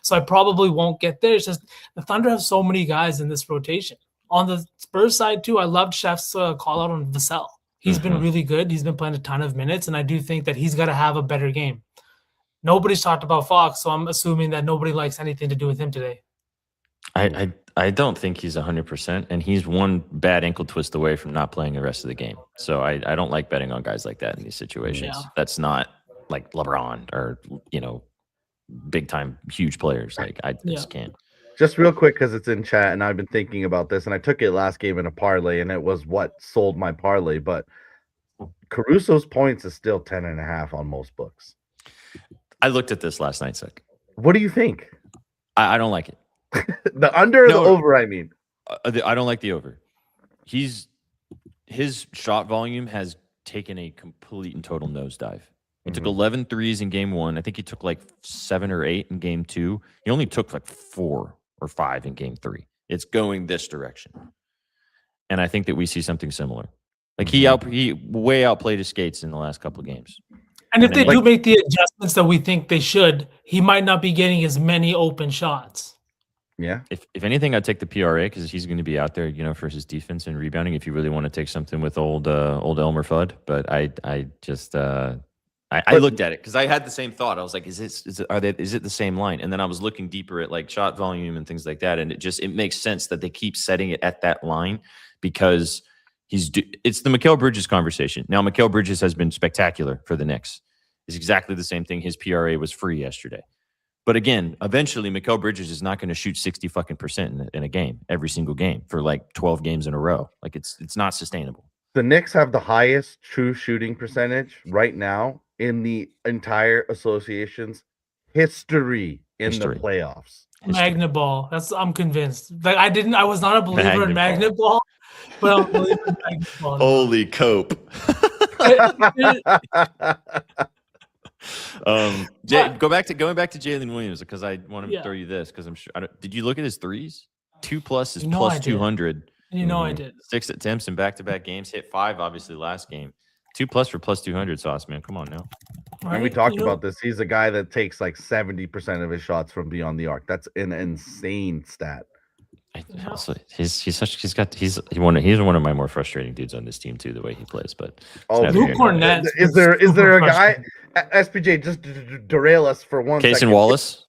So I probably won't get there. It's just the Thunder have so many guys in this rotation. On the Spurs side, too, I loved Chef's call out on Vassell. He's been really good. He's been playing a ton of minutes, and I do think that he's got to have a better game. Nobody's talked about Fox, so I'm assuming that nobody likes anything to do with him today. I don't think he's 100%, and he's one bad ankle twist away from not playing the rest of the game. So I don't like betting on guys like that in these situations. Yeah. That's not like LeBron or, big-time huge players. Like, I just can't. Just real quick, because it's in chat, and I've been thinking about this, and I took it last game in a parlay, and it was what sold my parlay. But Caruso's points is still 10.5 on most books. I looked at this last night, Sek. What do you think? I don't like it. The under or the over, I mean? I don't like the over. His shot volume has taken a complete and total nosedive. He took 11 threes in game 1. I think he took like 7 or 8 in game 2. He only took like 4 or 5 in game 3. It's going this direction. And I think that we see something similar. Like he way outplayed his skates in the last couple of games. And if they do make the adjustments that we think they should, he might not be getting as many open shots. Yeah. If anything, I'd take the PRA because he's going to be out there, for his defense and rebounding. If you really want to take something with old Elmer Fudd, but I looked at it because I had the same thought. I was like, is it the same line? And then I was looking deeper at like shot volume and things like that, and it makes sense that they keep setting it at that line because it's the Mikal Bridges conversation. Now, Mikal Bridges has been spectacular for the Knicks. It's exactly the same thing. His PRA was free yesterday. But again, eventually, Mikal Bridges is not going to shoot 60% in a game, every single game for like 12 games in a row. Like it's not sustainable. The Knicks have the highest true shooting percentage right now in the entire association's history in the playoffs. Magnet ball. I'm convinced. Like I was not a believer in magnet ball, but I'm a believer in magnet ball. Holy cope. Going back to Jalen Williams because I want to throw you this because I'm sure. Did you look at his threes? 2+ is plus 200. I did. 6 attempts in back-to-back games. Hit 5 obviously last game. 2+ for plus 200. Sauce, man. Come on now. Right? And we talked about this. He's a guy that takes like 70% of his shots from beyond the arc. That's an insane stat. He's one of my more frustrating dudes on this team too. The way he plays, but Luke Cornett. Is there a guy? SPJ, just derail us for one second. Cason Wallace.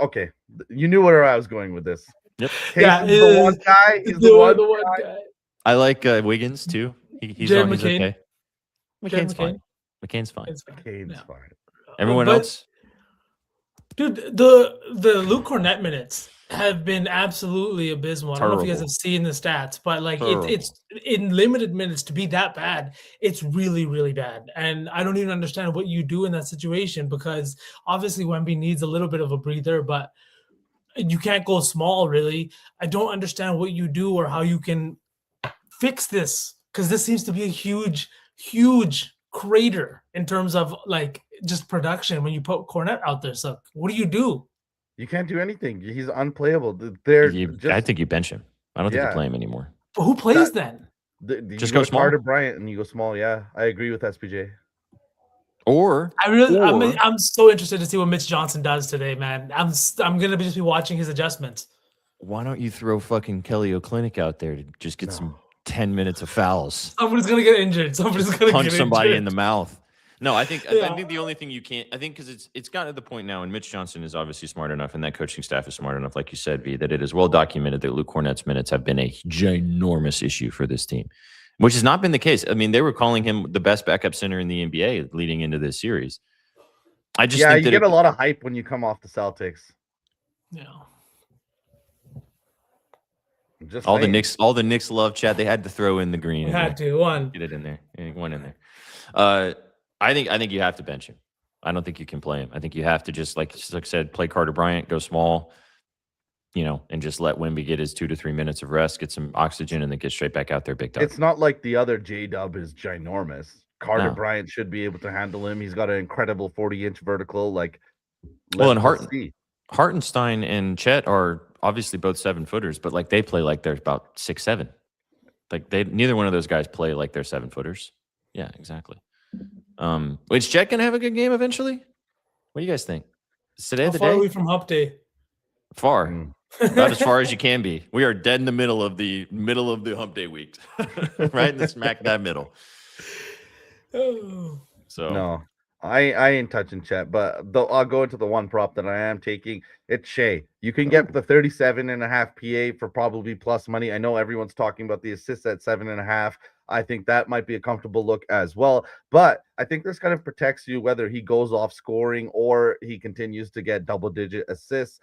Okay, you knew where I was going with this. Yep. Cason's the one guy. He's the one guy. I like Wiggins too. He's okay. McCain's fine. McCain's fine. Everyone else, dude. The Luke Cornett minutes have been absolutely abysmal. I don't know if you guys have seen the stats, but like it's in limited minutes to be that bad. It's really, really bad. And I don't even understand what you do in that situation because obviously Wemby needs a little bit of a breather, but you can't go small really. I don't understand what you do or how you can fix this because this seems to be a huge, huge crater in terms of like just production when you put Cornett out there. So what do you do? You can't do anything. He's unplayable. I think you bench him. I don't think you play him anymore. But who plays then? Just go small. Carter Bryant and you go small. Yeah, I agree with SPJ. I'm so interested to see what Mitch Johnson does today, man. I'm gonna just be watching his adjustments. Why don't you throw fucking Kelly Olynyk out there to just get some 10 minutes of fouls? Somebody's gonna get injured. Somebody's gonna punch somebody in the mouth. No, I think the only thing you can't, because it's gotten to the point now, and Mitch Johnson is obviously smart enough, and that coaching staff is smart enough, like you said, V, that it is well documented that Luke Cornett's minutes have been a ginormous issue for this team, which has not been the case. I mean, they were calling him the best backup center in the NBA leading into this series. I just think you get a lot of hype when you come off the Celtics. Yeah. All the Knicks love chat. They had to throw in the green. Get it in there. One in there. I think you have to bench him. I don't think you can play him. I think you have to just like I said, play Carter Bryant, go small. and just let Wemby get his 2 to 3 minutes of rest, get some oxygen, and then get straight back out there, big dog. It's not like the other J-Dub is ginormous. Carter No. Bryant should be able to handle him. He's got an incredible 40-inch vertical. Like, Well, and let's see. Hartenstein and Chet are obviously both 7-footers, but like they play like they're about 6'7". Like neither one of those guys play like they're 7-footers. Yeah, exactly. Is Chet gonna have a good game eventually? What do you guys think? Is today How the far day? are we from Hump Day? Far. About as far as you can be. We are dead in the middle of the Hump Day week, right in the smack dab middle. Oh. So No, I ain't touching Chet, but I'll go into the one prop that I am taking. It's Shea. You can get the 37.5 PA for probably plus money. I know everyone's talking about the assists at 7.5. I think that might be a comfortable look as well. But I think this kind of protects you whether he goes off scoring or he continues to get double-digit assists.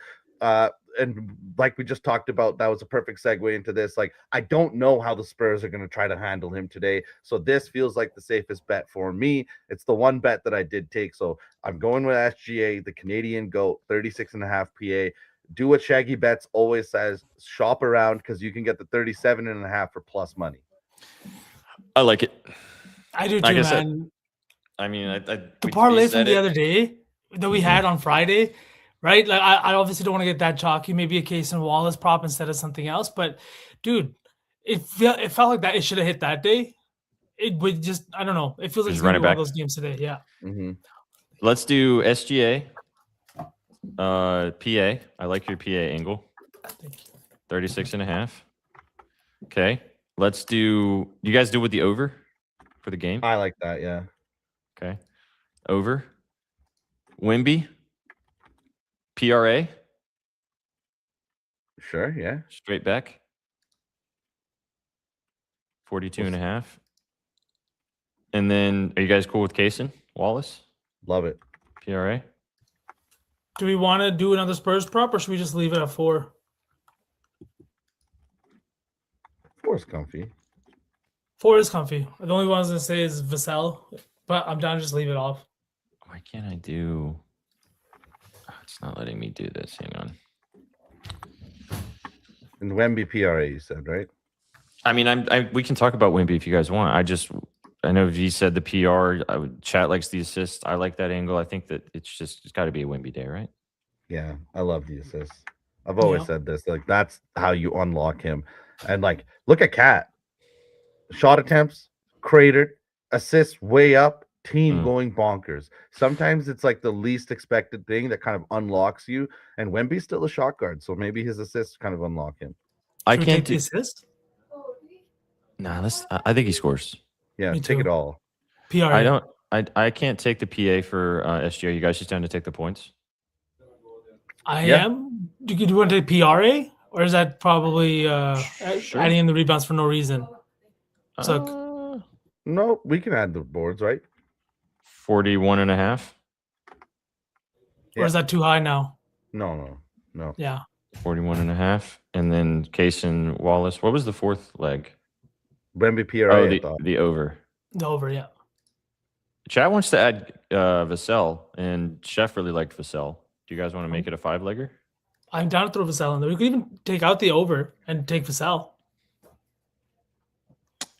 And like we just talked about, that was a perfect segue into this. Like, I don't know how the Spurs are going to try to handle him today. So this feels like the safest bet for me. It's the one bet that I did take. So I'm going with SGA, the Canadian GOAT, 36.5 PA. Do what Shaggy Bets always says, shop around because you can get the 37.5 for plus money. I like it. I do too, Like I man. said, I mean, The parlay from the other day that we had on Friday, right? Like, I obviously don't want to get that chalky. Maybe a case in Wallace prop instead of something else. But, dude, it felt like that. It should have hit that day. It would just, I don't know. It feels like Just it's run going it to be one back. of those games today. Yeah. Mm-hmm. Let's do SGA. PA. I like your PA angle. Thank you. 36.5. Okay. Let's do. You guys do with the over for the game? I like that. Yeah. Okay. Over. Wemby. PRA. Sure. Yeah. Straight back. 42.5. And then, are you guys cool with Kaysen Wallace? Love it. PRA. Do we want to do another Spurs prop or should we just leave it at 4? 4 is comfy. 4 is comfy. The only one I was going to say is Vassell, but I'm down to just leave it off. Why can't I do? Oh, it's not letting me do this. Hang on. And Wemby PRA, you said, right? I mean, we can talk about Wemby if you guys want. I know V said the PR. Chat likes the assist. I like that angle. I think that it's got to be a Wemby day, right? Yeah, I love the assists. I've always said this. Like, that's how you unlock him. And like, look at Cat. Shot attempts, cratered, assists way up, team going bonkers. Sometimes it's like the least expected thing that kind of unlocks you. And Wemby's still a shot guard, so maybe his assists kind of unlock him. I Should we can't take the do. assist? Nah, I think he scores. Yeah, Me take too. it all. PRA. I can't take the PA for SGA. You guys just down to take the points? I Yeah. am. Do you want to take PRA? Or is that probably Sure. adding in the rebounds for no reason? So No, we can add the boards, right? 41.5. or is that too high now? No. Yeah. 41.5. And then Kaysen Wallace. What was the fourth leg? Wemby PRA. Oh, I thought. the over. The over, yeah. Chat wants to add Vassell, and Chef really liked Vassell. Do you guys want to make it a 5-legger? I'm down to throw Vassell in there. We could even take out the over and take Vassell.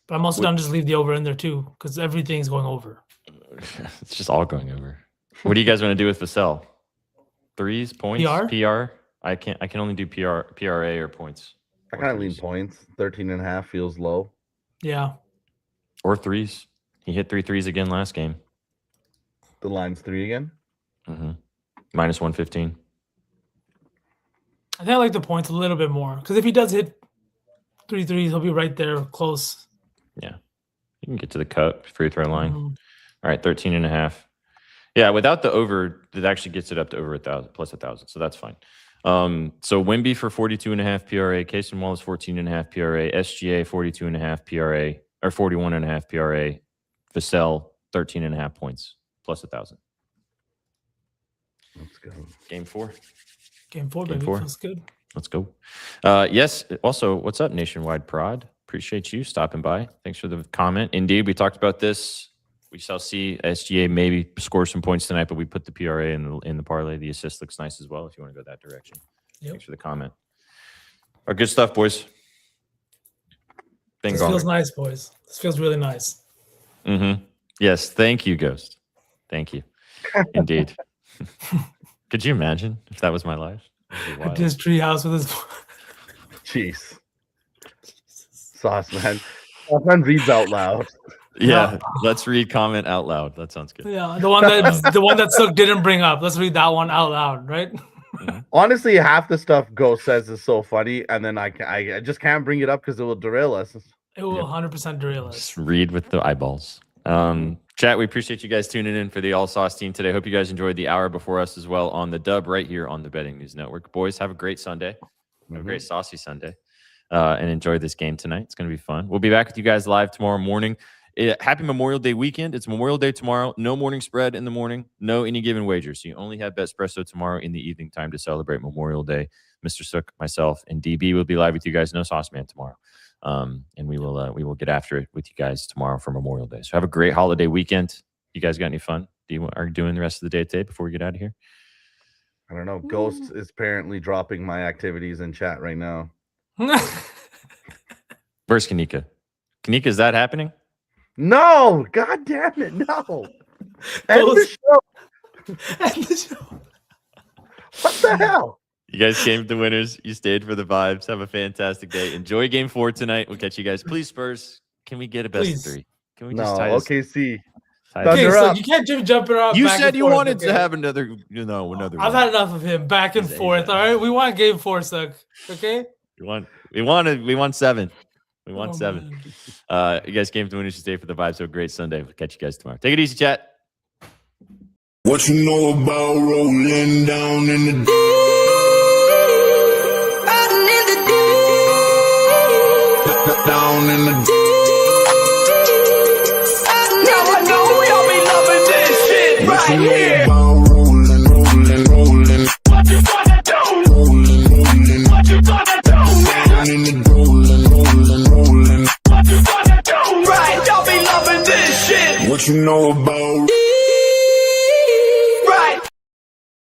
But I'm also down to just leave the over in there too, because everything's going over. It's just all going over. What do you guys want to do with Vassell? Threes, points, PR? I can only do PRA or points. I Or kind of lean threes. points. 13.5 feels low. Yeah. Or threes. He hit 3 threes again last game. The line's 3 again. Mm-hmm. Minus 115. I think I like the points a little bit more. Because if he does hit 3 threes, he'll be right there close. Yeah. You can get to the cut free throw line. Mhm. All right, 13.5. Yeah, without the over, it actually gets it up to over 1,000 plus 1,000. So that's fine. So Wemby for 42.5 PRA, Kaysen Wallace 14.5 PRA, SGA 42.5 PRA or 41.5 PRA, Vassell 13.5 points plus 1,000. Let's go. Game 4. Game 4, Game baby. 4. Feels good. Let's go. Yes. Also, what's up, Nationwide Prod? Appreciate you stopping by. Thanks for the comment. Indeed, we talked about this. We shall see. SGA maybe score some points tonight, but we put the PRA in the parlay. The assist looks nice as well if you want to go that direction. Yep. Thanks for the comment. Our good stuff, boys. This feels nice, boys. This feels really nice. Mm-hmm. Yes, thank you, Ghost. Thank you. Indeed. Could you imagine if that was my life? His treehouse with his. Jeez. Sauce man. Sauce man reads out loud. Yeah, let's read comment out loud. That sounds good. Yeah, the one that Sook didn't bring up. Let's read that one out loud, right? Honestly, half the stuff Ghost says is so funny, and then I just can't bring it up because it will derail us. It will 100% derail us. Just read with the eyeballs. Chat, we appreciate you guys tuning in for the All Sauce team today. Hope you guys enjoyed the hour before us as well on the dub right here on the Betting News Network. Boys, have a great Sunday. Have a great saucy Sunday. And enjoy this game tonight. It's going to be fun. We'll be back with you guys live tomorrow morning. Happy Memorial Day weekend. It's Memorial Day tomorrow. No morning spread in the morning. No any given wager. So you only have Betspresso tomorrow in the evening time to celebrate Memorial Day. Mr. Sook, myself, and DB will be live with you guys. No Sauce Man tomorrow. And we will get after it with you guys tomorrow for Memorial Day. So have a great holiday weekend. You guys got any fun? Are you doing the rest of the day today before we get out of here? I don't know. Ghost is apparently dropping my activities in chat right now. Where's Kanika? Kanika, is that happening? No, god damn it, no. End the show. End the show. What the hell? You guys came the winners. You stayed for the vibes. Have a fantastic day. Enjoy Game 4 tonight. We'll catch you guys. Please, Spurs, can we get a best of 3? Can we just tie this? OKC. Okay, so you can't jump it up. You said you wanted to have another, another. I've had enough of him back and forth. All right, we want Game 4, Suck. Okay. We want 7. We want 7. You guys came to winners to stay for the vibes. So great Sunday. We'll catch you guys tomorrow. Take it easy, chat. What you know about rolling down in the deep? Down in the deep. Now I know y'all be loving this shit right here. Rolling. What you gonna do? Rolling. What you gonna do? Down in the rolling. What you gonna do? Right, y'all be loving this shit. What you know about